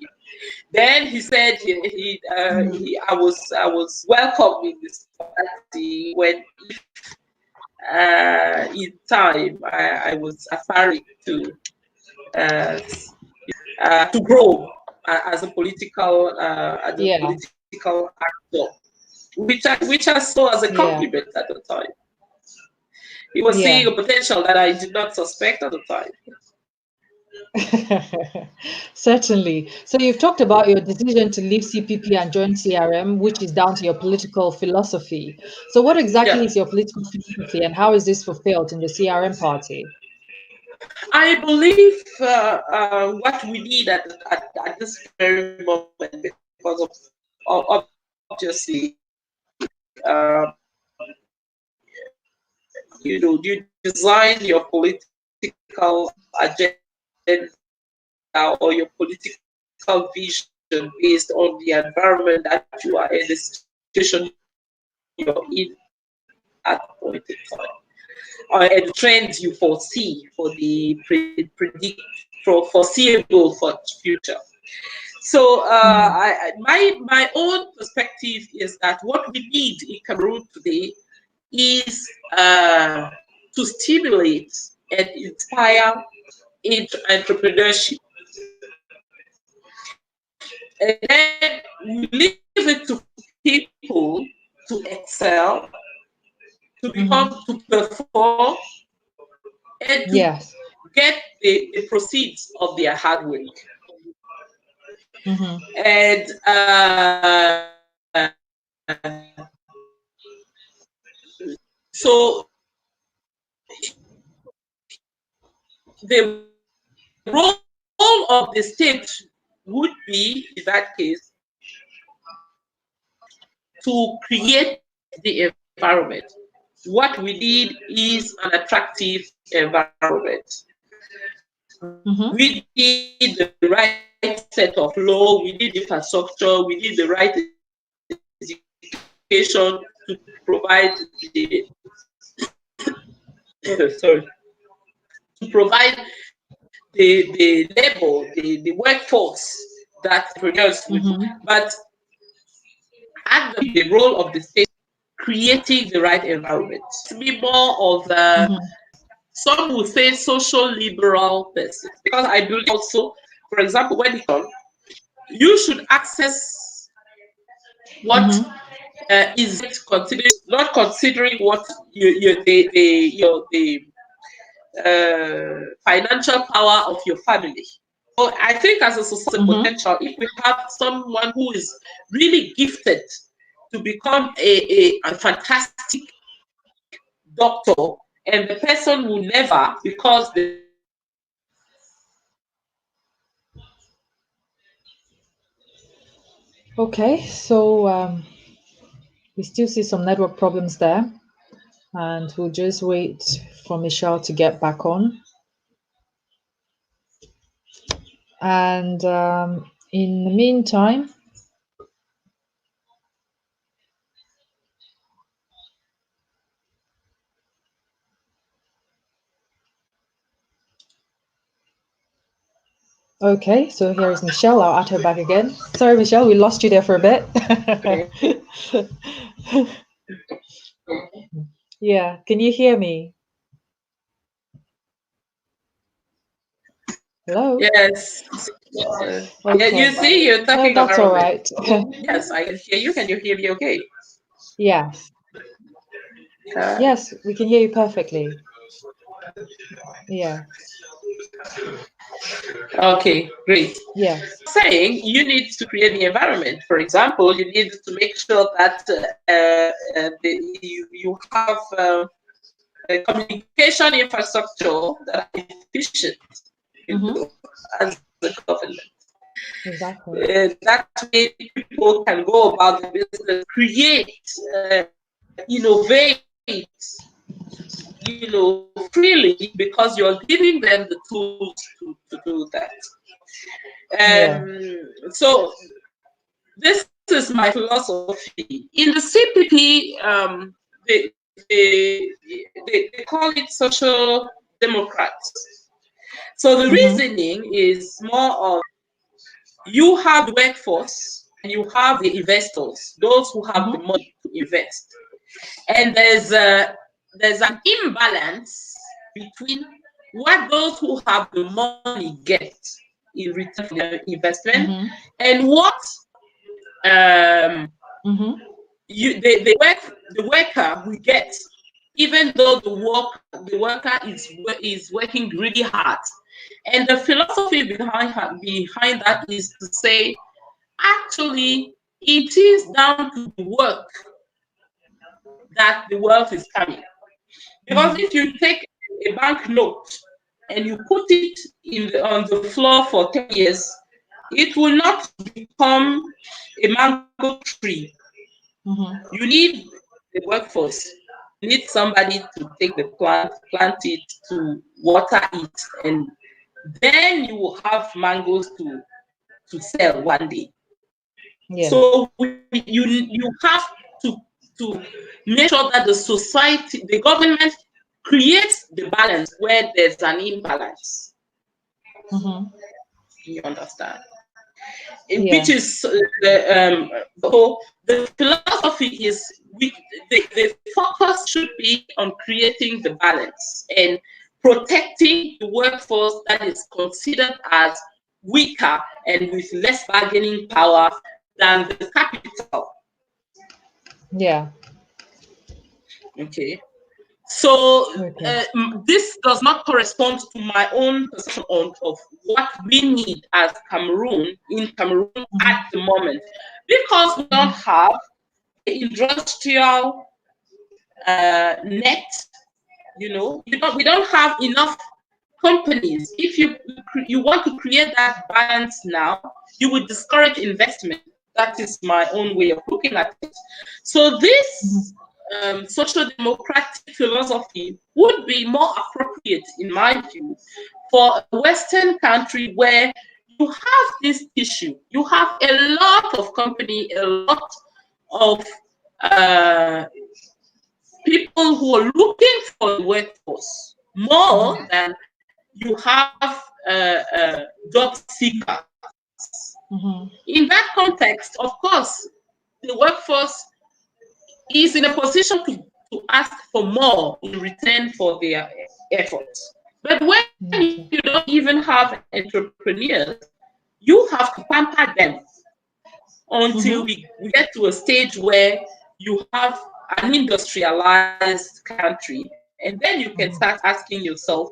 Then he said Mm-hmm. I was welcome in this party when in time I was aspiring uh, to grow as a Yeah. political actor, which I saw as a Yeah. compliment at the time. He was seeing a Yeah. potential that I did not suspect at the time. Certainly. So you've talked about your decision to leave CPP and join CRM, which is down to your political philosophy. So what exactly Yeah, is your political philosophy and how is this fulfilled in the CRM party? I believe what we need at this very moment, because obviously, you design your political agenda or your political vision based on the environment that you are in, the situation you're in at the point in time, and the trends you foresee for the foreseeable for future. So Mhm. my own perspective is that what we need in Cameroon today is to stimulate and inspire entrepreneurship, and then we leave it to people to excel, to become, Mhm. to perform, and to Yes. get the proceeds of their hard work. Mhm. And so the role of the state would be, in that case, to create the environment. What we need is an attractive environment. We Mhm. need the right set of law, we need infrastructure, we need the right education to provide sorry, to provide the labor, the workforce that entrepreneurs would. Mhm. But at the role of the state, creating the right environment. To be more of Mhm. some would say social liberal person, because I believe also, for example, when it comes, you should access what Mhm. is considered, not considering what the financial power of your family. So I think as a society Mhm. potential, if we have someone who is really gifted to become a fantastic doctor, and the person will never, because the Okay. So we still see some network problems there, and we'll just wait for Michelle to get back on. And in the meantime, okay, so here is Michelle. I'll add her back again. Sorry, Michelle, we lost you there for a bit. Yeah, can you hear me? Hello? yes, yeah, you Okay. see, you're No, talking that's all environment. right. Yes, I can hear you. Can you hear me? Okay. Yes. Uh, Yes, we can hear you perfectly. Yeah. Okay, great. Yes. Saying you need to create the environment. For example, you need to make sure that you have a communication infrastructure that are efficient, as a government. Exactly. That way people can go about the business, create, innovate, freely, because you're giving them the tools to do that. Yeah. So this is my philosophy. In the CPP, they, they call it social democrats. So the reasoning is more of, you have the workforce and you have the investors, those who have the money to invest. And there's an imbalance between what those who have the money get in return for their investment and what um, the worker will get, even though the worker is working really hard. And the philosophy behind that is to say, actually, it is down to the work that the wealth is coming. Because if you take a bank note and you put it on the floor for 10 years, it will not become a mango tree. You need the workforce. You need somebody to take the plant it, to water it, and then you will have mangoes to sell one day. Yeah. So you have to make sure that the society, the government creates the balance where there's an imbalance. You understand? Yeah. Which is so the philosophy is the focus should be on creating the balance and protecting the workforce that is considered as weaker and with less bargaining power than the capital. Yeah. Okay. So Okay. this does not correspond to my own perception of what we need as Cameroon in Cameroon at the moment, because we don't have the industrial net. We don't have enough companies. If you want to create that balance now, you would discourage investment. That is my own way of looking at it. So this social democratic philosophy would be more appropriate, in my view, for a Western country where you have this issue. You have a lot of company, a lot of people who are looking for the workforce more than you have job seekers. In that context, of course, the workforce is in a position to ask for more in return for their efforts. But when you don't even have entrepreneurs, you have to pamper them until we get to a stage where you have an industrialized country. And then you can start asking yourself,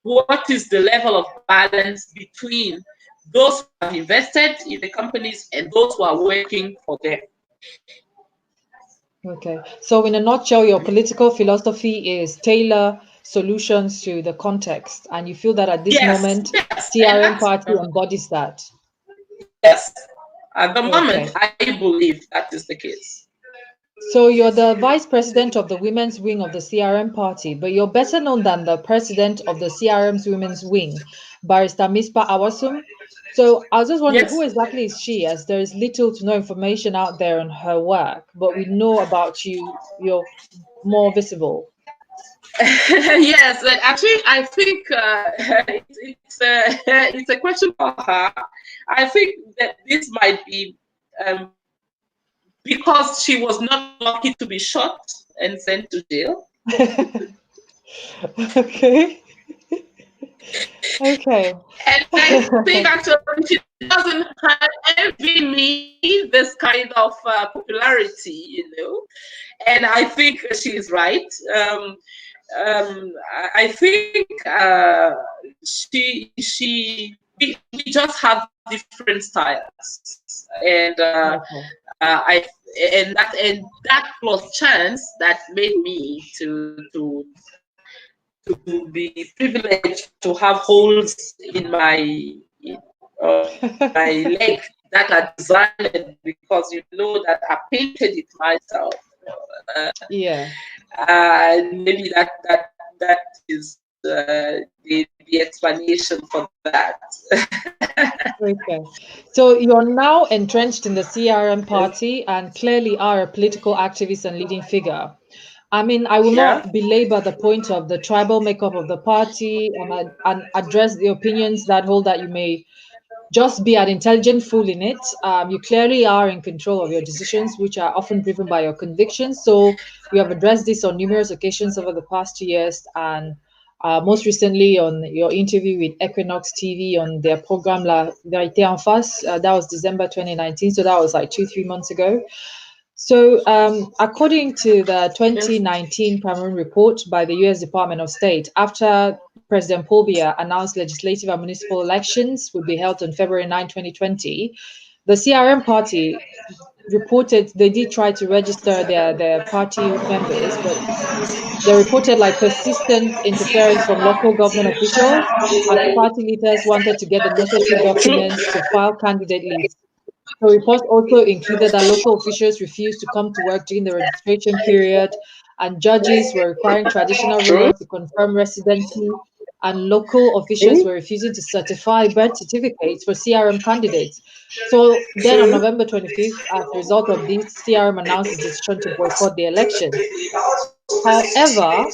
what is the level of balance between those who have invested in the companies and those who are working for them? Okay. So, in a nutshell, your political philosophy is tailor solutions to the context, and you feel that at this Yes, moment, yes, and CRM that's party embodies that. yes. At the moment, Okay. I believe that is the case. So, you're the vice president of the women's wing of the CRM party, but you're better known than the president of the CRM's women's wing, Barrister Mispa Awasum. So, I was just wondering, Yes. who exactly is she, as there is little to no information out there on her work, but we know about you, you're more visible. Yes, actually, I think it's a question for her. I think that this might be um, because she was not lucky to be shot and sent to jail. Okay. Okay. And I think actually she doesn't envy me this kind of popularity. And I think she is right. I think we just have different styles, and Okay. I and that plus chance that made me to be privileged to have holes in my leg that are designed because you know that I painted it myself. Yeah. Maybe that is the explanation for that. Okay. So you're now entrenched in the CRM party and clearly are a political activist and leading figure. I mean, I will Yeah. not belabor the point of the tribal makeup of the party and address the opinions that hold that you may just be an intelligent fool in it. You clearly are in control of your decisions, which are often driven by your convictions. So you have addressed this on numerous occasions over the past 2 years, and most recently on your interview with Equinox TV on their program La Vérité en Face. That was December 2019, so that was like 2, 3 months ago. So, according to the Yes. 2019 Cameroon report by the US Department of State, after President Paul Biya announced legislative and municipal elections would be held on February 9, 2020, the CRM party reported they did try to register their party members, but they reported like persistent interference from local government officials as party leaders wanted to get the necessary True. documents to file candidate lists. The report also included that local officials refused to come to work during the registration period, and judges were requiring traditional True. rulers to confirm residency, and local officials True. were refusing to certify birth certificates for CRM candidates. So then on True. November 25th, as a result of this, CRM announced its decision to boycott the elections. However,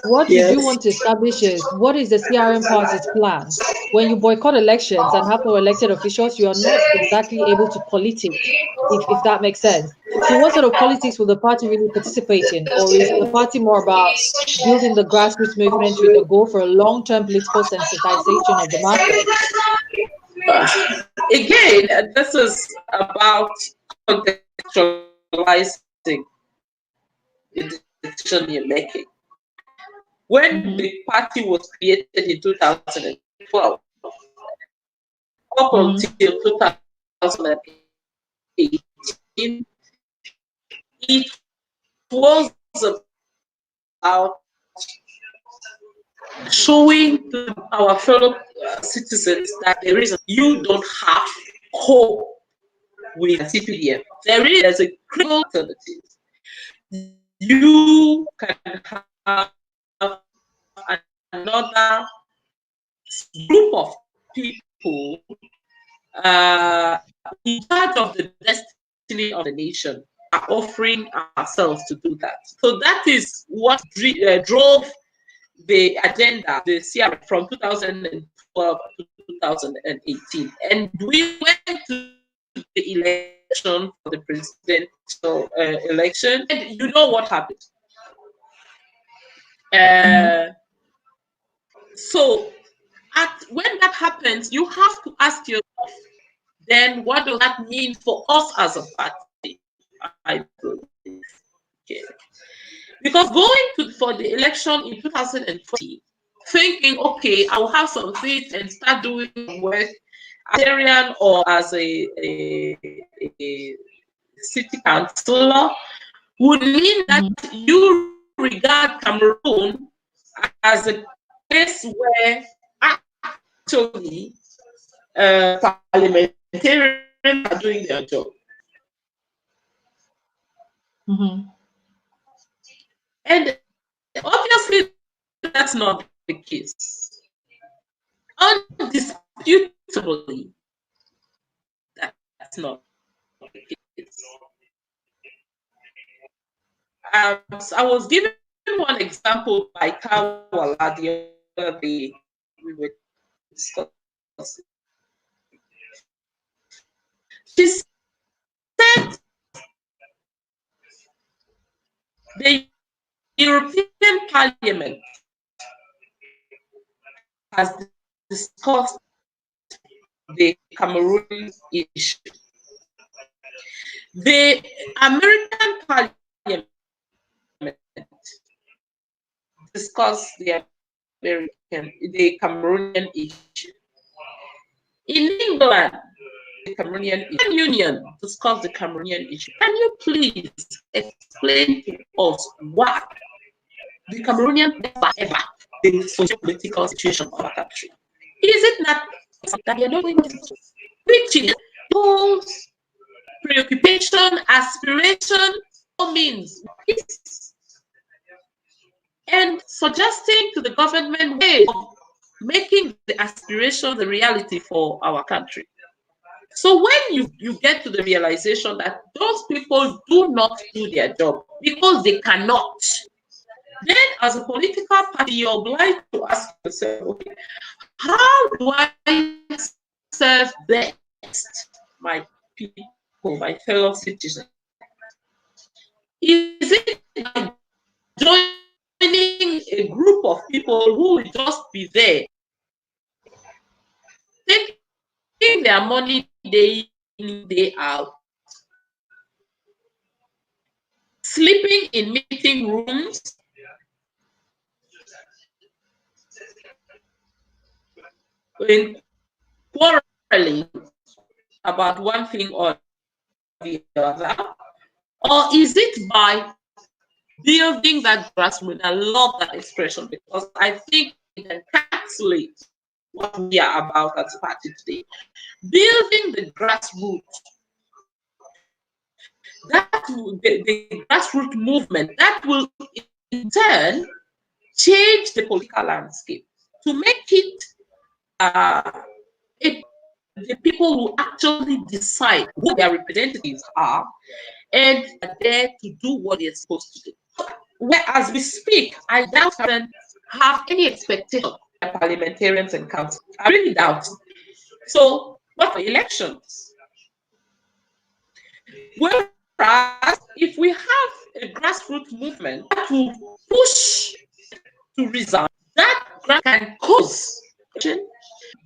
what we do Yes. want to establish is what is the CRM party's plan? When you boycott elections and have no elected officials, you are not exactly able to politic, if that makes sense. So, what sort of politics will the party really participate in? Or is the party more about building the grassroots movement with a goal for a long term political sensitization of the masses? Again, this is about contextualizing the decision you're making. When Mm-hmm. the party was created in 2012, up Mm-hmm. until 2018, it was about showing to our fellow citizens that there is you don't have hope with CPDM. There's a critical alternative. You can have another group of people in charge of the destiny of the nation are offering ourselves to do that. So that is what drove the agenda, the CR from 2012 to 2018. And we went to the election for the presidential election. And you know what happened. Mm-hmm. Uh, so when that happens, you have to ask yourself, then what does that mean for us as a party? I believe. Okay. Because going for the election in 2020, thinking, okay, I'll have some seats and start doing work as a Syrian or as a city councillor would mean that Mm-hmm. you regard Cameroon as a place where actually parliamentarians are doing their job. Mm-hmm. And obviously, that's not the case. Undisputably, that's not the case. So I was given one example by Kawala the other day. We were discussing. She said the European Parliament has discussed the Cameroon issue. The American Parliament discuss the Cameroonian issue. In England, the Cameroonian Union discuss the Cameroonian issue. Can you please explain to us why the Cameroonian never ever the socio-political situation of our country? Is it not that they are not doing which is people's preoccupation, aspiration, all means peace, and suggesting to the government way of making the aspiration the reality for our country? So when you get to the realization that those people do not do their job because they cannot, then as a political party, you're obliged to ask yourself, okay, how do I serve best my people, my fellow citizens? Is it by joining a group of people who will just be there, taking their money day in, day out, sleeping in meeting rooms, in quarreling about one thing or the other? Or is it by building that grassroots? I love that expression because I think it encapsulates what we are about as a party today. Building the grassroots, the grassroots movement that will in turn change the political landscape to make it the people will actually decide who their representatives are and are there to do what they're supposed to do. Where, as we speak, I doubt I have any expectation of parliamentarians and council. I really doubt. So, what are elections? Whereas, if we have a grassroots movement that will push to resign, that can cause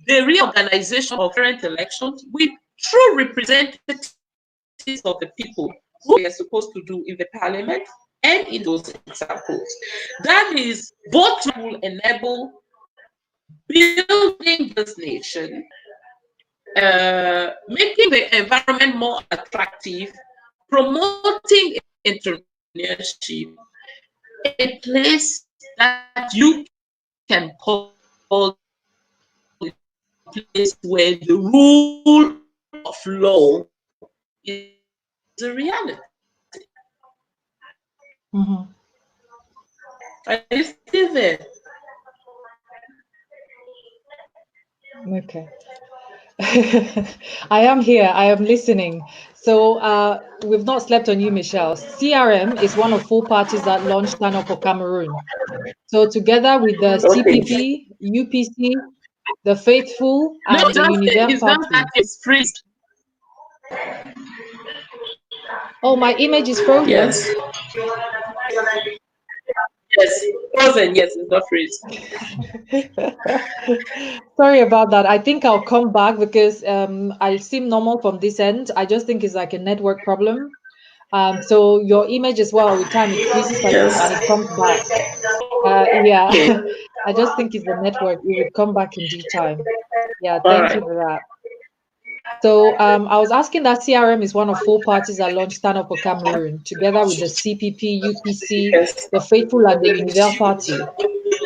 the reorganization of current elections with true representatives of the people who we are supposed to do in the parliament and in those examples. That is, both will enable building this nation, making the environment more attractive, promoting entrepreneurship, a place that you can call a place where the rule of law is a reality. Mm-hmm. Are you still there? Okay. I am here. I am listening. So we've not slept on you, Michelle. CRM is one of 4 parties that launched Stand Up for Cameroon. So together with the Okay. CPP, UPC, the Faithful, No, and the Univers it's just that Party. it's freeze. Oh, my image is frozen. Yes. Yes. Frozen. Yes, it's not freeze. Sorry about that. I think I'll come back because I seem normal from this end. I just think it's like a network problem. So your image as well, with time it freezes for a bit and Yes. it comes back. Yeah, Okay. I just think it's the network. It would come back in due time. Yeah, All thank you right. for that. So I was asking that CRM is one of 4 parties that launched Stand Up for Cameroon, together with the CPP, UPC, Yes. the Faithful, and the Univers Party.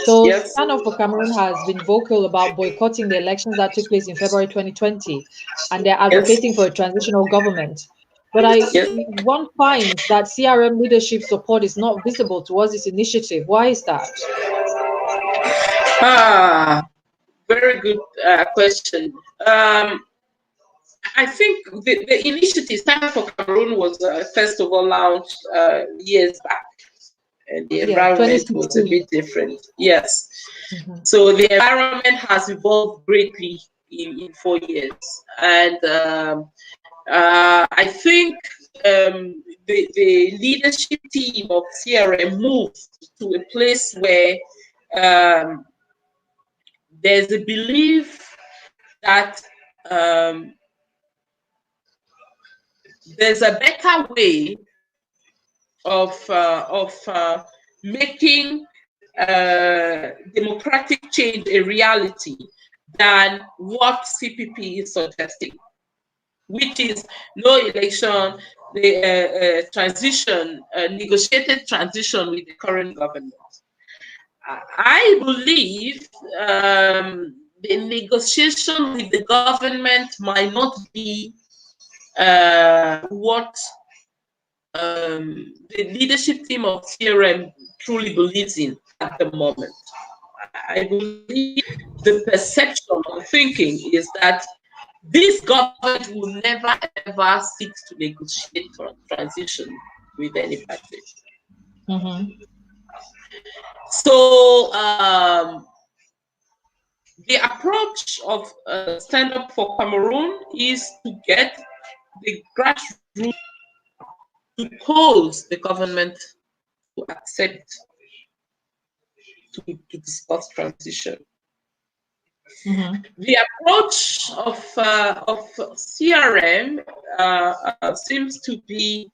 So Yes. Stand Up for Cameroon has been vocal about boycotting the elections that took place in February 2020, and they're Yes. advocating for a transitional government. But Yes. one finds that CRM leadership support is not visible towards this initiative. Why is that? Ah, very good question. I think the initiative Stand for Cameroon was first of all launched years back, and the Yeah, environment was a 2016. bit different. Yes. Mhm. So the environment has evolved greatly in 4 years. And I think the leadership team of CRM moved to a place where um, there's a belief that um, there's a better way of making democratic change a reality than what CPP is suggesting, which is no election, the transition, negotiated transition with the current government. I believe the negotiation with the government might not be what the leadership team of CRM truly believes in at the moment. I believe the perception or thinking is that this government will never ever seek to negotiate for transition with any party. Mm-hmm. So the approach of Stand Up for Cameroon is to get the grassroots to cause the government to accept to discuss transition. Mm-hmm. The approach of CRM seems to be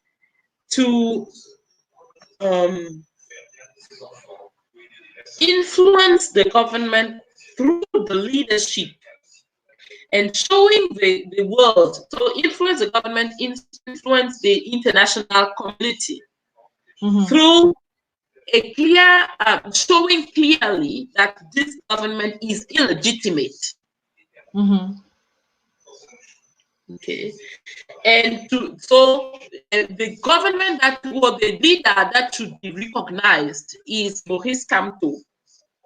to influence the government through the leadership and showing the world, so influence the government, influence the international community through a clear, showing clearly that this government is illegitimate. Okay, and so the government that, or the leader that should be recognized is Maurice Kamto,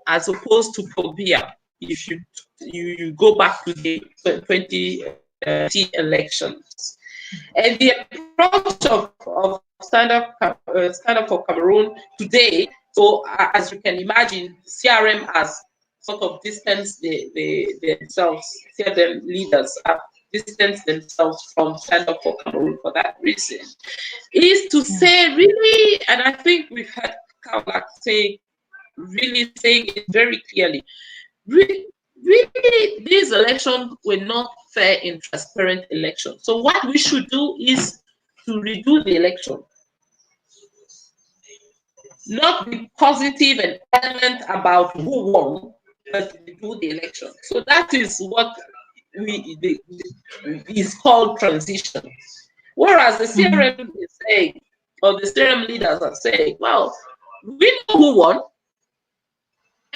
as opposed to Pobia. If you go back to the 2020 elections, and the approach of Stand Up for Cameroon today. So as you can imagine, CRM has sort of distanced themselves. CRM leaders have distanced themselves from Stand Up for Cameroon for that reason. Is to say really, and I think we've had Kaulak saying it very clearly. Really, these elections were not fair and transparent elections. So what we should do is to redo the election. Not be positive and adamant about who won, but redo the election. So that is what is called transition. Whereas the CRM is saying, or the CRM leaders are saying, well, we know who won.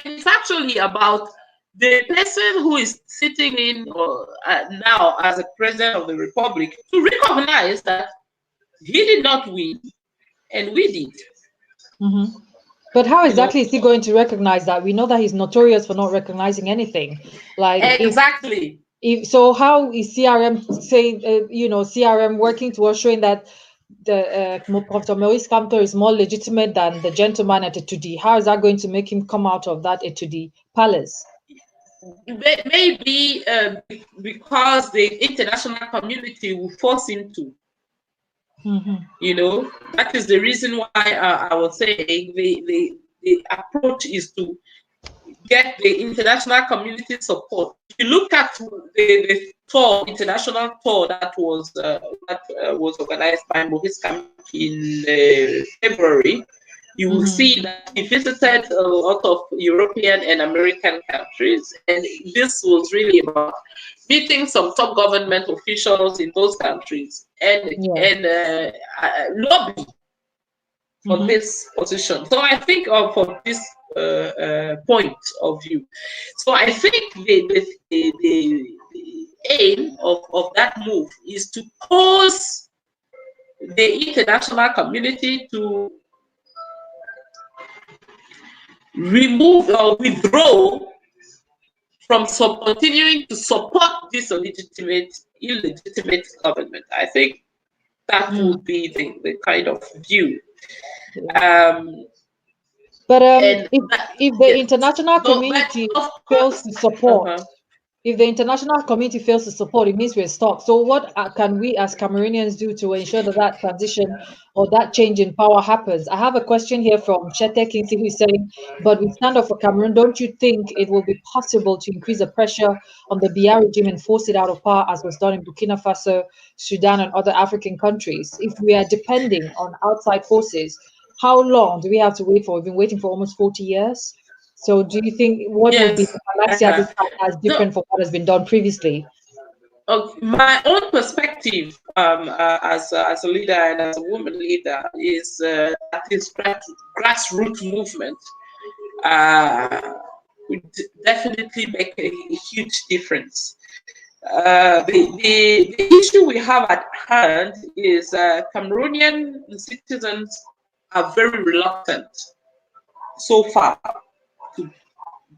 And it's actually about the person who is sitting in now as a president of the republic to recognize that he did not win and we did. But how exactly is he going to recognize that? We know that he's notorious for not recognizing anything. Like exactly. So how is CRM saying, CRM working towards showing that the Professor Maurice Kamto is more legitimate than the gentleman at Etudi? How is that going to make him come out of that Etudi palace? Maybe because the international community will force him to. That is the reason why I was saying the approach is to get the international community support. If you look at the international tour that was organized by Maurice Kamto in February, you will see that he visited a lot of European and American countries, and this was really about meeting some top government officials in those countries and lobby for this position. So I think for this point of view, so I think the aim of that move is to cause the international community to remove or withdraw from continuing to support this illegitimate government. I think that would be the kind of view. But if the international community fails to support, if the international community fails to support, it means we're stuck. So what can we as Cameroonians do to ensure that transition or that change in power happens? I have a question here from Chete Kinsey, who is saying, but with Stand Up for Cameroon, don't you think it will be possible to increase the pressure on the Biya regime and force it out of power as was done in Burkina Faso, Sudan, and other African countries? If we are depending on outside forces how long do we have to wait for? We've been waiting for almost 40 years. So do you think what would be Yes. the Galaxy at this time as No, different from what has been done previously? my own perspective as a leader and as a woman leader is that is grassroots movement would definitely make a huge difference. The issue we have at hand is Cameroonian citizens are very reluctant so far to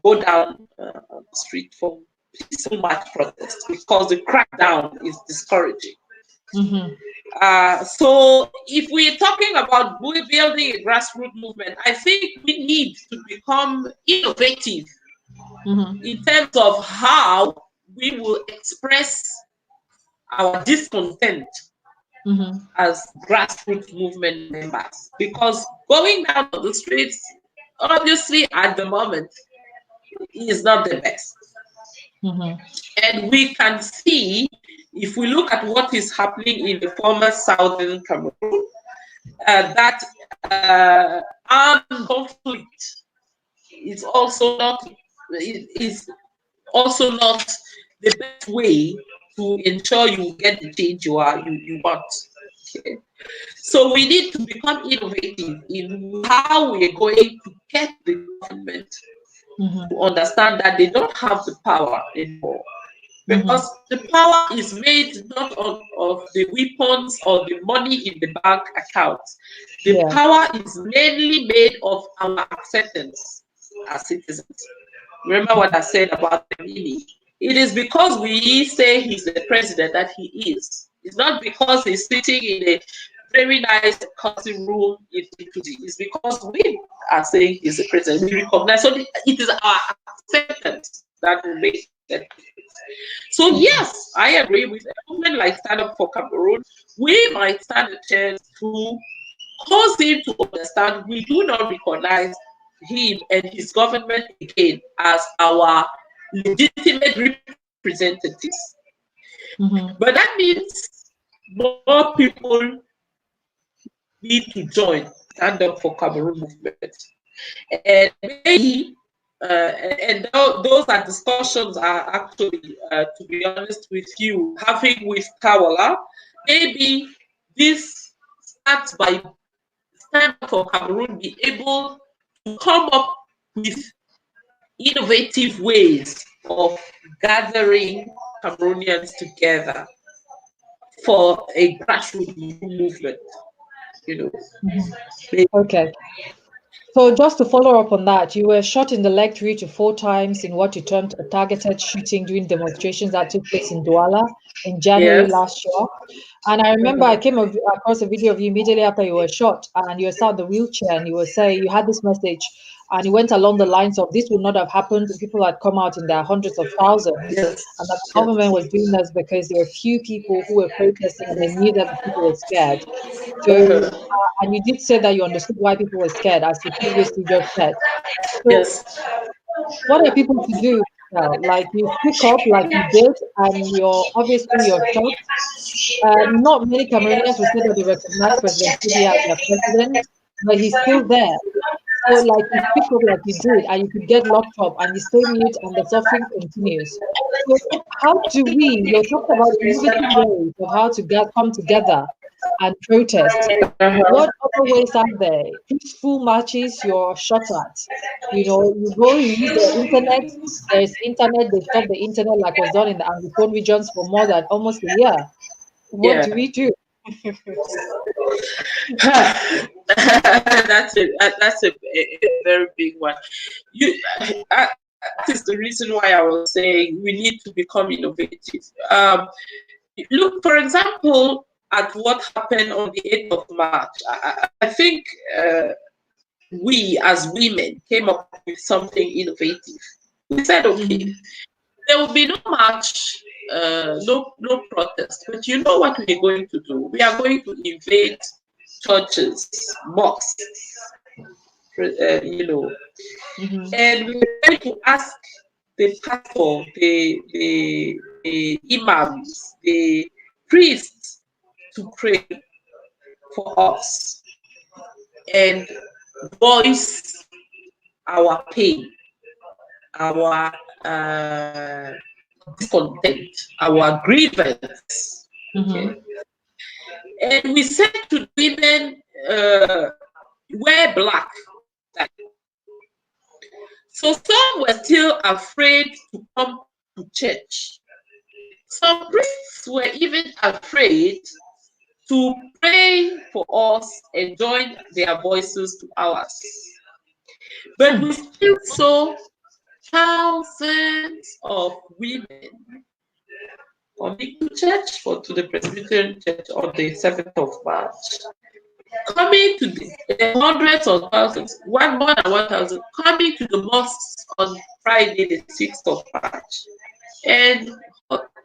go down the street for peaceful march protest because the crackdown is discouraging. Mm-hmm. So if we're talking about building a grassroots movement, I think we need to become innovative Mm-hmm. in terms of how we will express our discontent Mm-hmm. as grassroots movement members. Because going down to the streets, obviously at the moment, is not the best. Mm-hmm. And we can see, if we look at what is happening in the former southern Cameroon, that armed conflict is also not is also not the best way to ensure you get the change you want. Okay. So we need to become innovative in how we're going to get the government Mm-hmm. to understand that they don't have the power anymore. Mm-hmm. Because the power is made not of the weapons or the money in the bank accounts. The Yeah. power is mainly made of our acceptance as citizens. Remember what I said about Benini. It is because we say he's the president that he is. It's not because he's sitting in a very nice cozy room in Italy. It's because we are saying he's the president. We recognize. So it is our acceptance that will make that difference. So yes, I agree with a movement like Stand Up for Cameroon. We might stand a chance to cause him to understand we do not recognize him and his government again as our legitimate representatives. Mm-hmm. But that means more people need to join Stand Up for Cameroon movement. And maybe, those are discussions are actually, to be honest with you, having with Kawala, maybe this starts by Stand Up for Cameroon be able to come up with innovative ways of gathering Cameroonians together for a grassroots movement, you know. Mm-hmm. Okay. So just to follow up on that, you were shot in the leg 3 to 4 times in what you termed a targeted shooting during demonstrations that took place in Douala in January Yes. last year. And I remember I came across a video of you immediately after you were shot, and you were sat in the wheelchair, and you were saying you had this message, and it went along the lines of this would not have happened if people had come out in their hundreds of thousands, Yes. and that the Yes. government was doing this because there were few people who were protesting, and they knew that the people were scared. So, Uh-huh. and you did say that you understood why people were scared, as you previously just said. So, Yes. what are people to do now? Like you speak up, like you did, and you're shocked. Not many Cameroonians will say that they recognize President Kudi as their president, but he's still there. So, like you speak up like you did, and you could get locked up, and you stay mute, and the suffering continues. So, how do we? You're talking about innovative ways of how to come together and protest. Uh-huh. What other ways are there? Peaceful marches, you're shot at. You go, you use the internet. There's internet. They stop the internet, like was done in the Anglophone regions for more than almost a year. What Yeah. do we do? That's a very big one. You, that is the reason why I was saying we need to become innovative. Look, for example, at what happened on the 8th of March. I think we as women came up with something innovative. We said, okay, Mm-hmm. there will be no march, no protest. But you know what we're going to do? We are going to invade churches, mosques, you know, Mm-hmm. and we're going to ask the pastor, the imams, the priests to pray for us. and voice our pain, our discontent, our grievance. Okay. Mm-hmm. And we said to women, uh, wear black. So some were still afraid to come to church. Some priests were even afraid to pray for us and join their voices to ours. But we still saw thousands of women coming to church for to the Presbyterian Church on the 7th of March. Coming to the hundreds of thousands, one more than 1,000, coming to the mosques on Friday, the 6th of March, and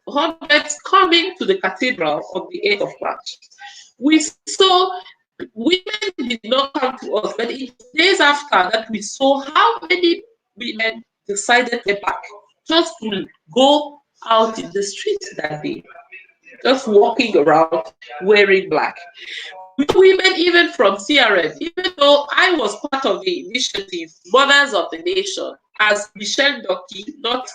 hundreds coming to the cathedral on the 8th of March. We saw women did not come to us, but it was days after that we saw how many women decided to get back just to go out in the streets that day, just walking around wearing black. Women even from CRM, even though I was part of the initiative, Mothers of the Nation, as Michelle Ndoki, not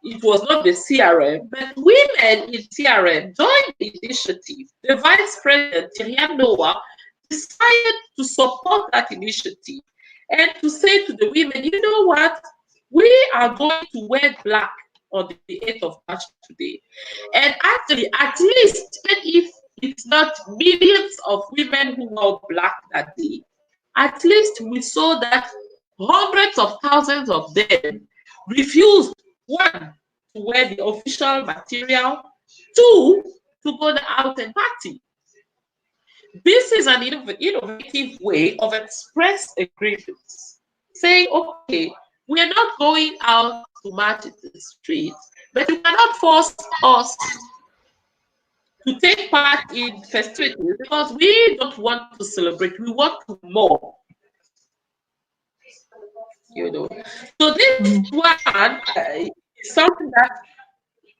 it was not the CRM, but women in CRM joined the initiative. The Vice President, Tyrian Noah, decided to support that initiative and to say to the women, you know what, we are going to wear black on the 8th of March today. And actually, at least, even if it's not millions of women who wore black that day, at least we saw that hundreds of thousands of them refused, one, to wear the official material, two, to go out and party. This is an innovative way of express a grievance, saying, okay, we are not going out to march in the street, but you cannot force us to take part in festivities because we don't want to celebrate, we want to mourn. You know, so this one is something that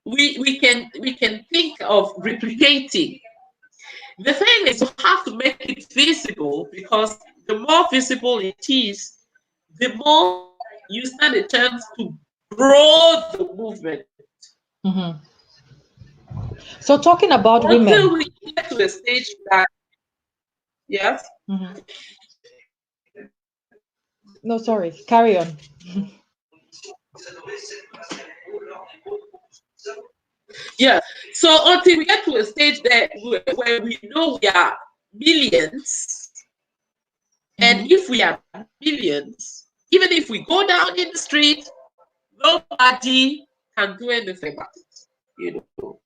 we can think of replicating. The thing is, you have to make it visible because the more visible it is, the more you stand a chance to grow the movement. Mm-hmm. So talking about Until women. we get to a stage that, yes. Mm-hmm. No, sorry, carry on. Yeah. So until we get to a stage that where we know we are millions, and Mm-hmm. if we are millions, even if we go down in the street, nobody can do anything about it. You know,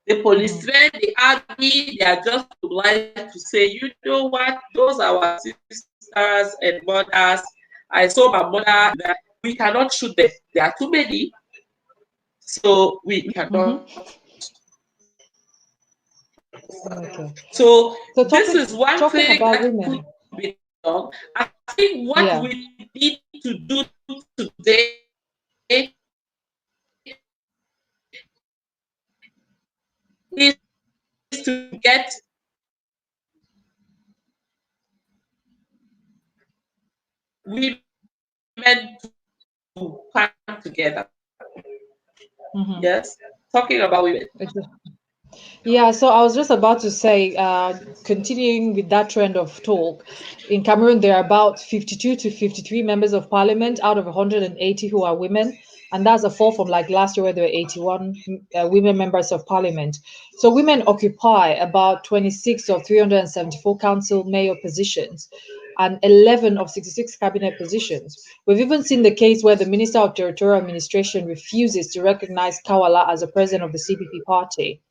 the Mm-hmm. policemen, the army, they are just obliged to say, you know what, those are our sisters and mothers. I saw my mother that we cannot shoot them. There are too many, so we cannot. Mm-hmm. Okay. So So this talking is one talking thing about that could women. be done. I think what Yeah. we need to do today is to get women to come together. Mm-hmm. Yes, talking about women. Yeah, so I was just about to say, continuing with that trend of talk, in Cameroon, there are about 52 to 53 members of parliament out of 180 who are women. And that's a fall from like last year where there were 81 women members of parliament. So women occupy about 26 of 374 council mayor positions and 11 of 66 cabinet positions. We've even seen the case where the Minister of Territorial Administration refuses to recognize Kawala as the president of the CPP party.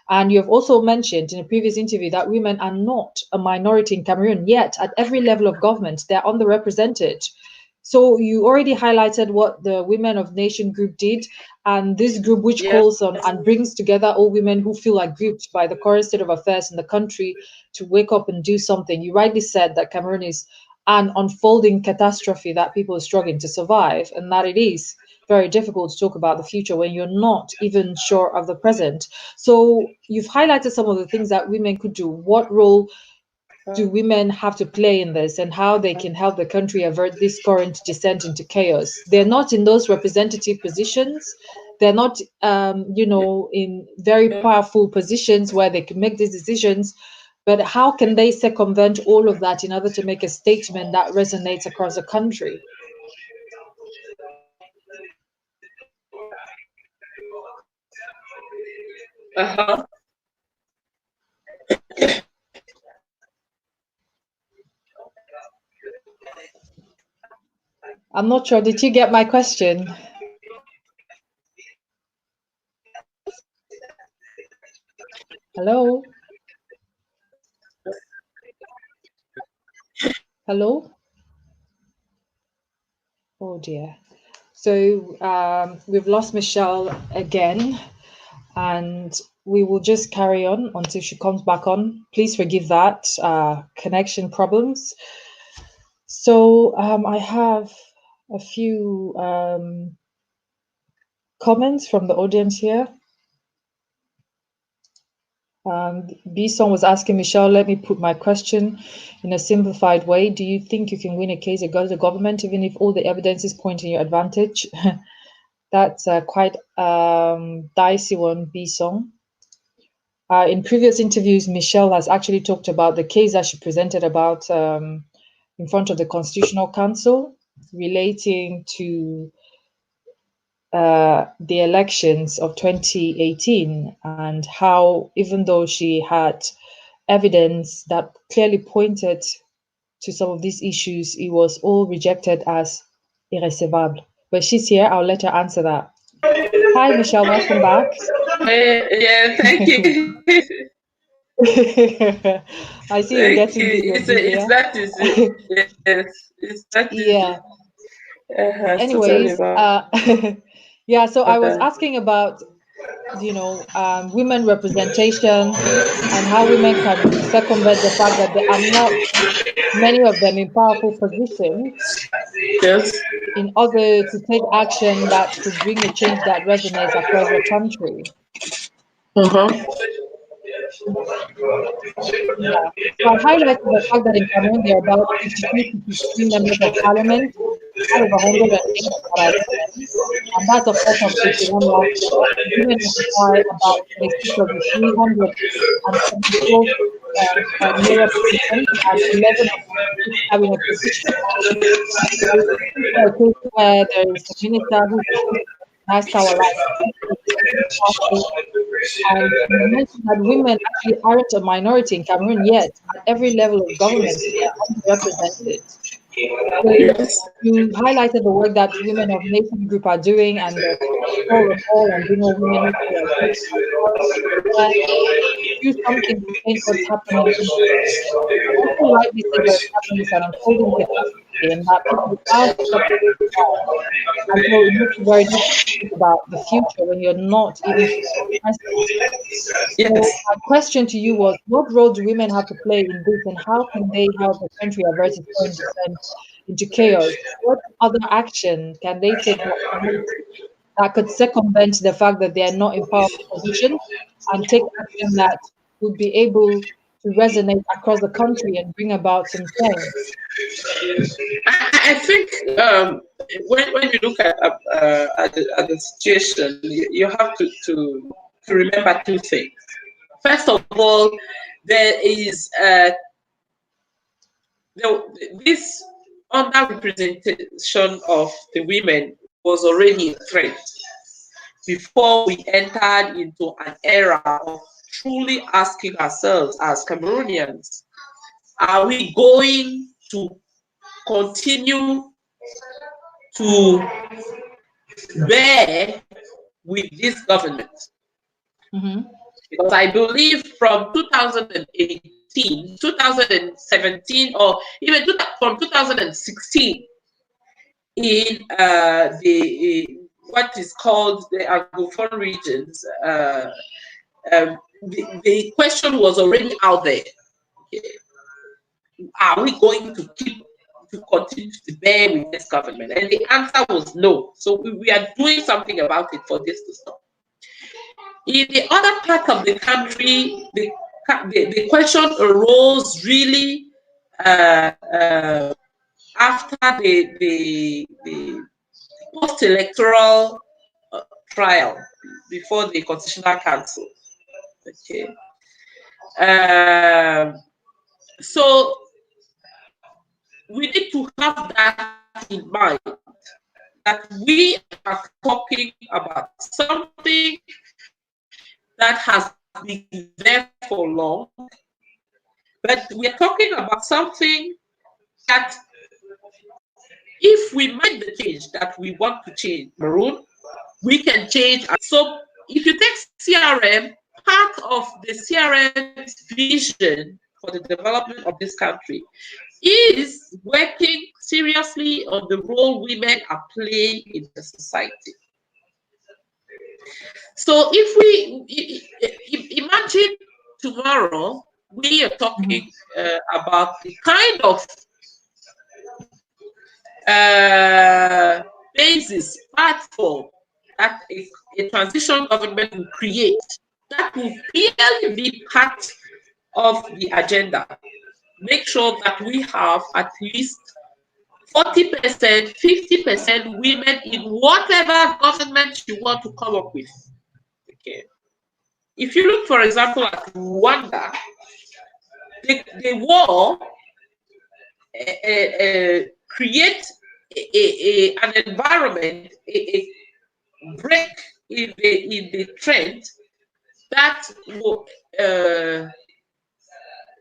And you have also mentioned in a previous interview that women are not a minority in Cameroon, yet at every level of government, they're underrepresented. So you already highlighted what the Women of Nation group did, and this group which Yes. calls on and brings together all women who feel aggrieved by the current state of affairs in the country to wake up and do something. You rightly said that Cameroon is an unfolding catastrophe that people are struggling to survive, and that it is very difficult to talk about the future when you're not even sure of the present. So you've highlighted some of the things that women could do. What role do women have to play in this, and how they can help the country avert this current descent into chaos? They're not in those representative positions. They're not, in very powerful positions where they can make these decisions. But how can they circumvent all of that in order to make a statement that resonates across the country? Uh-huh. I'm not sure. Did you get my question? Hello? Hello? Oh dear. So we've lost Michelle again, and we will just carry on until she comes back on. Please forgive that connection problems. So I have a few comments from the audience here. Bison was asking Michelle, let me put my question in a simplified way. Do you think you can win a case against the government even if all the evidence is pointing your advantage? That's quite dicey one, Bison. In previous interviews, Michelle has actually talked about the case that she presented about in front of the Constitutional Council relating to the elections of 2018, and how, even though she had evidence that clearly pointed to some of these issues, it was all rejected as irrecevable. But she's here. I'll let her answer that. Hi, Michelle. Welcome back. Yeah, thank you. I see you're Thank getting you. busier, It's busier. that is it. Yes, it's that Yeah. easy. Totally Anyways, about yeah. So I was that. asking about, women representation and how women can circumvent the fact that there are not many of them in powerful positions Yes. in order to take action that could bring a change that resonates across the country. Uh-huh. Yeah. So I highlighted the fact that in Cameroon there are about 52 to 53 members of parliament out of 108 that are women. And that's of course from 81 last year. And women occupy about 26 of the 374 mayor positions and 11 of the cabinet positions. I was looking for a case where there is a minister who's supposed to recognize our life. And you mentioned that women actually aren't a minority in Cameroon yet. At every level of government, they are underrepresented. So Yes. you highlighted the work that women of Nation Group are doing, and the call of all and bring all women into a place where do something to change what's happening. And you also rightly said what's happening is an unfolding catastrophe, and that people are stepping down. And so it makes it very difficult to think about the future when you're not even present. Yes. So my question to you was, what role do women have to play in this, and how can they help the country avert its current descent into chaos? What other action can they take that could circumvent the fact that they are not in powerful positions, and take action that would be able to resonate across the country and bring about some change? I think when you look at the situation, you have to remember two things. First of all, there is this underrepresentation of the women was already a threat before we entered into an era of truly asking ourselves as Cameroonians, are we going to continue to bear with this government? Mm-hmm. Because I believe from 2018, 2017, or even from 2016, in the what is called the Anglophone regions, the question was already out there. Are we going to continue to bear with this government? And the answer was no. So we are doing something about it for this to stop. In the other part of the country, the question arose really after the post-electoral trial before the Constitutional Council. Okay. So we need to have that in mind, that we are talking about something that has been there for long, but we are talking about something that if we make the change that we want to change, Maroon, we can change. So if you take CRM, part of the CRM's vision for the development of this country is working seriously on the role women are playing in the society. So if we imagine tomorrow, we are talking about the kind of basis, platform that a transition government will create, that will clearly be part of the agenda. Make sure that we have at least 40%, 50% women in whatever government you want to come up with. Okay. If you look, for example, at Rwanda, the war create an environment, a break in the trend that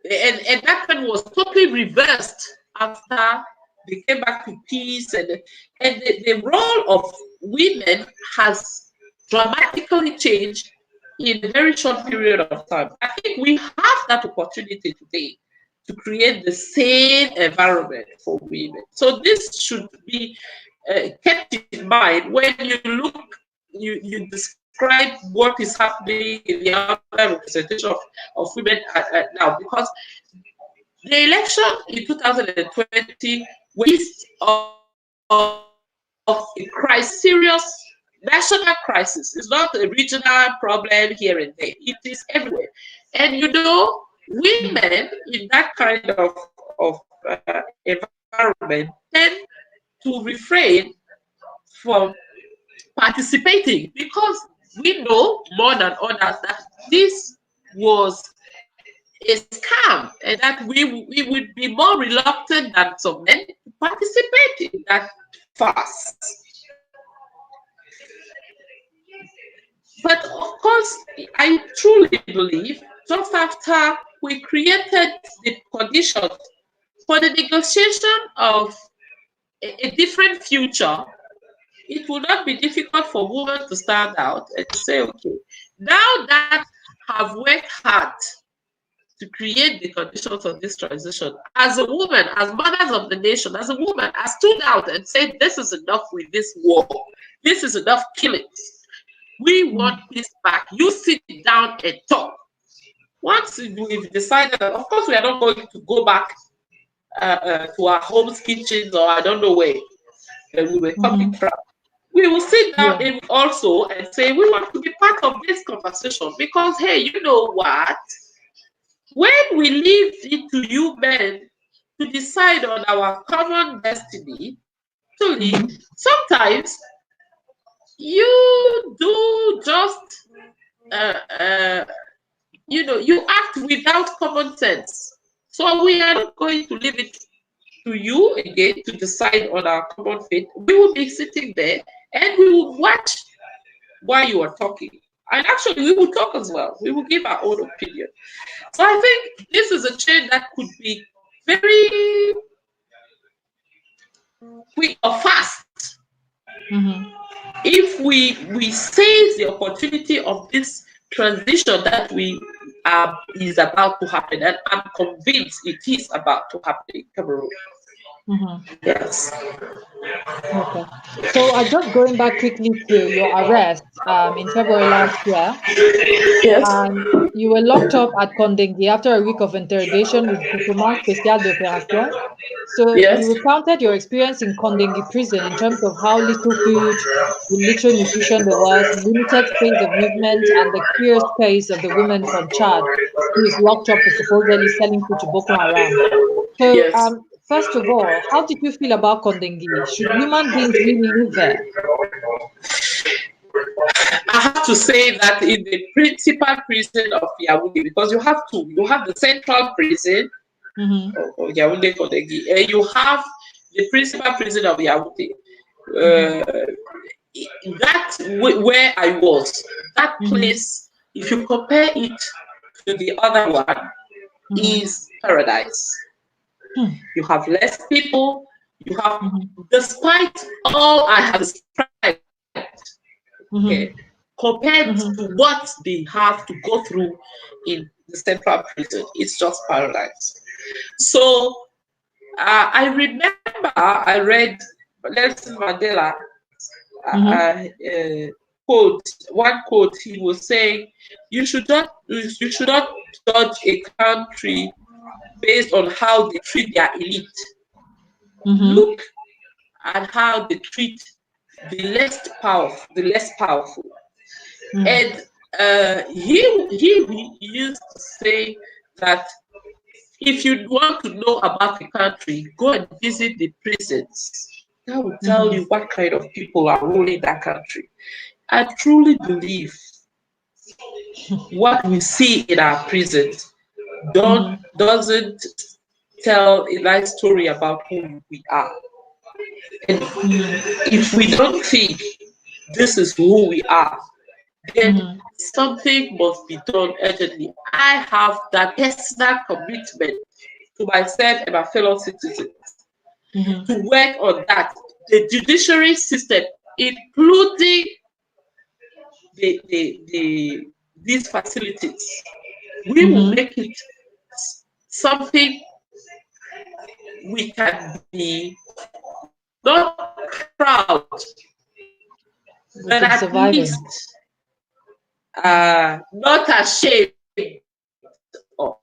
and that trend was totally reversed after they came back to peace, and the role of women has dramatically changed in a very short period of time. I think we have that opportunity today to create the same environment for women. So this should be kept in mind when you look, you describe what is happening in the other representation of women now, because the election in 2020 was of a crisis, serious national crisis. It's not a regional problem here and there. It is everywhere. And you know, women in that kind of environment tend to refrain from participating because we know more than others that this was a scam and that we would be more reluctant than some men to participate in that fast. But of course, I truly believe just after we created the conditions for the negotiation of a different future, it will not be difficult for women to stand out and say, okay, now that have worked hard to create the conditions of this transition, as a woman, as mothers of the nation, as a woman, I stood out and said, this is enough with this war. This is enough killings. We want this back. You sit down and talk. Once we've decided that, of course, we are not going to go back to our homes, kitchens, or I don't know where we were coming from. We will sit down and also and say, we want to be part of this conversation because, hey, you know what? When we leave it to you men to decide on our common destiny, actually, sometimes you do just, you act without common sense. So we are not going to leave it to you again to decide on our common fate. We will be sitting there and we will watch while you are talking. And actually, we will talk as well. We will give our own opinion. So I think this is a change that could be very quick or fast. If we seize the opportunity of this transition that is about to happen, and I'm convinced it is about to happen in Cameroon. Yes. Okay. So just going back quickly to your arrest in February last year, Yes. and you were locked up at Kondengui after a week of interrogation with Groupement Spécial d'Opération. So you Yes. recounted your experience in Kondengui prison in terms of how little food, the literal nutrition there was, limited space of movement, and the curious case of the woman from Chad who is locked up for supposedly selling food to Boko Haram. So, Yes. first of all, how did you feel about Kondengui? Should human beings really live there? I have to say that in the principal prison of Yaoundé, because you have the central prison Mm-hmm. of Yaoundé Kodegi, and you have the principal prison of Yaoundé. Mm-hmm. Uh, where I was, that Mm-hmm. place, if you compare it to the other one, Mm-hmm. is paradise. You have less people. You have, Mm-hmm. despite all I have described, okay, Mm-hmm. compared Mm-hmm. to what they have to go through in the central prison, it's just paradise. So I remember I read Nelson Mandela Mm-hmm. quote, one quote. He was saying, you should not judge a country based on how they treat their elite. Mm-hmm. Look at how they treat the less powerful. And he used to say that if you want to know about the country, go and visit the prisons. That will tell Mm-hmm. you what kind of people are ruling that country. I truly believe what we see in our prisons Mm-hmm. doesn't tell a nice story about who we are. And Mm-hmm. if we don't think this is who we are, then Mm-hmm. something must be done urgently. I have that personal commitment to myself and my fellow citizens Mm-hmm. to work on that. The judiciary system, including these facilities, we will Mm-hmm. make it something we can be not proud, We but can at survive least in. Mm-hmm. not ashamed of,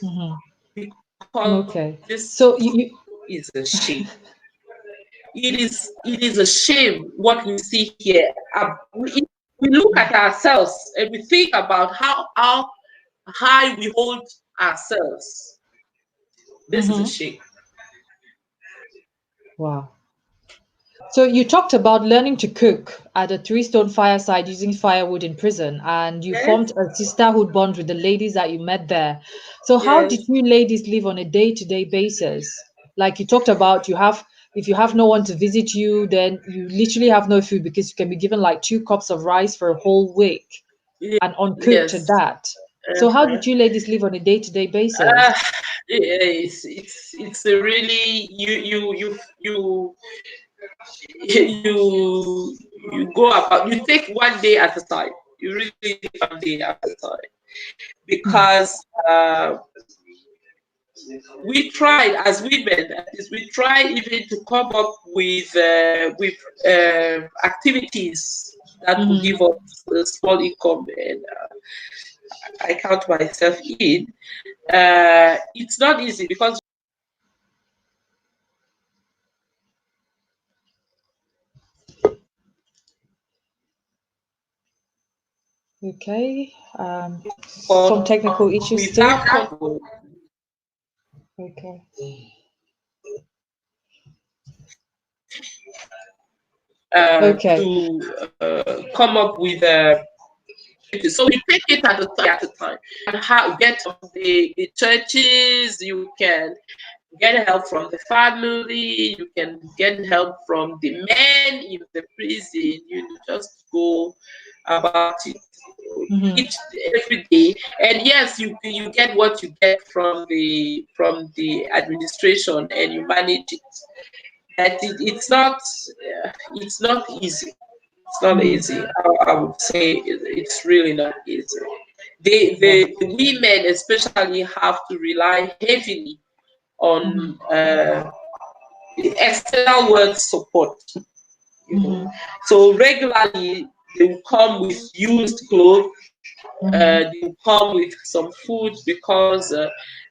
Mm-hmm. because Okay. this So you is a shame. It is a shame what we see here. We look at ourselves and we think about how high we hold ourselves. This is a mm-hmm. shame. Wow. So you talked about learning to cook at a three-stone fireside using firewood in prison, and you Yes, formed a sisterhood bond with the ladies that you met there. So how did yes, you ladies live on a day-to-day basis? Like you talked about, if you have no one to visit you, then you literally have no food because you can be given like 2 cups of rice for a whole week yes, and uncooked at yes. that. So how did you ladies live on a day-to-day Uh, basis? it's a really you go about, you take one day at a time. You really take one day at a time, Hmm. because we tried as women, that is, we tried even to come up with activities that will Mm-hmm. give us a small income, and I count myself in. It's not easy because Okay. Some but technical issues still. without couple, Okay. Okay. come up with so we take it at a time, and how get from the churches. You can get help from the family, you can get help from the men in the prison. You just go about it Mm-hmm. each every day, and yes, you get what you get from the administration, and you manage it. But it's not easy. It's not Mm-hmm. easy. I would say it's really not easy. Wow. The women especially have to rely heavily Mm-hmm. on external world support. So regularly they will come with used clothes. They will come with some food because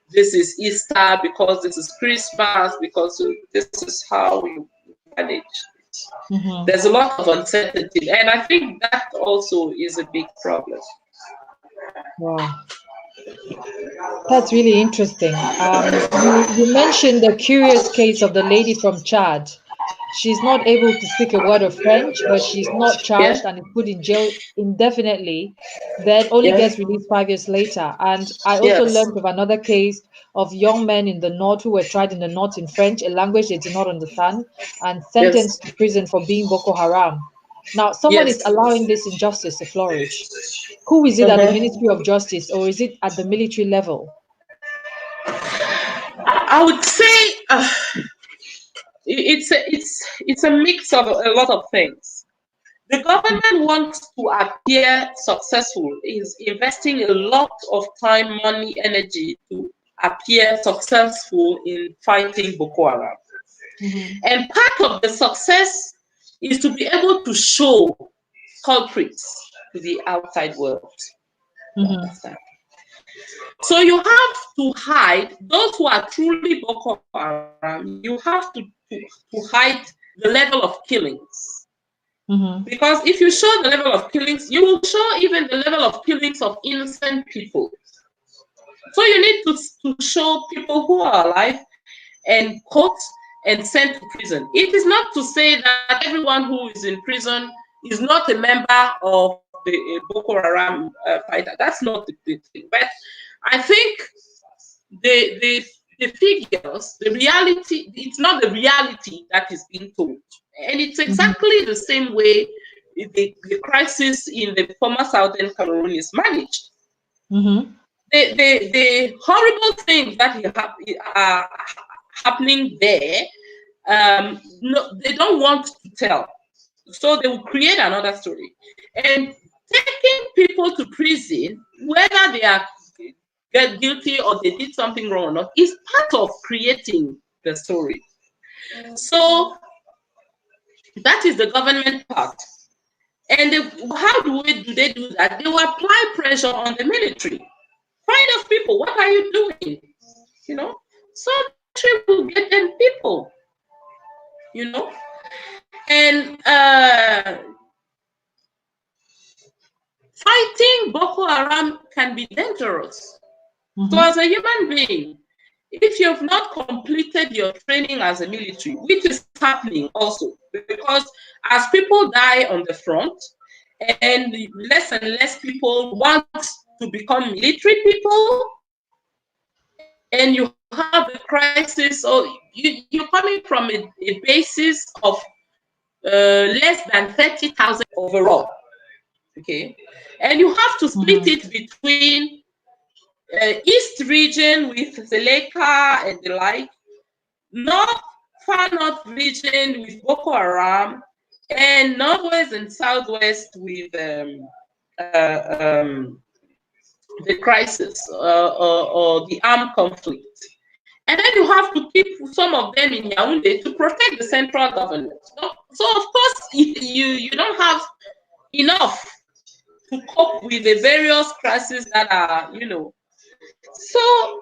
this is Easter, because this is Christmas, because this is how we manage. There's a lot of uncertainty, and I think that also is a big problem. Wow. That's really interesting. You mentioned the curious case of the lady from Chad. She's not able to speak a word of French, but she's not Yeah, charged and is put in jail indefinitely, then only yeah, gets released 5 years later. And I also yes, learned of another case of young men in the north who were tried in the north in French, a language they did not understand, and yes, sentenced to prison for being Boko Haram. Now, someone is yes. allowing this injustice to flourish. Who is it at the Ministry of Justice, or is it at the military level? I would say it's a mix of a lot of things. The government wants to appear successful, is investing a lot of time, money, energy to appear successful in fighting Boko Haram. And part of the success is to be able to show culprits to the outside world. You understand? So you have to hide those who are truly Boko Haram. You have to hide the level of killings. Because if you show the level of killings, you will show even the level of killings of innocent people. So you need to show people who are alive and caught and sent to prison. It is not to say that everyone who is in prison is not a member of the Boko Haram fighter. That's not the thing. But I think the figures, the reality, it's not the reality that is being told. And it's exactly the same way the crisis in the former Southern Cameroon is managed. The horrible things that are happening there, no, they don't want to tell. So they will create another story. And taking people to prison, whether they are get guilty or they did something wrong or not, is part of creating the story. So that is the government part. And how do they do that? They will apply pressure on the military. Find us people. What are you doing? You know, so military will get them people. You know, and fighting Boko Haram can be dangerous. So as a human being, if you have not completed your training as a military, which is happening also, because as people die on the front, and less people want to become military people, and you have a crisis, or you're coming from a basis of less than 30,000 overall, okay? And you have to split it between East region with Seleka and the like, far north region with Boko Haram, and northwest and southwest with the crisis or the armed conflict. And then you have to keep some of them in Yaoundé to protect the central government. So of course, you don't have enough to cope with the various crises that are, So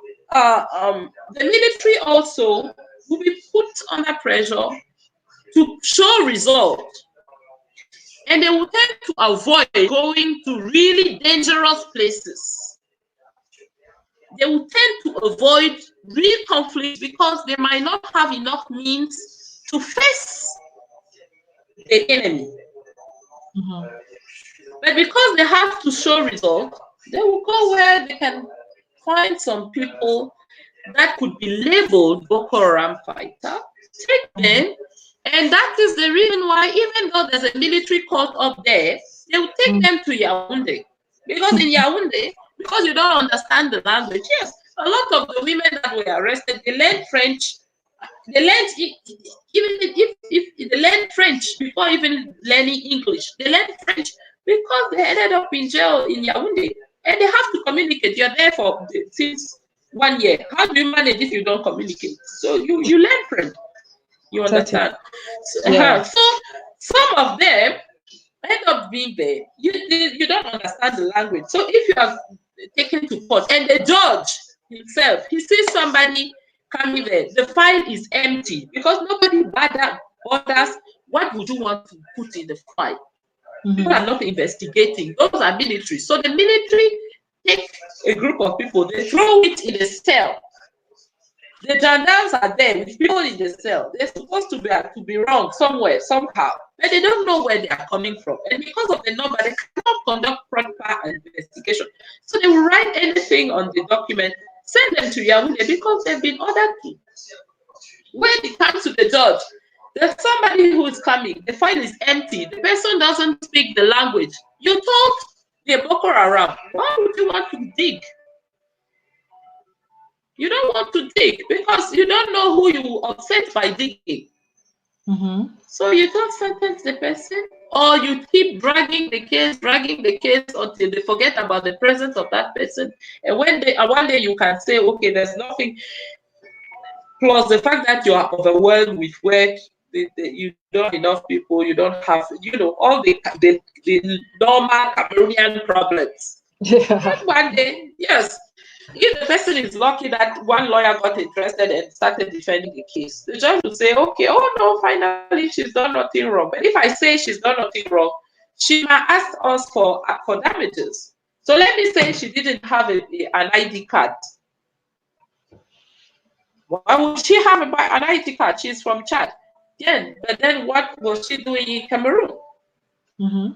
the military also will be put under pressure to show results. And they will tend to avoid going to really dangerous places. They will tend to avoid real conflict because they might not have enough means to face the enemy. But because they have to show results, they will go where they can find some people that could be labeled Boko Haram fighter, take them, and that is the reason why, even though there's a military court up there, they will take them to Yaoundé. Because in Yaoundé, because you don't understand the language, yes, a lot of the women that were arrested, they learned French. They learned, even if they learned French before even learning English, they learned French because they ended up in jail in Yaoundé. And they have to communicate. You're there for since 1 year. How do you manage if you don't communicate? So you learn French. You Certainly. understand? Yeah. So some of them end up being there. You don't understand the language. So if you are taken to court and the judge himself, he sees somebody coming there, the file is empty because nobody bothers. What would you want to put in the file? People Mm-hmm. are not investigating. Those are military. So the military take a group of people, they throw it in a cell. The gendarmes are there with people in the cell. They're supposed to be wrong somewhere, somehow, but they don't know where they are coming from. And because of the number, they cannot conduct proper investigation. So they will write anything on the document, send them to Yahweh because they've been ordered to. When it comes to the judge, there's somebody who is coming. The file is empty. The person doesn't speak the language. You told the Boko Haram, why would you want to dig? You don't want to dig because you don't know who you will upset by digging. Mm-hmm. So you don't sentence the person, or you keep dragging the case until they forget about the presence of that person. And one day you can say, okay, there's nothing. Plus the fact that you are overwhelmed with work, you don't have enough people, you don't have, all the normal Cameroonian problems. Yeah. But one day, yes, if the person is lucky that one lawyer got interested and started defending the case, the judge will say, okay, oh no, finally she's done nothing wrong. But if I say she's done nothing wrong, she might ask us for damages. So let me say she didn't have an ID card. Why would she have an ID card? She's from Chad. But then what was she doing in Cameroon? Mm-hmm.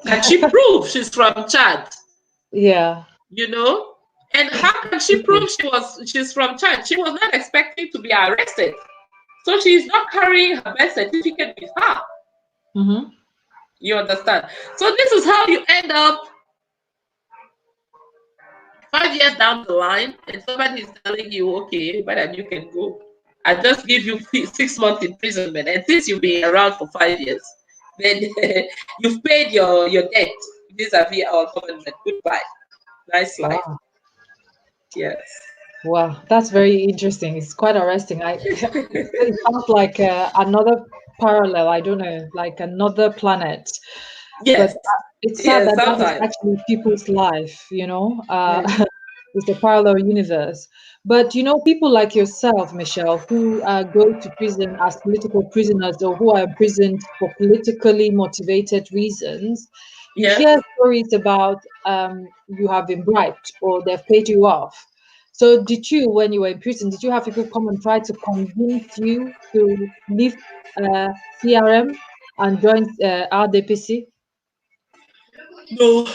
Can she prove she's from Chad? Yeah. you know and how can she prove she's from Chad? She was not expecting to be arrested, so she's not carrying her birth certificate with her. Mm-hmm. You understand? So this is how you end up 5 years down the line and somebody is telling you, okay, madam, you can go. I just give you 6 months imprisonment, and since you've been around for 5 years, then you've paid your debt vis-a-vis our government. Goodbye. Nice life. Wow. Yes. Wow. That's very interesting. It's quite arresting. It sounds like another parallel. I don't know, like another planet. But Yes. it's sad Yes, that that is sometimes. actually people's life, Mm. it's a parallel universe. But people like yourself, Michelle, who go to prison as political prisoners or who are imprisoned for politically motivated reasons, you Yes. hear stories about you have been bribed or they've paid you off. So, did you, when you were in prison, did you have people come and try to convince you to leave CRM and join RDPC? No,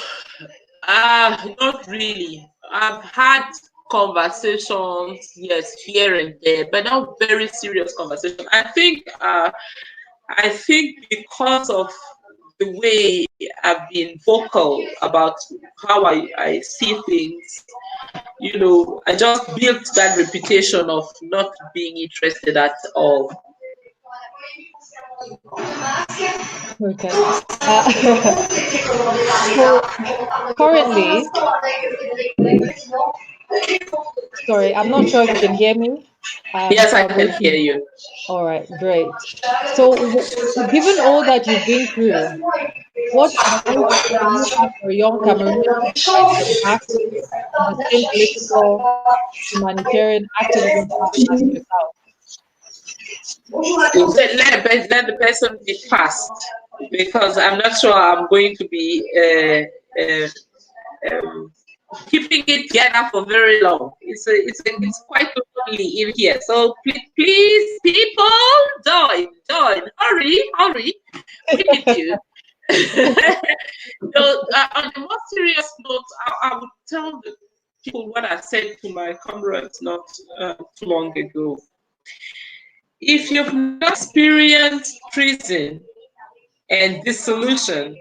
not really. I've had conversations, yes, here and there, but not very serious conversation. I think because of the way I've been vocal about how I see things, I just built that reputation of not being interested at all. Okay. So currently, sorry, I'm not sure if you can hear me. Yes, So I I'm can hear waiting. you. All right, great. So, given all that you've been through, what advice do you have for young Cameroonians trying to embark on the same political humanitarian activism path as yourself? Let the person be fast, because I'm not sure I'm going to be keeping it together for very long. It's quite lonely in here. So please, people, hurry, we need you. So, on a more serious note, I would tell the people what I said to my comrades not too long ago. If you've not experienced prison and dissolution,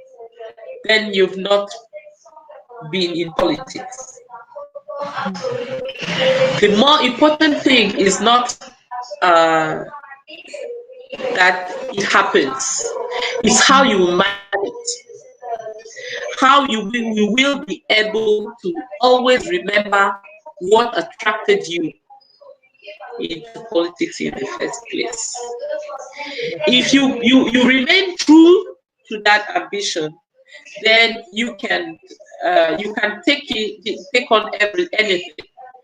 then you've not been in politics. The more important thing is not that it happens, it's how you manage it, how you will be able to always remember what attracted you into politics in the first place. If you remain true to that ambition, then you can take on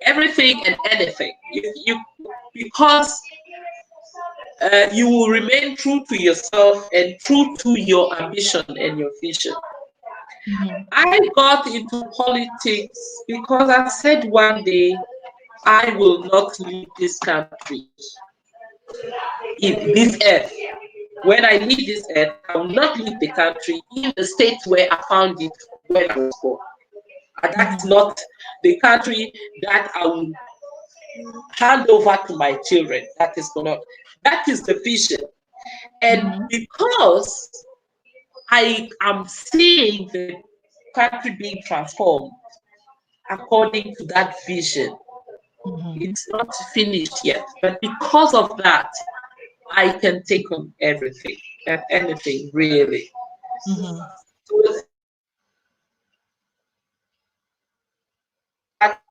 everything and anything. You because you will remain true to yourself and true to your ambition and your vision. Mm-hmm. I got into politics because I said one day I will not leave this country, in this earth. When I leave this earth, I will not leave the country in the state where I found it when I was born. And that's Mm-hmm. not the country that I will hand over to my children. That is not. That is the vision. And Mm-hmm. because I am seeing the country being transformed according to that vision, Mm-hmm. it's not finished yet. But because of that, I can take on everything and anything really. Mm-hmm. So that,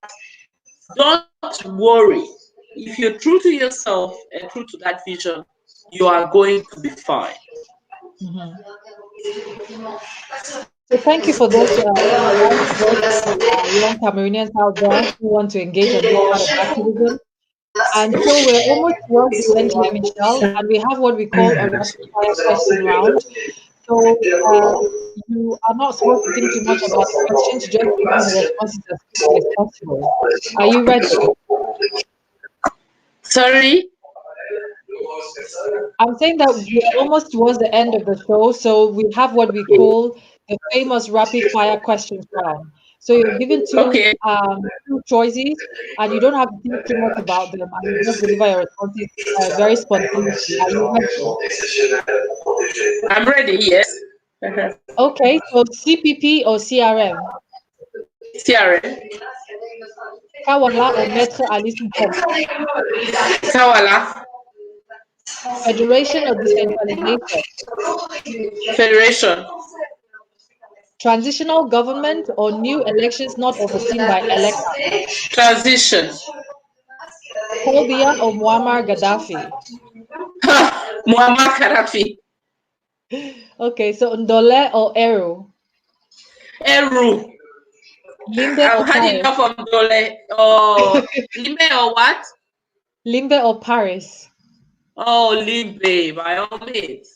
don't worry. If you're true to yourself and true to that vision, you are going to be fine. Mm-hmm. So thank you for those wise words to young Cameroonians out there who want to engage on this part of activism. And so we're almost towards the end here, Michelle, and we have what we call a rapid fire question round. So you are not supposed to think too much about the questions, you just give me the responses as quickly as possible. Are you ready? Sorry? I'm saying that we're almost towards the end of the show, so we have what we call the famous rapid fire questions round. So you're given Okay. two choices, and you don't have to think too much about them, and you just deliver your responses very spontaneously. Are you ready? I'm ready, yes. Uh-huh. Okay, so CPP or CRM, CRM. Kawala or Maître Alice Nkoma, Kawala. Federation or decentralization, Federation. transitional government or new elections not overseen by electors, Transition. Paul Biya or Muammar Gaddafi. Muammar Gaddafi. Okay, so Ndole or Eru, Eru. Limbe I've or had Paris, enough of Dole. Oh, Limbe or what? Limbe or Paris. Oh, Limbe, by all means.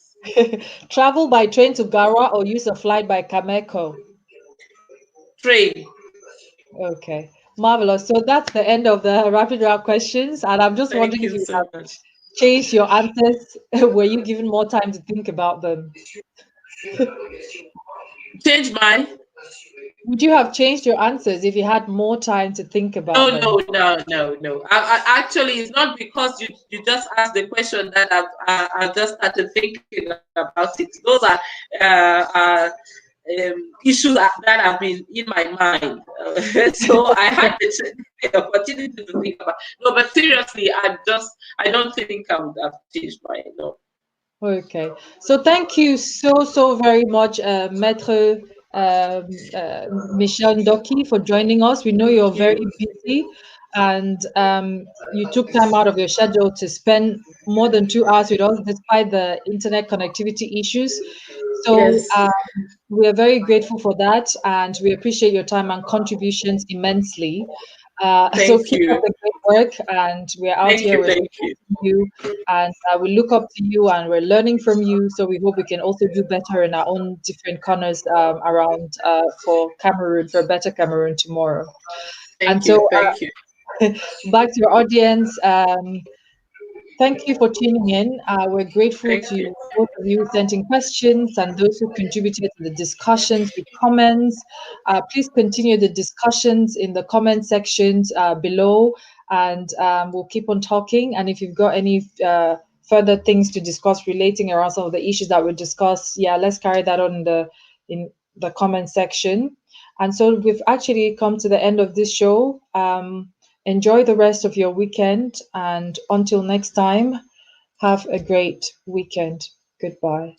Travel by train to Gara or use a flight by Cameco. Train. Okay, marvelous. So that's the end of the rapid round questions, and I'm just Thank wondering if you you so have much. changed your answers. Were you given more time to think about them? Change my. Would you have changed your answers if you had more time to think No, about them? no, no, no, no. Actually, it's not because you just asked the question that I just started thinking about it. Those are issues that have been in my mind. So I had the opportunity to think about. No, but seriously, I don't think I would have changed my no. Okay, so thank you so very much, Maître Michelle Ndoki, for joining us. We know Thank you're very you. busy, and you took time out of your schedule to spend more than 2 hours with us, despite the internet connectivity issues. So Yes. we are very grateful for that, and we appreciate your time and contributions immensely. So Thank keep up you. the great work, and we're out Thank here. you. We're Thank you. supporting you, and we look up to you, and we're learning from you. So we hope we can also do better in our own different corners around for Cameroon, for a better Cameroon tomorrow. And Thank you. so Thank you. back to your audience. Thank you for tuning in. We're grateful Thank to you. both of you who sent in questions and those who contributed to the discussions with comments. Please continue the discussions in the comment sections below, and we'll keep on talking. And if you've got any further things to discuss relating around some of the issues that we discussed, yeah, let's carry that on in the comment section. And so we've actually come to the end of this show. Enjoy the rest of your weekend, and until next time, have a great weekend. Goodbye.